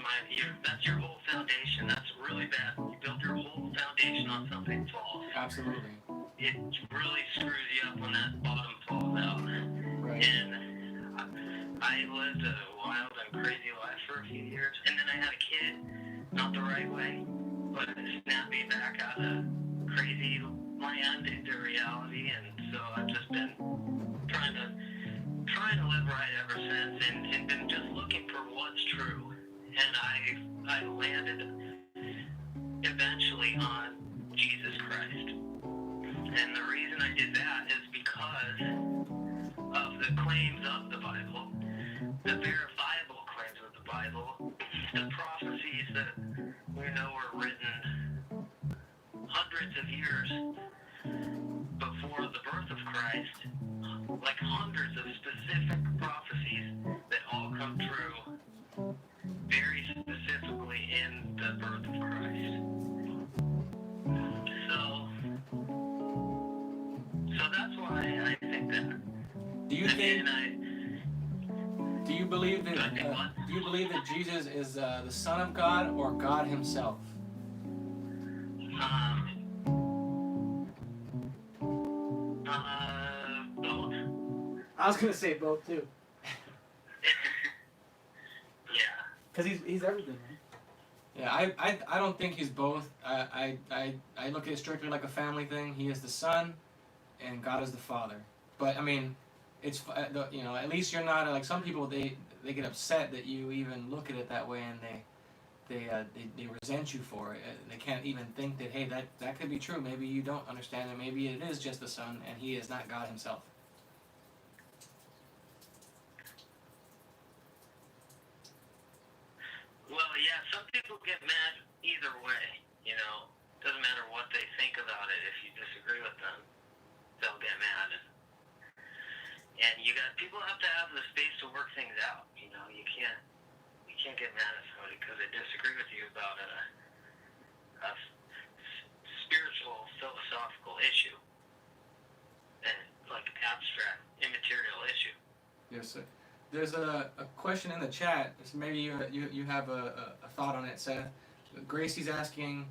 that's your whole foundation. That's really bad. You build your whole foundation on something false. Absolutely. It really screws you up when that bottom falls out. Right. And I lived a wild and crazy life for a few years, and then I had a kid, not the right way, but it snapped me back out of crazy land into reality, and so I've just been trying to live right ever since, and been just looking for what's true. And I landed eventually on Jesus Christ. And the reason I did that is because of the claims of the Bible, the verifiable claims of the Bible, the prophecies that we know were written hundreds of years before the birth of Christ, like hundreds of specific prophecies that all come true very specifically in the birth of Christ. So that's why I think that. Do you believe that Jesus is the Son of God or God Himself? Both. I was gonna say both too, Yeah. because he's everything, man. Yeah, I don't think He's both. I look at it strictly like a family thing. He is the Son, and God is the Father. But I mean, it's at least you're not like some people. They get upset that you even look at it that way, and they resent you for it. They can't even think that, hey, that could be true. Maybe you don't understand it. Maybe it is just the Son, and He is not God Himself. Well, yeah, some people get mad either way, Doesn't matter what they think about it. If you disagree with them, they'll get mad. And people have to have the space to work things out, You can't get mad at somebody because they disagree with you about a spiritual, philosophical issue. And like abstract, immaterial issue. Yes, sir. There's a question in the chat. So maybe you have a thought on it, Seth. Gracie's asking,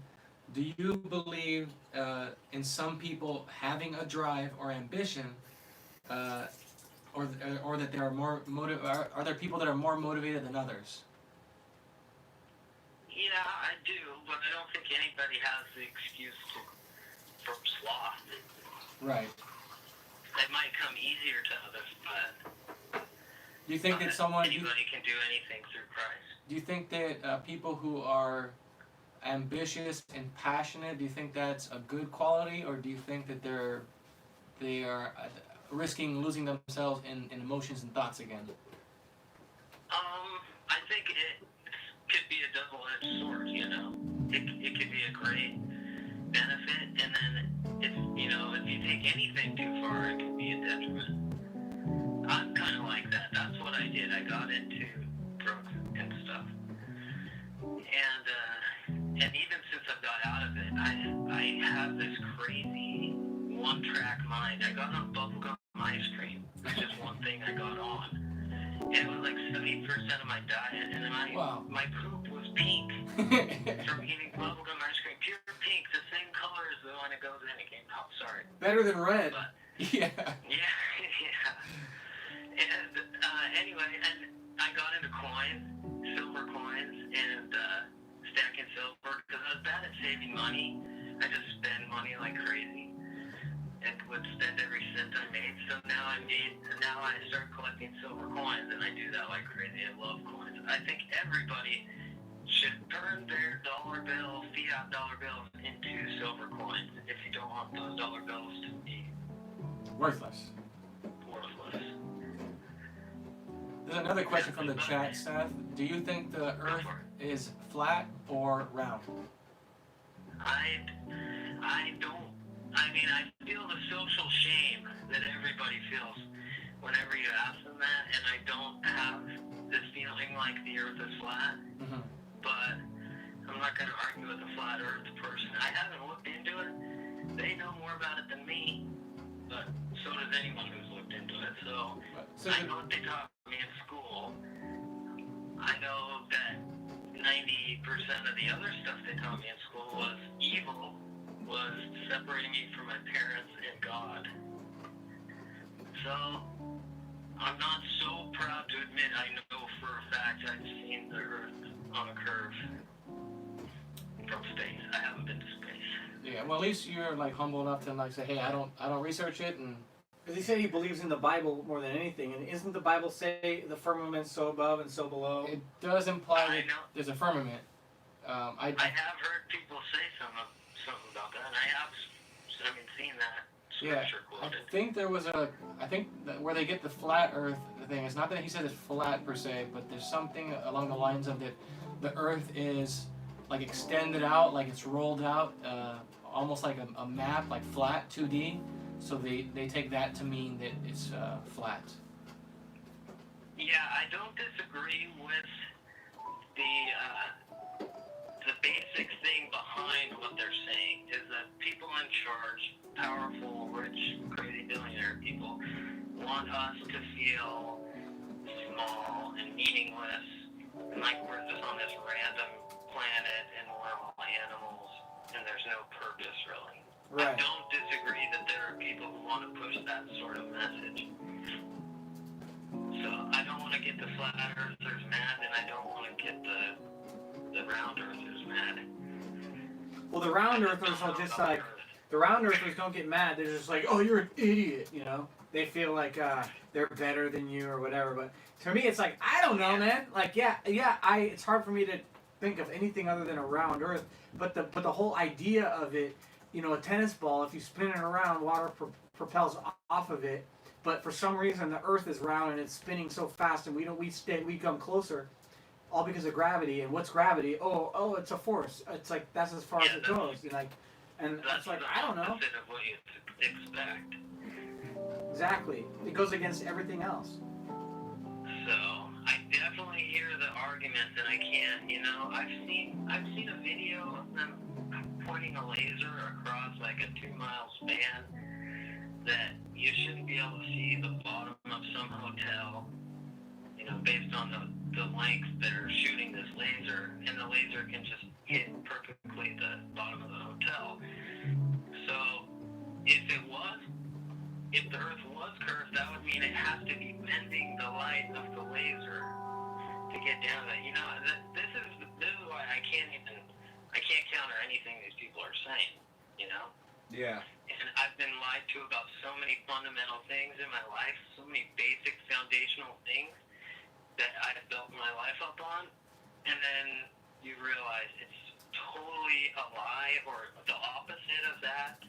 do you believe in some people having a drive or ambition, or that there are are there people that are more motivated than others? Yeah, I do, but I don't think anybody has the excuse for sloth. Right. It might come easier to others, but Do you think that anybody can do anything through Christ. Do you think that people who are ambitious and passionate, do you think that's a good quality, or do you think that they are risking losing themselves in emotions and thoughts again? I think it could be a double-edged sword, It could be a great benefit, and then if you take anything too far, it could be a detriment. I'm kind of like that. That's what I did. I got into drugs and stuff. And even since I got out of it, I have this crazy one-track mind. I got on bubblegum ice cream, which is one thing I got on. And it was like 70% of my diet, and then my poop was pink from eating bubblegum ice cream. Pure pink, the same color as the one it goes in. It came out, sorry. Better than red. But, Yeah. yeah. And anyway, and I got into coins, silver coins, and stacking silver, because I was bad at saving money. I just spend money like crazy, and would spend every cent I made. So now I started collecting silver coins, and I do that like crazy. I love coins. I think everybody should turn their fiat dollar bills into silver coins if you don't want those dollar bills to be Worthless. There's another question from the chat, Seth. Do you think the Earth is flat or round? I don't. I mean, I feel the social shame that everybody feels whenever you ask them that, and I don't have this feeling like the Earth is flat. Mm-hmm. But I'm not going to argue with a flat Earth person. I haven't looked into it. They know more about it than me, but so does anyone who's looked into it. So I know what they taught me in school. I know that 90% of the other stuff they taught me in school was evil, was separating me from my parents and God. So I'm not so proud to admit I know for a fact I've seen the Earth on a curve from space. I haven't been to space. Yeah, well, at least you're like humble enough to like say, hey, I don't research it, and Because he said he believes in the Bible more than anything, and isn't the Bible say the firmament's so above and so below? it does imply that there's a firmament. I have heard people say something about that, and I have seen that scripture quoted. I think there was that where they get the flat Earth thing. It's not that he said it's flat per se, but there's something along the lines of that the Earth is like extended out, like it's rolled out, almost like a map, like flat 2D. So they take that to mean that it's flat. Yeah, I don't disagree with the basic thing behind what they're saying is that people in charge, powerful, rich, crazy billionaire people, want us to feel small and meaningless, and like we're just on this random planet and we're all animals and there's no purpose really. I Right. don't disagree that there are people who want to push that sort of message. So I don't want to get the flat earthers mad, and I don't want to get the round earthers mad. Well, the round earthers are just like, the round earthers don't get mad. They're just like, oh, you're an idiot, you know? They feel like they're better than you or whatever. But to me, it's like, I don't know, man. Like, it's hard for me to think of anything other than a round earth. But the whole idea of it, you know, a tennis ball, if you spin it around, water propels off of it. But for some reason, the earth is round and it's spinning so fast, and we come closer, all because of gravity. And what's gravity? Oh, it's a force. It's like, that's as far as it goes. You're like, and That's it's like, the I don't know. opposite of what you expect. Exactly. It goes against everything else. So I definitely hear the arguments, and I can't. You know, I've seen a video of them pointing a laser across like a 2-mile span that you shouldn't be able to see the bottom of some hotel. You know, based on the length they're shooting this laser, and the laser can just hit perfectly the bottom of the hotel. So if the Earth was curved, that would mean it has to be bending the light of the laser to get down there. You know, this is why I can't counter anything these people are saying. You know. Yeah. And I've been lied to about so many fundamental things in my life, so many basic foundational things that I've built my life up on, and then you realize it's totally a lie or the opposite of that,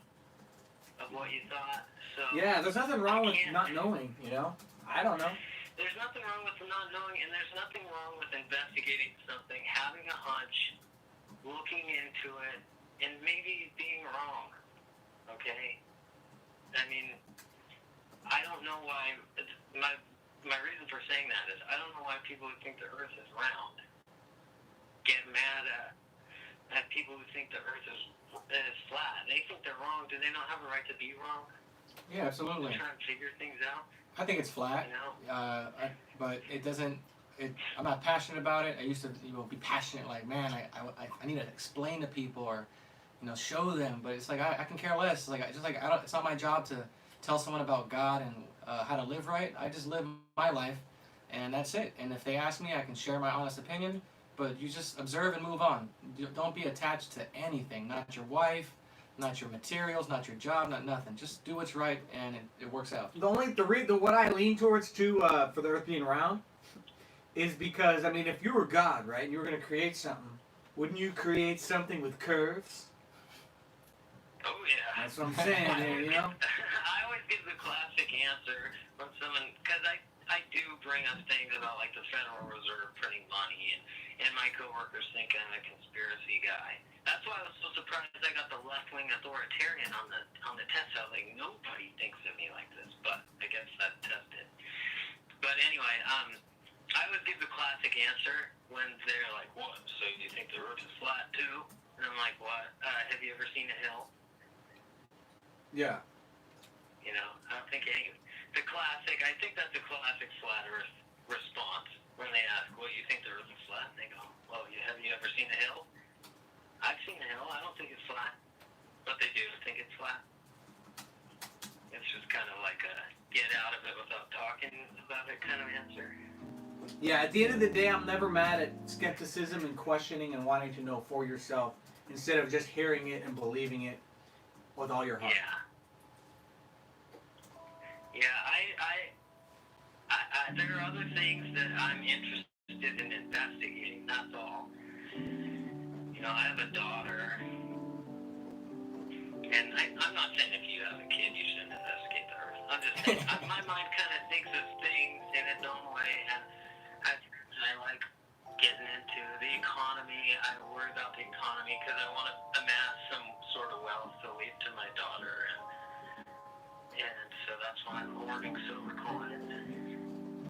of what you thought. So Yeah, there's nothing wrong with not knowing, you know? I don't know. there's nothing wrong with not knowing, and there's nothing wrong with investigating something, having a hunch, looking into it, and maybe being wrong. Okay? I mean, I don't know why, my reason for saying that is I don't know why people who think the Earth is round get mad at people who think the Earth is flat. They think they're wrong. Do they not have a right to be wrong? Yeah, absolutely. They're trying to figure things out, I think it's flat, you know? but it doesn't. I'm not passionate about it. I used to, be passionate. Like, man, I need to explain to people or, show them. But it's like I can care less. Like I don't. It's not my job to tell someone about God and how to live right. I just live my life, and that's it. And if they ask me, I can share my honest opinion. But you just observe and move on. Don't be attached to anything. Not your wife, not your materials, not your job, not nothing. Just do what's right, and it works out. What I lean towards too for the Earth being round is because, I mean, if you were God, right, and you were going to create something, wouldn't you create something with curves? Oh, yeah. That's what I'm saying, man, you know? I always give the classic answer when someone, because I do bring up things about like the Federal Reserve printing money, and my coworkers think I'm a conspiracy guy. That's why I was so surprised I got the left-wing authoritarian on the test. I was like, nobody thinks of me like this, but I guess that tested. But anyway, I would give the classic answer when they're like, what, so you think the Earth is flat too? And I'm like, what? Have you ever seen a hill? Yeah. You know, I don't think the classic, I think that's a classic flat Earth response when they ask, well, you think the Earth is flat? And they go, well, have you ever seen a hill? I've seen a hill. I don't think it's flat. But they do think it's flat. It's just kind of like a get out of it without talking about it kind of answer. Yeah, at the end of the day, I'm never mad at skepticism and questioning and wanting to know for yourself instead of just hearing it and believing it with all your heart. Yeah. Yeah, I there are other things that I'm interested in investigating, that's all. You know, I have a daughter, and I'm not saying if you have a kid, you shouldn't investigate the Earth. I'm just saying, my mind kind of thinks of things in its own way, and I like getting into the economy. I worry about the economy because I want to amass some sort of wealth to leave to my daughter, and so that's why I'm hoarding silver coins.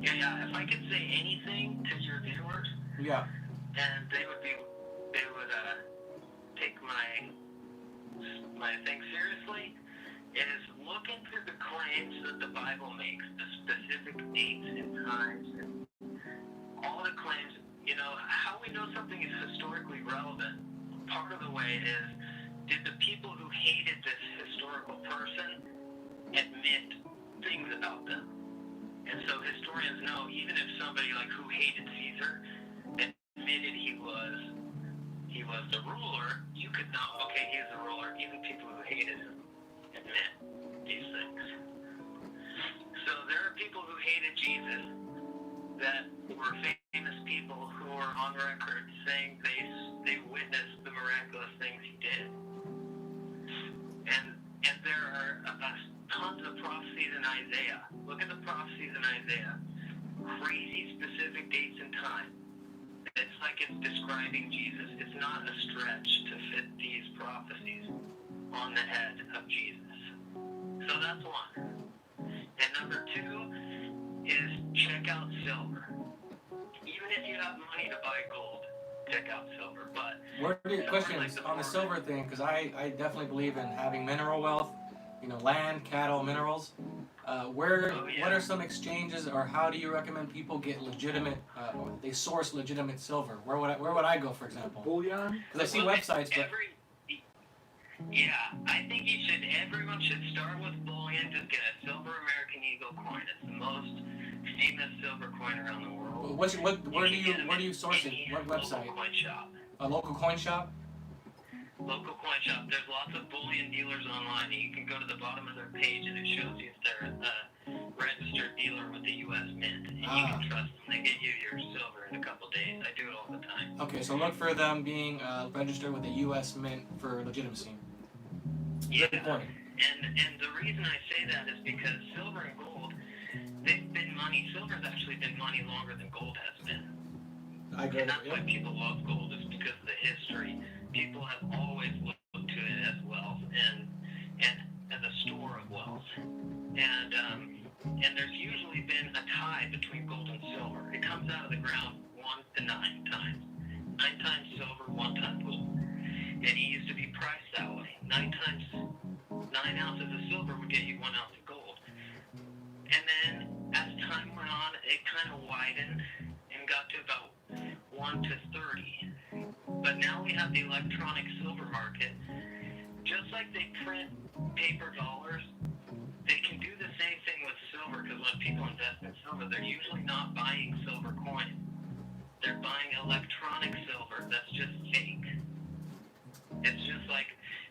Yeah, if I could say anything to your viewers, Yeah. and they would take my thing seriously, is look into the claims that the Bible makes, the specific dates and times and all the claims, you know, how we know something is historically relevant, part of the way is, did the people who hated this historical person admit things about them? And so historians know, even if somebody like who hated Caesar admitted he was the ruler, you could know, okay, he's the ruler. Even people who hated him admit these things. So there are people who hated Jesus that were famous people who are on record saying they witnessed the miraculous things he did. And there are tons of prophecies in Isaiah. Look at the prophecies in Isaiah. Crazy specific dates and time. It's like it's describing Jesus. It's not a stretch to fit these prophecies on the head of Jesus. So that's one. And number two is check out silver. Even if you have money to buy gold, check out silver. But What are your questions on the silver thing? Because I definitely believe in having mineral wealth, you know, land, cattle, minerals. What are some exchanges, or how do you recommend people get legitimate, they source legitimate silver? Where would I go, for example? Bullion? Because I see websites, but yeah, I think everyone should start with bullion. Just get a silver American Eagle coin. It's the most famous silver coin around the world. where do you source it? What website? Local coin shop. A local coin shop? Local coin shop. There's lots of bullion dealers online. You can go to the bottom of their page and it shows you if they're a registered dealer with the U.S. Mint. And you can trust them. They get you your silver in a couple days. I do it all the time. Okay, so look for them being registered with the U.S. Mint for legitimacy. Yeah. Good point. And the reason I say that is because silver and gold, they've been money. Silver's actually been money longer than gold has been. I agree. And that's why people love gold, is because of the history. People have always looked to it as wealth and as a store of wealth. And there's usually been a tie between gold and silver. It comes out of the ground 1 to 9 times. 9 times silver, 1 time gold. And it used to be priced that way. 9 ounces of silver would get you 1 ounce of gold. And then as time went on, it kind of widened and got to about 1 to 30. But now we have the electronic silver market. Just like they print paper dollars, they can do the same thing with silver, because when people invest in silver, they're usually not buying silver coins. They're buying electronic silver that's just fake. It's just like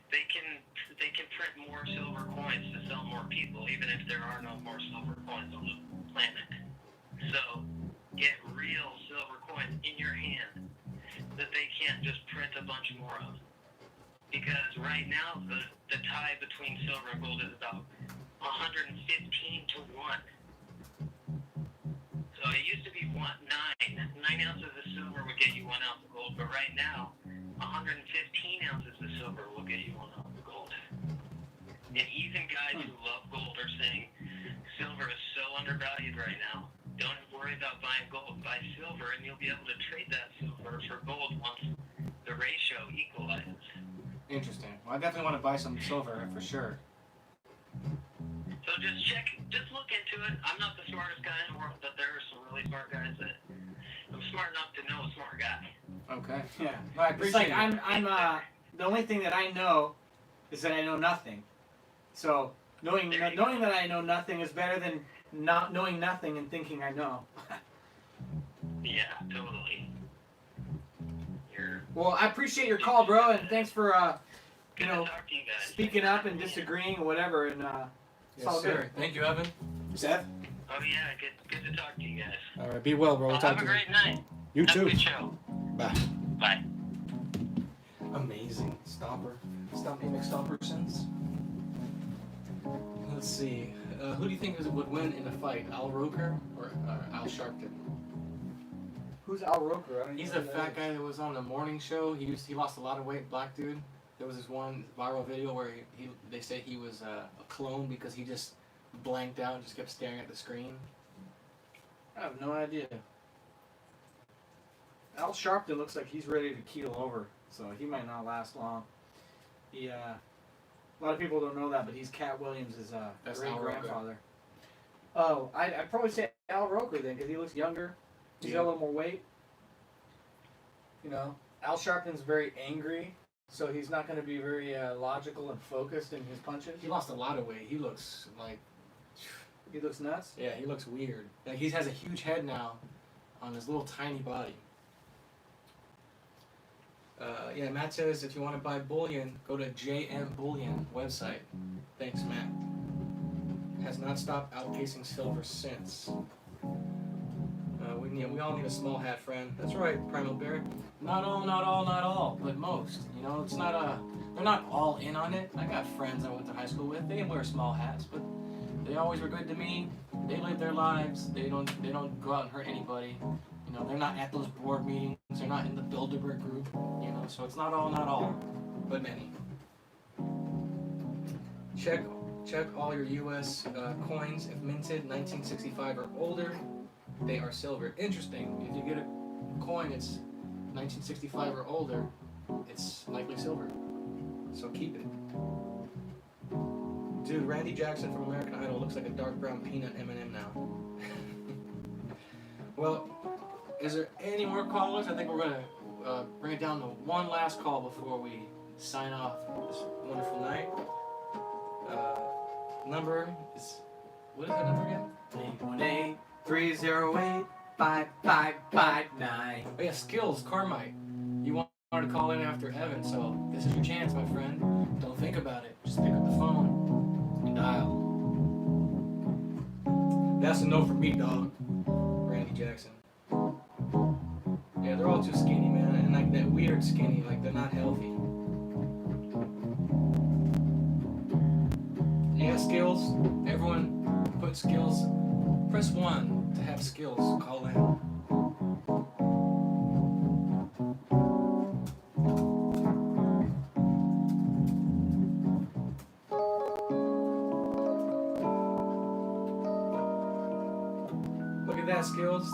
they can print more silver coins to sell more people, even if there are no more silver coins on the planet. So get real silver coins in your hand that they can't just print a bunch more of. Because right now the tie between silver and gold is about 115 to 1. So it used to be 9 ounces of silver would get you 1 ounce of gold, but right now 115 ounces of silver will get you 1 ounce of gold. And even guys who love gold are saying silver is so undervalued right now. Don't worry about buying gold. Buy silver, and you'll be able to trade that silver for gold once the ratio equalizes. Interesting. Well, I definitely want to buy some silver for sure. So just look into it. I'm not the smartest guy in the world, but there are some really smart guys that I'm smart enough to know a smart guy. Okay. Yeah. Well, I It's appreciate like it. I'm the only thing that I know is that I know nothing. So knowing that I know nothing is better than not knowing nothing and thinking I know. Yeah, totally. Well, I appreciate your call, bro, and thanks for Good to talk to you guys. speaking up and disagreeing or whatever. And it's all Yes, good. sir. Thank you, Evan. Seth? Oh yeah, good to talk to you guys. All right. Be well, bro. We'll Well, talk have a to you. great night. You Have a too. good show. Bye. Bye. Amazing. Stomper. Stumpy McStompersons. Let's see. Who do you think would win in a fight? Al Roker or Al Sharpton? Who's Al Roker? I don't He's even a know who that fat is. guy that was on the morning show. He lost a lot of weight, black dude. There was this one viral video where they say he was a clone because he just blanked out and just kept staring at the screen. I have no idea. Al Sharpton looks like he's ready to keel over, so he might not last long. He, a lot of people don't know that, but he's Cat Williams' That's great Al Roker. grandfather. Oh, I'd probably say Al Roker then, because he looks younger. He's got a little more weight. You know, Al Sharpton's very angry, so he's not going to be very logical and focused in his punches. He lost a lot of weight. He looks like, He looks nuts. yeah, he looks weird. Like he has a huge head now on his little tiny body. Yeah, Matt says if you want to buy bullion, go to JM Bullion website. Thanks, Matt. Has not stopped outpacing silver since. We all need a small hat, friend. That's right, Primal Bear. Not all, but most. You know, it's not they're not all in on it. I got friends I went to high school with. They wear small hats, but they always were good to me. They live their lives. They don't go out and hurt anybody. You know, they're not at those board meetings. They're not in the Bilderberg group. You know, so it's not all, but many. Check all your U.S. Coins if minted 1965 or older. They are silver. Interesting. If you get a coin that's 1965 or older, it's likely silver. So keep it. Dude, Randy Jackson from American Idol looks like a dark brown peanut M&M now. Well, is there any more callers? I think we're going to bring it down to one last call before we sign off this wonderful night. Number is... What is that number again? 818-308-5559. Oh yeah, Skills, Carmite. You want to call in after Evan, so this is your chance, my friend. Don't think about it. Just pick up the phone and dial. That's a no for me, dog. Randy Jackson. Yeah, they're all too skinny, man. And like that weird skinny, like they're not healthy. Yeah, Skills. Everyone put Skills. Press 1 to have Skills call in. Look at that, Skills.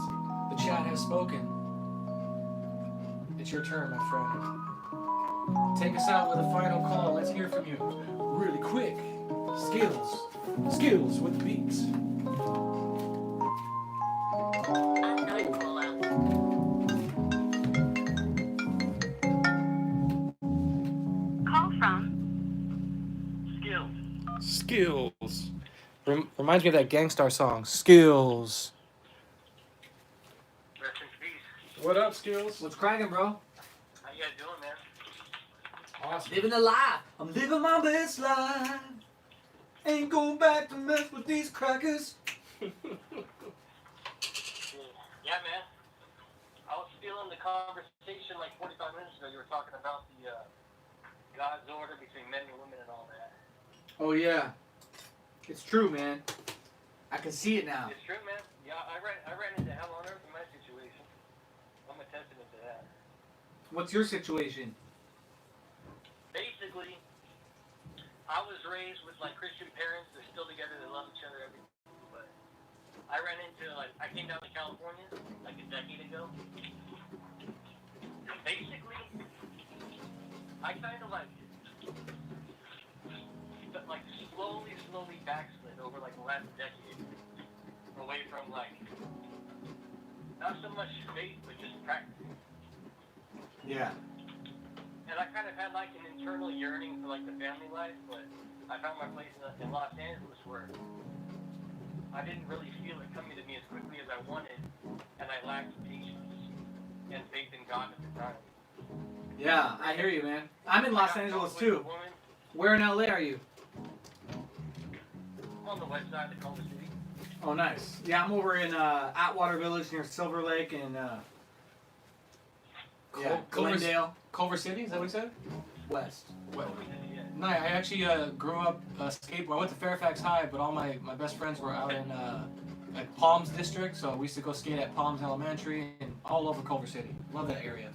The chat has spoken. It's your turn, my friend. Take us out with a final call. Let's hear from you really quick. Skills with the beats. Unknown caller. Call from Skills. Reminds me of that Gangstar song, Skills. Rest in peace. What up, Skills? What's cracking, bro? How you guys doing, man? Awesome. Living a life. I'm living my best life. Ain't going back to mess with these crackers. Yeah, man. I was feeling the conversation like 45 minutes ago. You were talking about the God's order between men and women and all that. Oh, yeah. It's true, man. I can see it now. It's true, man. Yeah, I ran into hell on earth in my situation. I'm a testament to that. What's your situation? Basically, I was raised with like Christian parents. They're still together. They love each other. Everything. But I ran into I came down to California like a decade ago. Basically, I kind of like slowly backslid over like the last decade, away from like not so much faith but just practicing. Yeah. And I kind of had like an internal yearning for like the family life, but I found my place in Los Angeles where I didn't really feel it coming to me as quickly as I wanted, and I lacked patience and faith in God at the time. Yeah, I hear you, man. I'm in Los Angeles, too. Where in LA are you? On the west side of Culver City. Oh, nice. Yeah, I'm over in Atwater Village near Silver Lake and Glendale. Culver City, is that what he said? West. Well, no, I actually grew up skateboarding. I went to Fairfax High, but all my best friends were out in like Palms District, so we used to go skate at Palms Elementary and all over Culver City. Love that area.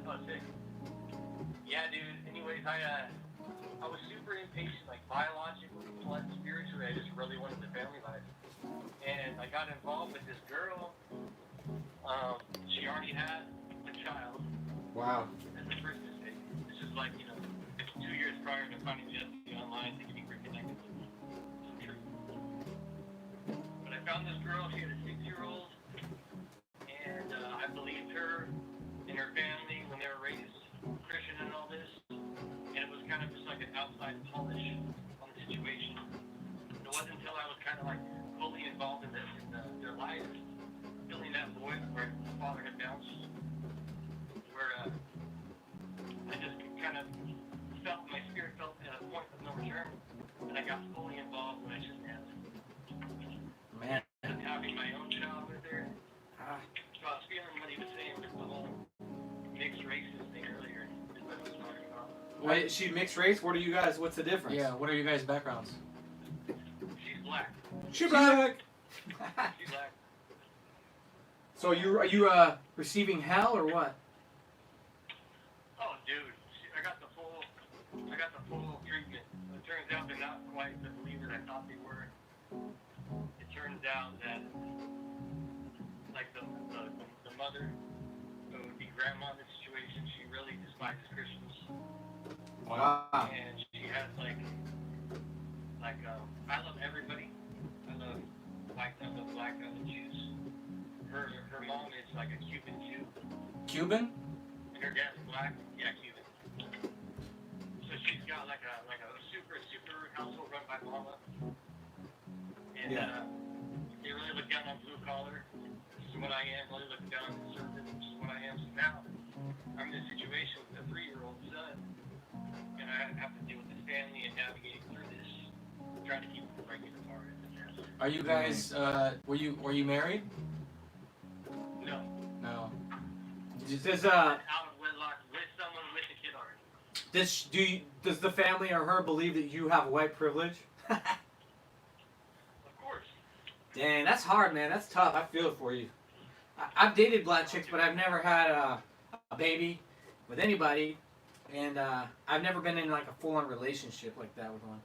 Oh, sick. Yeah, dude. Anyways, I was super impatient, like biologically plus spiritually. I just really wanted the family life, and I got involved with this girl. She already had a child. Wow. As the first mistake. This is like 2 years prior to finding Jesse online to getting reconnected with some truth. But I found this girl. She had a 6-year-old. outside polish on the situation. It wasn't until I was kind of like fully involved in their lives, filling that void where the father had bounced, where I just kind of felt, my spirit felt at a point of no return, and I got fully involved when I shouldn't have. Man. Having my own child with her, so I was feeling what he was saying with the whole mixed races thing earlier, is what I was talking about. Wait, is she mixed race? What are you guys? What's the difference? Yeah, what are your guys' backgrounds? She's black. She black. She's black. So are you receiving hell or what? Oh, dude, I got the full treatment. It turns out they're not quite the believer I thought they were. It turns out that, like the mother, who would be grandma in this situation, she really despises Christians, Wow. and she has like I love everybody. I love white, I love black, I love Jews. Her mom is like a Cuban Jew. Cuban? And her dad's black. Yeah, Cuban. So she's got like a super household run by mama. And they really look down on blue collar. This is what I am. Really look down on conservative. This is what I am. So now I'm in a situation with a 3-year-old son, and I have to deal with his family and navigating through this, trying to keep them breaking apart. Are you guys, were you married? No. No. Does Out of wedlock with someone with a kid already. does the family or her believe that you have white privilege? Of course. Dang, that's hard, man. That's tough. I feel it for you. I've dated black chicks, but I've never had a baby with anybody, and I've never been in like a full-on relationship like that with one.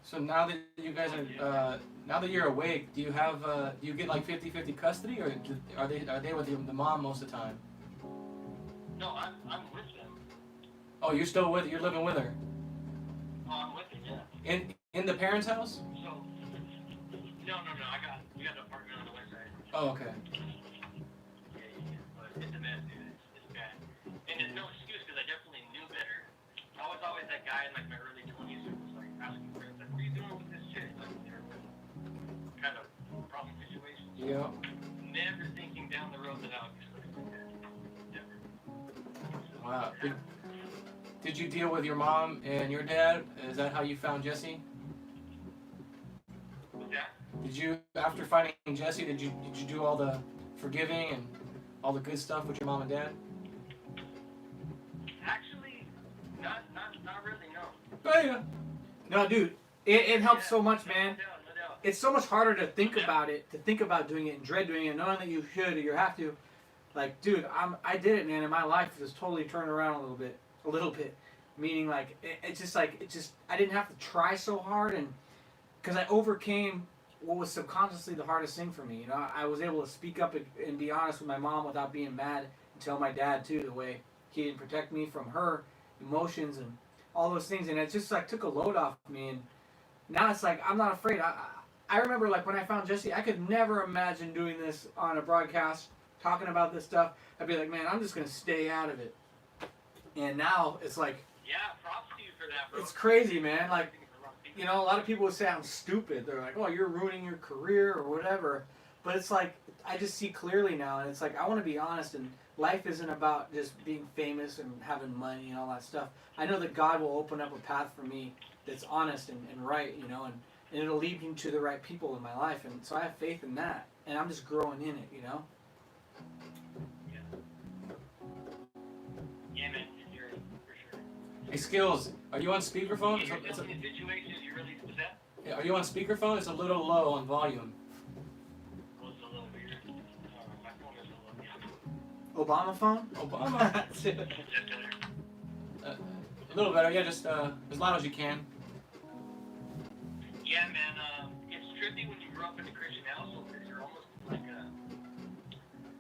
So now that you guys are, now that you're awake, do you have, do you get like 50-50 custody, or are they with the mom most of the time? No, I'm with them. Oh, you're living with her? Oh, I'm with them, yeah. In the parents' house? So, no, we got an apartment on the west side. Oh, okay. Yeah, but it's a mess, dude. It's bad. And there's no excuse, because I definitely knew better. I was always that guy in like my early 20s who was like asking friends, like, what are you doing with this chick? Like, they're kind of problem situations. Yeah. Never thinking down the road that I would be something like that. Never. Wow. Did you deal with your mom and your dad? Is that how you found Jesse? What's that? Did you, after finding Jesse, did you do all the forgiving and all the good stuff with your mom and dad? Actually, not really, no. Oh yeah. No, dude, it helps so much, No man. doubt. It's so much harder to think about it, to think about doing it and dread doing it, knowing that you should or you have to. Like, dude, I did it, man, and my life just totally turned around a little bit. Meaning, like, I didn't have to try so hard, and because I overcame what was subconsciously the hardest thing for me. You know, I was able to speak up and be honest with my mom without being mad, and tell my dad too the way he didn't protect me from her emotions and all those things, and it just like took a load off me. And now it's like I'm not afraid. I remember like when I found Jesse, I could never imagine doing this on a broadcast, talking about this stuff. I'd be like, man, I'm just gonna stay out of it. And now it's like, Yeah, props to you for that, bro. it's crazy, man. Like, you know, a lot of people would say I'm stupid. They're like, oh, you're ruining your career or whatever. But it's like, I just see clearly now, and it's like, I want to be honest, and life isn't about just being famous and having money and all that stuff. I know that God will open up a path for me that's honest and right, you know, and it'll lead me to the right people in my life. And so I have faith in that, and I'm just growing in it, you know? Yeah, man, you're for sure. Hey, Skills, are you on speakerphone? You're dealing in situations you really upset. Yeah, are you on speakerphone? It's a little low on volume. Well, it's a little weird. My phone is a little. Obama phone? Obama. Just better. A little better, yeah, just as loud as you can. Yeah, man. It's trippy when you grow up in a Christian household because you're almost like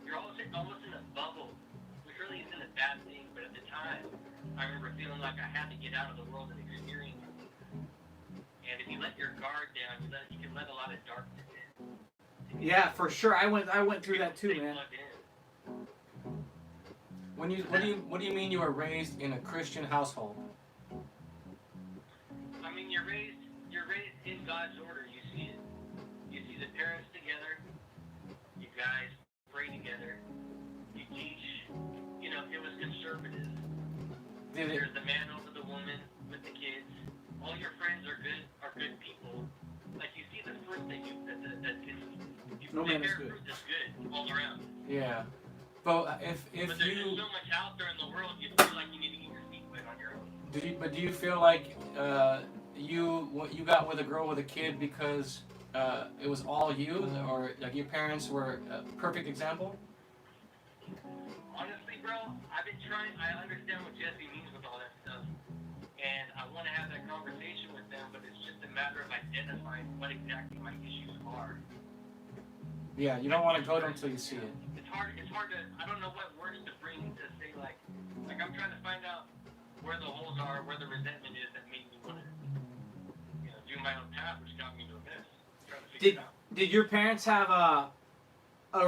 you're almost in a bubble, which really isn't a bad thing. But at the time, I remember feeling like I had to get out of the world and experience it. And if you let your guard down, you can let a lot of darkness in. Yeah, for sure. I went through that too, Stay man. plugged in. What do you mean you were raised in a Christian household? you're raised in God's order, you see it. You see the parents together. You guys pray together. You teach. You know, it was conservative. There's the man over the woman with the kids. All your friends are good people. Like you see the fruit that you No man is good. fruit is good all around. Yeah. But if But there's you just so much out there in the world, you feel like you need to get your feet wet on your own. do you feel like you got with a girl with a kid because it was all you, or like your parents were a perfect example? Honestly, bro, I've been trying. I understand what Jesse means with all that stuff, and I want to have that conversation with them. But it's just a matter of identifying what exactly my issues are. Yeah, you don't want to go there until you see it. It's hard. It's hard to. I don't know what words to bring to say like I'm trying to find out where the holes are, where the resentment is that made me want to, do my own path, which got me to this. Trying to figure it out. Did your parents have a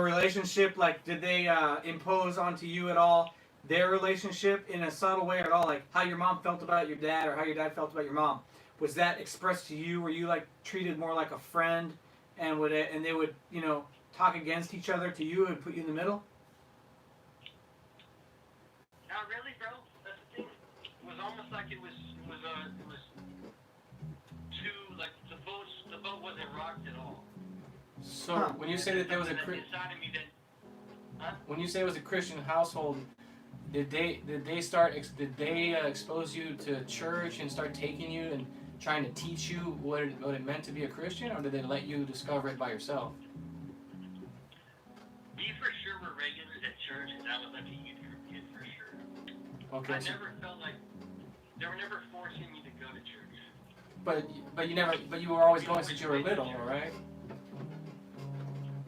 relationship? Like, did they impose onto you at all their relationship in a subtle way at all? Like how your mom felt about your dad, or how your dad felt about your mom? Was that expressed to you? Were you like treated more like a friend, and they would talk against each other to you and put you in the middle? Not really, bro. That's the thing. It was almost like it was too like the boat wasn't rocked at all. So when you say that there was inside of me that. when you say it was a Christian household, did they expose you to church and start taking you and trying to teach you what it meant to be a Christian, or did they let you discover it by yourself? We for sure were regulars at church, because I was like a youth group kid for sure. Okay. I never felt like they were never forcing me to go to church. But you were always going since you were little, right?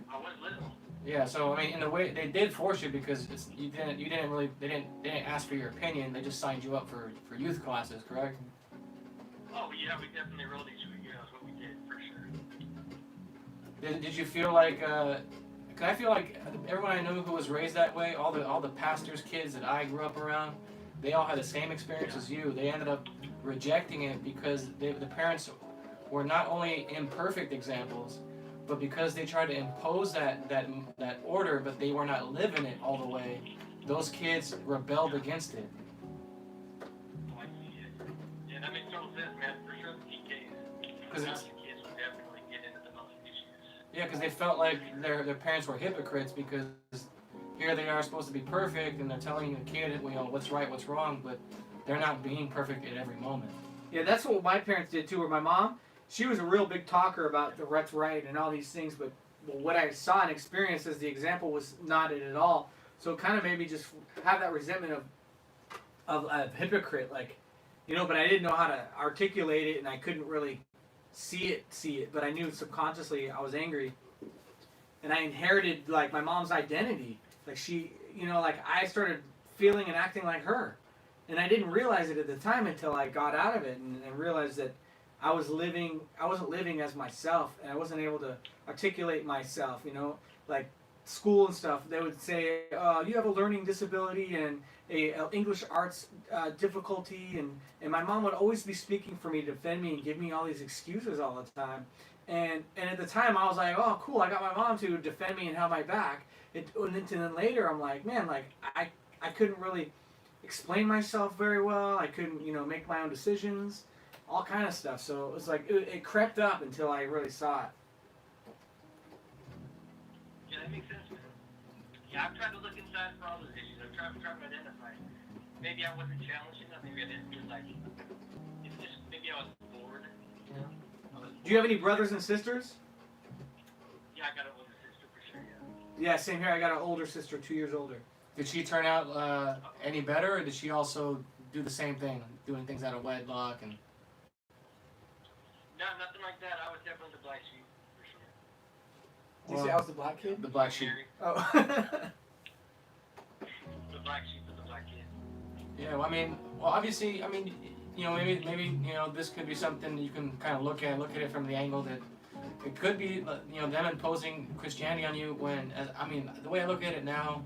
I was little. Yeah, so I mean, in a way, they did force you because they didn't ask for your opinion. They just signed you up for youth classes, correct? Oh yeah, we definitely rolled each week. That's what we did for sure. Did you feel like? Cause I feel like everyone I knew who was raised that way, all the pastors' kids that I grew up around, they all had the same experience as you. They ended up rejecting it because the parents were not only imperfect examples, but because they tried to impose that order, but they were not living it all the way. Those kids rebelled against it. Oh, I see it. Yeah, that makes total sense, man. For sure, the PKs. Because the kids would definitely get into the most issues. Yeah, because they felt like their parents were hypocrites because here they are supposed to be perfect and they're telling the kid what's right, what's wrong, but they're not being perfect at every moment. Yeah, that's what my parents did too. Where my mom, she was a real big talker about the what's right and all these things, but what I saw and experienced as the example was not it at all. So it kind of made me just have that resentment of a hypocrite, like, but I didn't know how to articulate it, and I couldn't really see it, but I knew subconsciously I was angry, and I inherited like my mom's identity. Like she, like I started feeling and acting like her, and I didn't realize it at the time until I got out of it and realized that I wasn't living as myself, and I wasn't able to articulate myself, like school and stuff. They would say, you have a learning disability and a English arts difficulty, and my mom would always be speaking for me, defend me, and give me all these excuses all the time. And at the time, I was like, oh, cool, I got my mom to defend me and have my back. And then later, I'm like, man, like I couldn't really explain myself very well. I couldn't, make my own decisions, all kind of stuff. So it was like it crept up until I really saw it. Yeah, that makes sense, man. Yeah, I've tried to look inside for all those issues. I've tried to identify. Maybe I wasn't challenged enough. Maybe I didn't feel like it's just maybe I was bored. Do you have any brothers and sisters? Yeah, I got an older sister for sure. Yeah. Yeah, same here. I got an older sister, 2 years older. Did she turn out any better, or did she also do the same thing, doing things out of wedlock and? No, nothing like that. I was definitely the black sheep for sure. Did you say I was the black kid? The black sheep. Oh. The black sheep is the black kid. Yeah, well, I mean, obviously, I mean, maybe this could be something you can kind of look at it from the angle that it could be, them imposing Christianity on you when, the way I look at it now,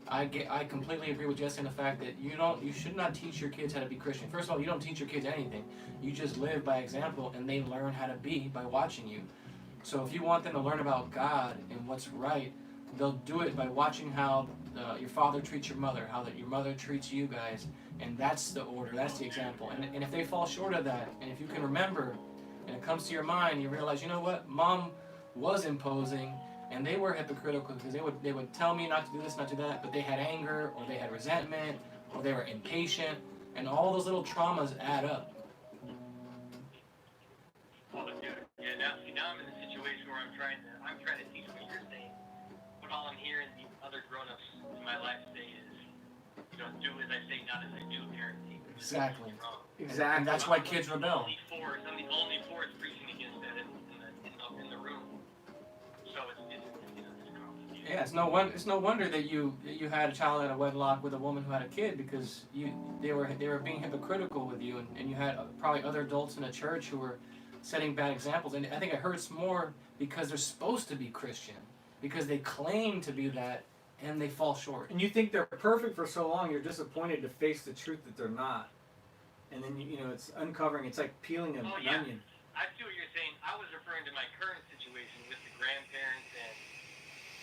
I completely agree with Jesse in the fact that you should not teach your kids how to be Christian. First of all, you don't teach your kids anything. You just live by example, and they learn how to be by watching you. So if you want them to learn about God and what's right, they'll do it by watching how your father treats your mother, how that your mother treats you guys, and that's the order, that's the example. And if they fall short of that, and if you can remember, and it comes to your mind, you realize, you know what, mom was imposing, and they were hypocritical because they would tell me not to do this, not to do that, but they had anger, or they had resentment, or they were impatient, and all those little traumas add up. Well, yeah, now I'm in a situation where I'm trying to teach what you're saying. But all I'm hearing the other grown-ups in my life say is, do as I say, not as I do, parenting. Exactly. Wrong. Exactly. And that's why kids rebel. I'm the only force preaching against that in the room. So it's complicated. Yeah, it's no wonder that you had a child out of wedlock with a woman who had a kid, because they were being hypocritical with you, and you had probably other adults in the church who were setting bad examples. And I think it hurts more because they're supposed to be Christian, because they claim to be that, and they fall short. And you think they're perfect for so long, you're disappointed to face the truth that they're not. And then it's uncovering. It's like peeling an onion. I see what you're saying. I was referring to my current situation with the grandparents, and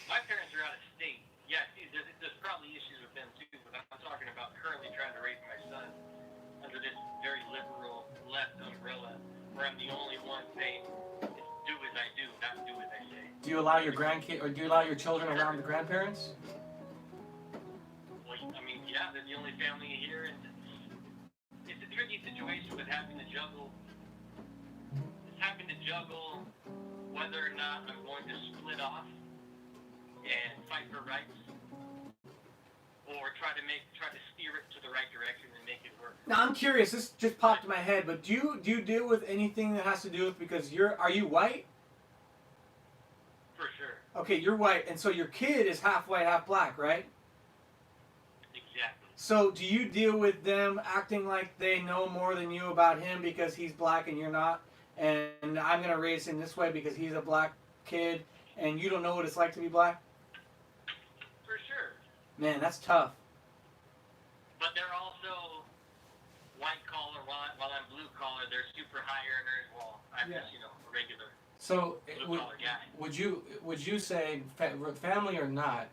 my parents are out of state. Yeah, see, there's probably issues with them too, but I'm talking about currently trying to raise my son under this very liberal left umbrella, where I'm the only one saying, do as I do, not do as I say. Do you allow your children around the grandparents? Well, I mean, yeah, they're the only family here, and it's a tricky situation with having to juggle. Whether or not I'm going to split off and fight for rights, or try to steer it to the right direction and make it work. Now I'm curious. This just popped in my head, but do you deal with anything that has to do with, because are you white? For sure. Okay, you're white, and so your kid is half white, half black, right? Exactly. So do you deal with them acting like they know more than you about him because he's black and you're not? And I'm going to raise him this way because he's a black kid, and you don't know what it's like to be black? For sure. Man, that's tough. But they're also white collar while I'm blue collar. They're super high earners while I'm just, a regular So blue collar guy. would you say, family or not,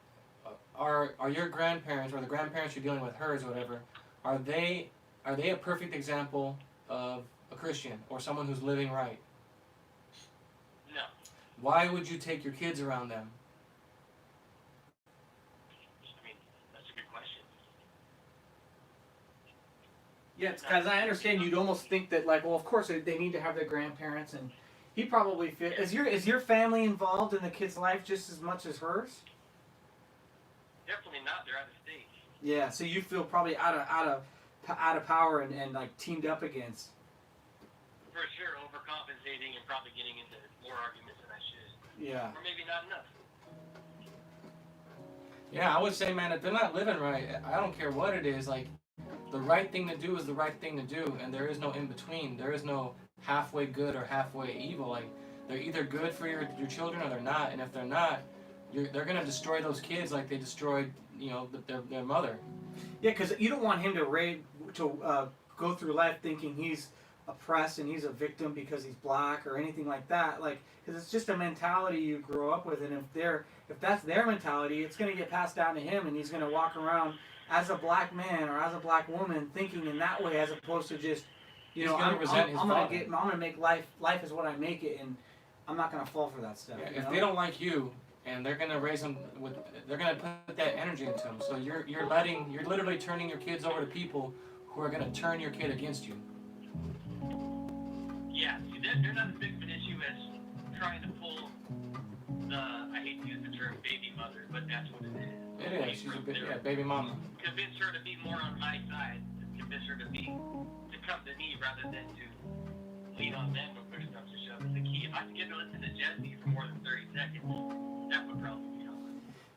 are your grandparents, or the grandparents you're dealing with, hers or whatever, are they a perfect example of a Christian or someone who's living right? No. Why would you take your kids around them? I mean, that's a good question. Yeah, because I understand you'd almost think that, like, well, of course they need to have their grandparents, and he probably is your family involved in the kid's life just as much as hers? Definitely not. They're out of state. Yeah, so you feel probably out of power and like teamed up against. For sure, overcompensating and probably getting into more arguments than I should. Yeah. Or maybe not enough. Yeah, I would say, man, if they're not living right, I don't care what it is. Like, the right thing to do is the right thing to do, and there is no in between. There is no halfway good or halfway evil. Like, they're either good for your children or they're not. And if they're not, they're gonna destroy those kids like they destroyed, their mother. Yeah, because you don't want him to go through life thinking he's oppressed and he's a victim because he's black or anything like that. Like, because it's just a mentality you grow up with, and if that's their mentality, it's gonna get passed down to him, and he's gonna walk around as a black man or as a black woman thinking in that way, as opposed to just, I'm gonna make life is what I make it, and I'm not gonna fall for that stuff. Yeah, if they don't like you, and they're gonna raise them they're gonna put that energy into them. So you're literally turning your kids over to people who are gonna turn your kid against you. Yeah, see, they're not as big of an issue as trying to pull I hate to use the term baby mother, but that's what it is. It is. She's a baby mama. Convince her to be more on my side. Convince her to come to me rather than to lean on them when push comes to shove. Is the key. If I can get her to listen to Jesse for more than 30 seconds, that would probably be helpful.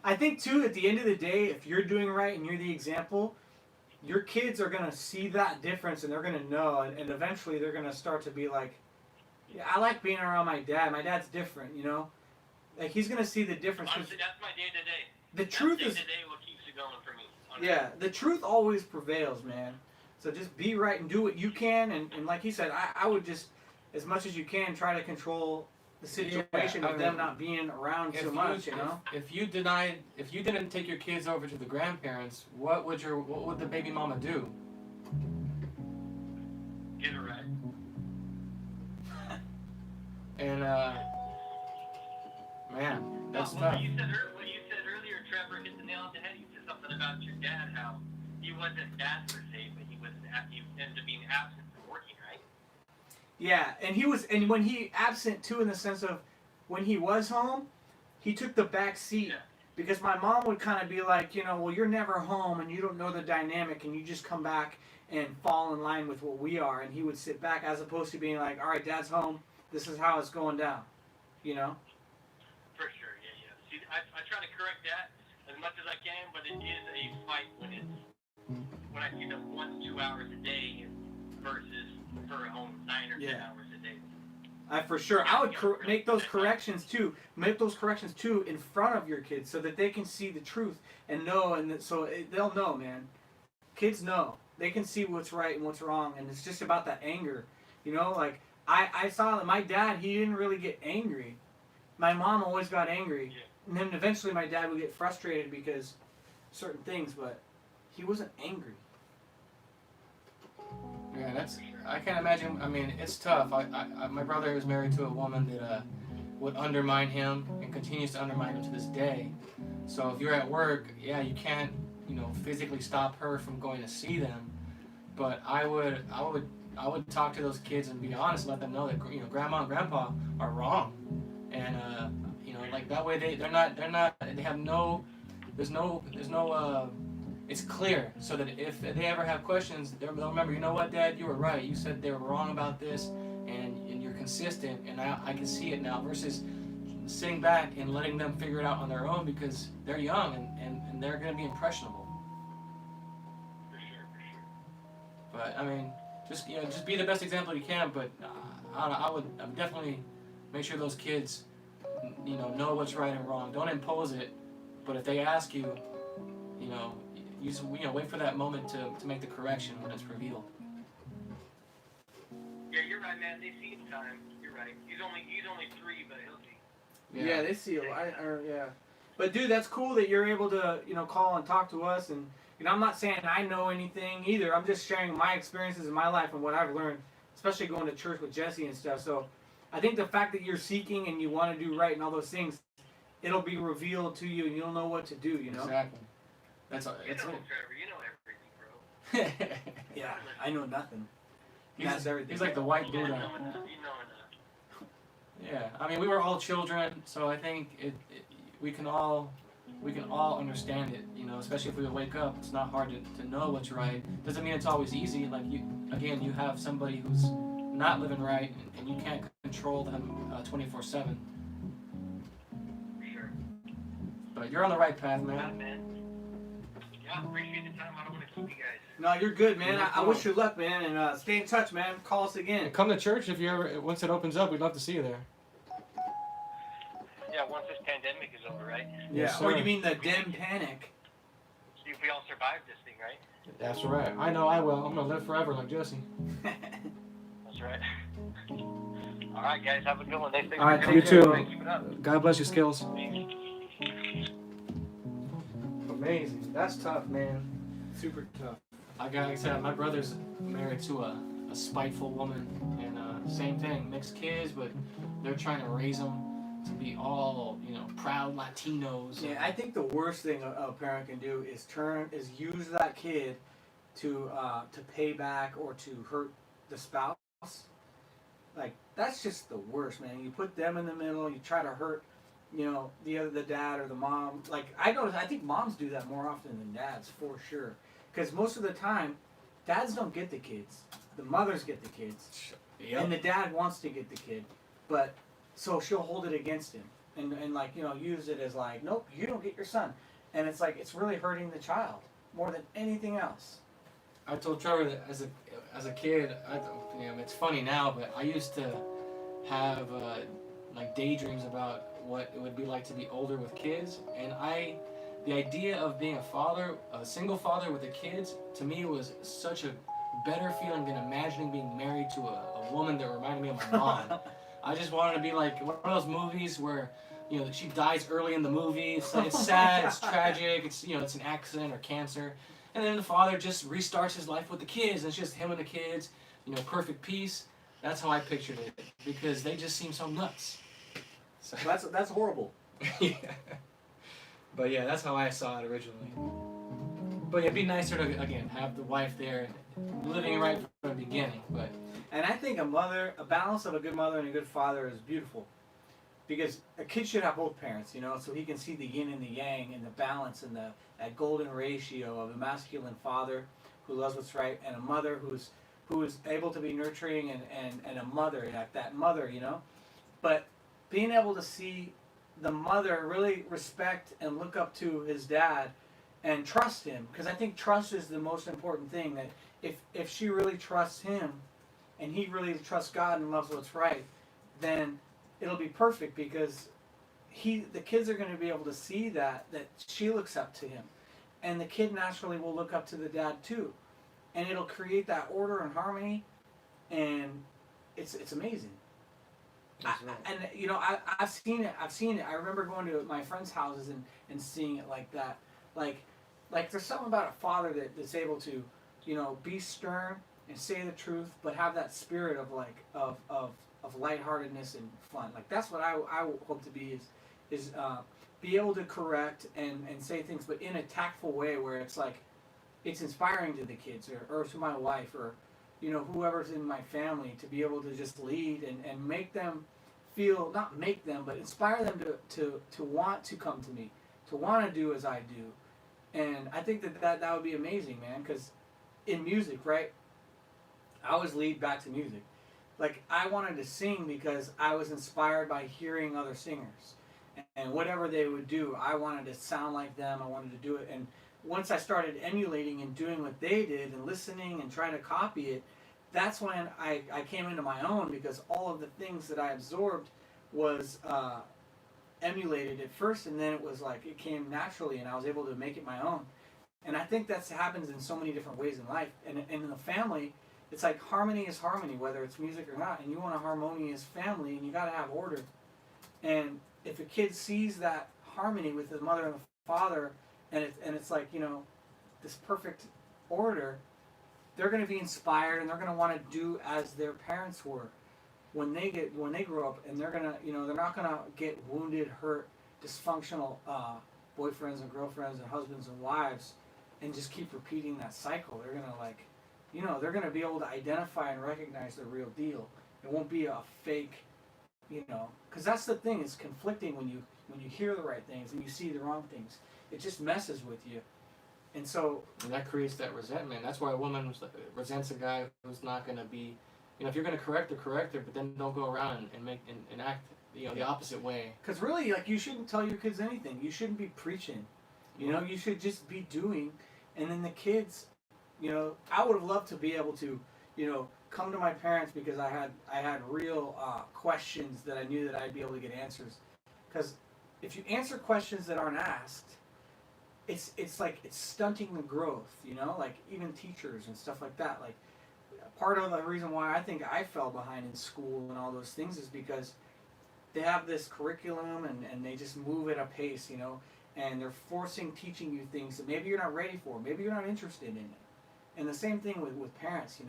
I think too, at the end of the day, if you're doing right and you're the example, your kids are gonna see that difference and they're gonna know, and eventually they're gonna start to be like, yeah, I like being around my dad. My dad's different, Like, he's gonna see the difference. Honestly, that's my day to day. The truth is, day-to-day what keeps it going for me. Yeah, the truth always prevails, man. So just be right and do what you can, and like he said, I would just, as much as you can, try to control the situation of them not being around so much, you know? If you didn't take your kids over to the grandparents, what would the baby mama do? Get it right. And man, that's well, tough. what you said earlier, Trevor, hit the nail on the head. You said something about your dad, how he wasn't dad per se, but he ended up being absent from working, right? Yeah, and when he absent too, in the sense of when he was home, he took the back seat. Yeah. Because my mom would kind of be like, you know, well, you're never home and you don't know the dynamic and you just come back and fall in line with what we are. And he would sit back as opposed to being like, all right, Dad's home. This is how it's going down. You know? For sure, yeah. See, I try to correct that as much as I can, but it is a fight when I see them 1 to 2 hours a day versus per home 9 or 10 hours a day. For sure. I would make those corrections too. Make those corrections too in front of your kids so that they can see the truth and know, and they'll know, man. Kids know. They can see what's right and what's wrong, and it's just about that anger. You know, like I saw that my dad, he didn't really get angry. My mom always got angry, and then eventually my dad would get frustrated because certain things, but he wasn't angry. Yeah, I can't imagine. I mean, it's tough. My brother was married to a woman that would undermine him and continues to undermine him to this day. So if you're at work, yeah, you can't, physically stop her from going to see them. But I would talk to those kids and be honest, let them know that grandma and grandpa are wrong, and like that way they have no, there's no it's clear, so that if they ever have questions, they'll remember, you know what, Dad, you were right. You said they were wrong about this, and you're consistent, and I can see it now, versus sitting back and letting them figure it out on their own because they're young and they're going to be impressionable. For sure. But, I mean, just be the best example you can, but I would definitely make sure those kids, know what's right and wrong. Don't impose it, but if they ask you, you just, wait for that moment to make the correction when it's revealed. Yeah, you're right, man. They see in time. You're right. He's only 3, but he'll see. Yeah, they see a lot. Yeah, but dude, that's cool that you're able to call and talk to us. And I'm not saying I know anything either. I'm just sharing my experiences in my life and what I've learned, especially going to church with Jesse and stuff. So I think the fact that you're seeking and you want to do right and all those things, it'll be revealed to you and you'll know what to do. Exactly. That's all. Trevor, you know everything, bro. Yeah, I know nothing. He's everything. He's like the white You know Buddha. enough. Yeah, I mean, we were all children, so I think we can all understand it. Especially if we wake up, it's not hard to know what's right. Doesn't mean it's always easy. Like you have somebody who's not living right, and you can't control them 24/7. For sure. But you're on the right path, man. Yeah, appreciate the time. I don't want to keep you guys. No, you're good, man. I wish you luck, man, and stay in touch, man. Call us again. Come to church if you ever, once it opens up. We'd love to see you there. Yeah, once this pandemic is over, right? Yeah. Yes, Or sir. you mean the dim panic? See if we all survive this thing, right? That's right. I know I will. I'm gonna live forever like Jesse. That's right. All right, guys, have a good one. Thanks All right, for you coming. too. Keep it up. God bless your skills. Amazing. That's tough, man. Super tough. Like I said, my brother's married to a spiteful woman, and same thing, mixed kids, but they're trying to raise them to be all, proud Latinos. Yeah, I think the worst thing a parent can do is use that kid to pay back or to hurt the spouse. Like, that's just the worst, man. You put them in the middle, you try to hurt, the dad or the mom. Like, I think moms do that more often than dads, for sure. Because most of the time, dads don't get the kids. The mothers get the kids. Yep. And the dad wants to get the kid. But, so she'll hold it against him. And use it as like, nope, you don't get your son. And it's like, it's really hurting the child more than anything else. I told Trevor that as a kid, it's funny now, but I used to have daydreams about what it would be like to be older with kids, and I the idea of being a single father with the kids, to me was such a better feeling than imagining being married to a woman that reminded me of my mom. I just wanted to be like one of those movies where, she dies early in the movie. It's sad, it's tragic, it's an accident or cancer. And then the father just restarts his life with the kids. And it's just him and the kids, perfect peace. That's how I pictured it, because they just seem so nuts. So That's horrible. yeah. But yeah, that's how I saw it originally. But yeah, it'd be nicer to, again, have the wife there, living right from the beginning. But And I think a balance of a good mother and a good father is beautiful. Because a kid should have both parents, so he can see the yin and the yang and the balance and that golden ratio of a masculine father who loves what's right and a mother who is able to be nurturing and a mother, that mother, But being able to see the mother really respect and look up to his dad and trust him, because I think trust is the most important thing, that if she really trusts him and he really trusts God and loves what's right, then it'll be perfect, because the kids are going to be able to see that she looks up to him, and the kid naturally will look up to the dad too, and it'll create that order and harmony, and it's amazing. I've seen it. I remember going to my friends' houses and seeing it like that. Like there's something about a father that's able to, be stern and say the truth, but have that spirit of lightheartedness and fun. Like that's what I hope to be is be able to correct and say things, but in a tactful way where it's like it's inspiring to the kids or to my wife or whoever's in my family, to be able to just lead and make them feel, not make them, but inspire them to want to come to me, to want to do as I do. And I think that would be amazing, man, because in music, right, I always lead back to music. Like, I wanted to sing because I was inspired by hearing other singers. And whatever they would do, I wanted to sound like them, I wanted to do it. And once I started emulating and doing what they did and listening and trying to copy it, that's when I came into my own, because all of the things that I absorbed was emulated at first, and then it was like it came naturally and I was able to make it my own. And I think that happens in so many different ways in life. And in the family, it's like harmony is harmony, whether it's music or not. And you want a harmonious family, and you got to have order. And if a kid sees that harmony with the mother and the father, and it's like, this perfect order, they're going to be inspired, and they're going to want to do as their parents were when they grow up, and they're going to, they're not going to get wounded, hurt, dysfunctional boyfriends and girlfriends and husbands and wives, and just keep repeating that cycle. They're going to they're going to be able to identify and recognize the real deal. It won't be a fake, because that's the thing. It's conflicting when you hear the right things and you see the wrong things. It just messes with you. And so, and that creates that resentment. That's why a woman resents a guy who's not going to be, if you're going to correct her, but then don't go around and make and act, the opposite way. Because really, like, you shouldn't tell your kids anything. You shouldn't be preaching. You should just be doing. And then the kids, I would have loved to be able to, come to my parents, because I had real questions that I knew that I'd be able to get answers. Because if you answer questions that aren't asked, it's like it's stunting the growth, like even teachers and stuff like that. Like, part of the reason why I think I fell behind in school and all those things is because they have this curriculum and they just move at a pace, and they're teaching you things that maybe you're not ready for, maybe you're not interested in it. And the same thing with parents,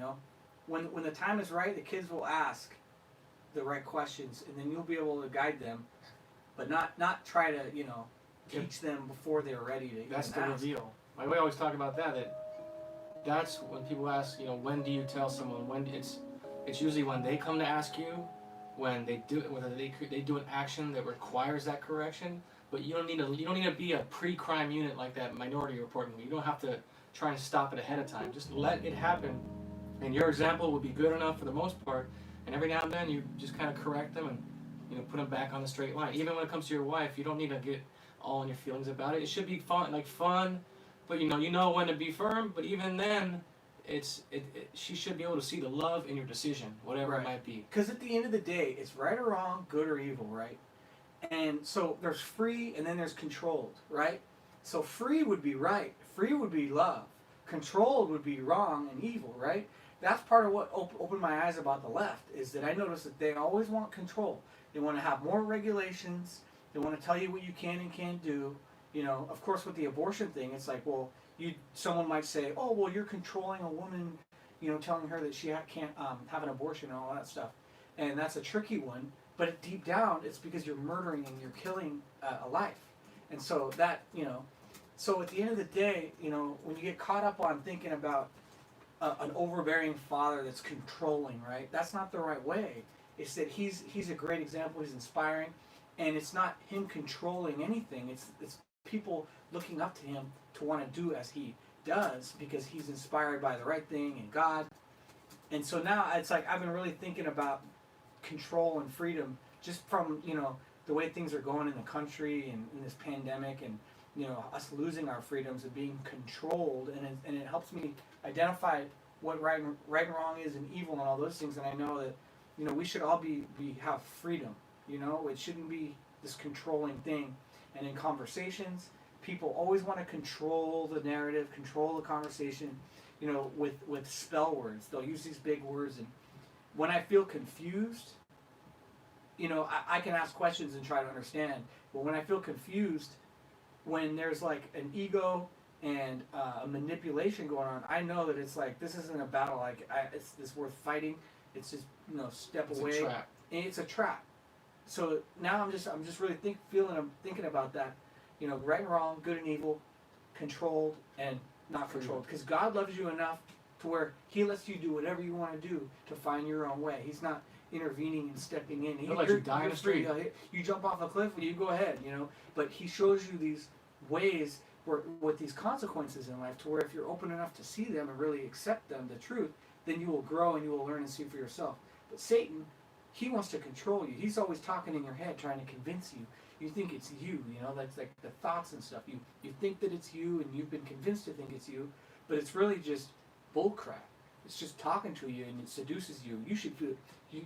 when the time is right, the kids will ask the right questions, and then you'll be able to guide them, but not try to, teach them before they're ready to. That's the reveal. Like, we always talk about that's when people ask, when do you tell someone? When it's usually when they come to ask you, when they do, whether they do an action that requires that correction. But you don't need to be a pre-crime unit like that Minority Report movie. You don't have to try and stop it ahead of time. Just let it happen, and your example will be good enough for the most part. And every now and then you just kind of correct them and put them back on the straight line. Even when it comes to your wife, you don't need to get all in your feelings about it. It should be fun, but you know when to be firm. But even then, she should be able to see the love in your decision, whatever it might be. Because at the end of the day, it's right or wrong, good or evil, right? And so there's free, and then there's controlled, right? So free would be right. Free would be love. Controlled would be wrong and evil, right? That's part of what opened my eyes about the left, is that I noticed that they always want control. They want to have more regulations. They want to tell you what you can and can't do. You know, of course, with the abortion thing, it's like, well, someone might say, oh, well, you're controlling a woman, you know, telling her that she can't have an abortion and all that stuff. And that's a tricky one. But deep down, it's because you're murdering and you're killing a life. And so that, you know, so at the end of the day, you know, when you get caught up on thinking about an overbearing father that's controlling, right? That's not the right way. It's that he's a great example. He's inspiring, and it's not him controlling anything. It's people looking up to him to want to do as he does because he's inspired by the right thing and God. And so now it's like I've been really thinking about control and freedom just from, you know, the way things are going in the country and in this pandemic, and you know, us losing our freedoms and being controlled, and it helps me identify what right and wrong is and evil and all those things. And I know that, you know, we should all have freedom. You know, it shouldn't be this controlling thing. And in conversations, people always want to control the narrative, control the conversation. You know, with spell words, they'll use these big words. And when I feel confused, you know, I can ask questions and try to understand. But when I feel confused, when there's like an ego and a manipulation going on, I know that it's like, this isn't a battle. Like, it's this worth fighting. It's just, you know, step away. It's a trap. And it's a trap. So now I'm just really thinking about that. You know, right and wrong, good and evil, controlled and not controlled. Because God loves you enough to where He lets you do whatever you want to do to find your own way. He's not intervening and stepping in. He'll let you die in the street. You jump off a cliff, you go ahead, you know. But He shows you these ways with these consequences in life, to where if you're open enough to see them and really accept them, the truth, then you will grow and you will learn and see for yourself. But Satan, he wants to control you. He's always talking in your head, trying to convince you. You think it's you, you know, that's like the thoughts and stuff. You think that it's you, and you've been convinced to think it's you, but it's really just bull crap. It's just talking to you, and it seduces you. You should feel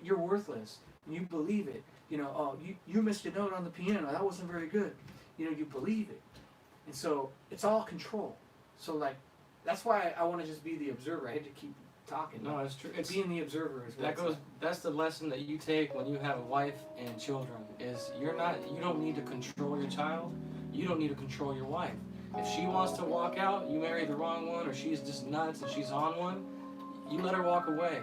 you're worthless, and you believe it. You know, oh, you missed a note on the piano. That wasn't very good. You know, you believe it. And so it's all control. So like, that's why I want to just be the observer. I hate to keep talking. No, it's true. It's being the observer is that goes. That's the lesson that you take when you have a wife and children. Is you don't need to control your child. You don't need to control your wife. If she wants to walk out, you marry the wrong one, or she's just nuts and she's on one, you let her walk away.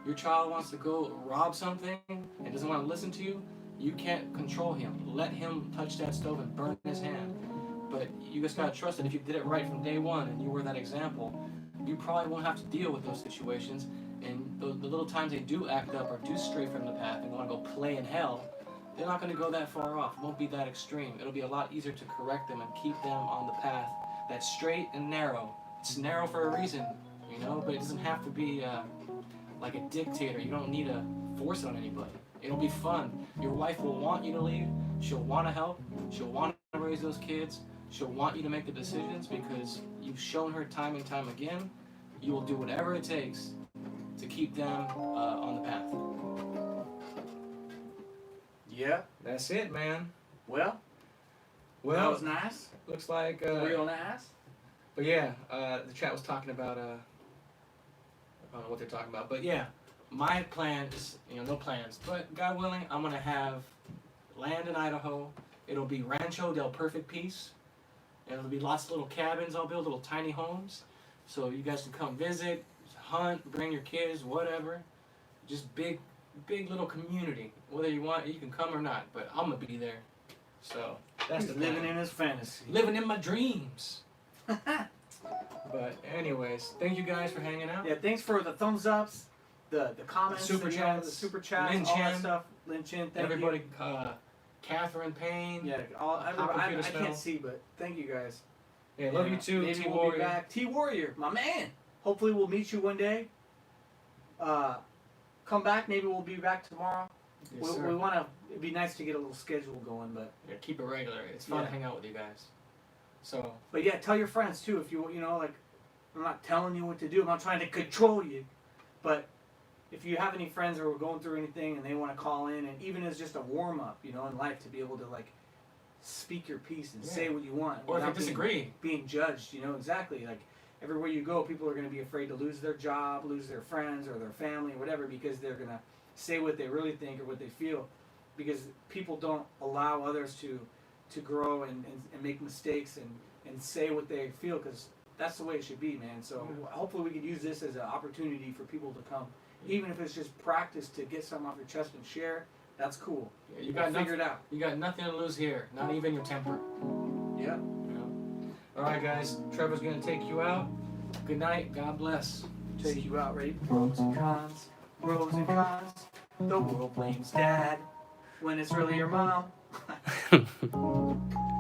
Your child wants to go rob something and doesn't want to listen to you, you can't control him. Let him touch that stove and burn his hand. But you just gotta trust that if you did it right from day one and you were that example, you probably won't have to deal with those situations. And the little times they do act up or do stray from the path and want to go play in hell, they're not going to go that far off. It won't be that extreme. It'll be a lot easier to correct them and keep them on the path that's straight and narrow. It's narrow for a reason, you know, but it doesn't have to be like a dictator. You don't need to force it on anybody. It'll be fun. Your wife will want you to leave. She'll want to help. She'll want to raise those kids. She'll want you to make the decisions because you've shown her time and time again you will do whatever it takes to keep them on the path. Yeah. That's it, man. Well, that Well, was nice. looks like... Real nice. But yeah, the chat was talking about... I don't know what they're talking about. But yeah, my plan is, no plans. But God willing, I'm going to have land in Idaho. It'll be Rancho del Perfect Peace. And it'll be lots of little cabins I'll build, little tiny homes. So you guys can come visit, hunt, bring your kids, whatever. Just big little community. Whether you want, you can come or not. But I'm going to be there. So that's He's the living plan. in his fantasy. Living in my dreams. But anyways, thank you guys for hanging out. Yeah, thanks for the thumbs ups, the comments, The super chats, the super chats, Lin all that Chin. stuff. Lin Chin, thank Everybody, Catherine Payne. you. Yeah, I Computer can't spell. see, but thank you guys. Yeah, love you too, Maybe T we'll Warrior. be back. T Warrior, my man. Hopefully we'll meet you one day. Come back. Maybe we'll be back tomorrow. Yes, sir. we want to. It'd be nice to get a little schedule going, but Yeah, keep it regular. It's fun to Yeah. hang out with you guys. So, yeah, tell your friends too. If you like, I'm not telling you what to do. I'm not trying to control you, but if you have any friends who are going through anything and they want to call in, and even as just a warm up, in life, to be able to like speak your piece and Yeah. say what you want Or if you without disagree. being judged. You know, exactly. Like everywhere you go, people are going to be afraid to lose their job, lose their friends or their family or whatever because they're going to say what they really think or what they feel, because people don't allow others to grow and make mistakes and say what they feel, because that's the way it should be, man. So hopefully we can use this as an opportunity for people to come, even if it's just practice to get something off your chest and share. That's cool. Yeah, you got figure nothing. it out. You got nothing to lose here. Not even your temper. Yeah. You know? All right, guys. Trevor's gonna take you out. Good night. God bless. Take you out, ready? Pros and cons. Pros and cons. The world blames dad when it's really your mom.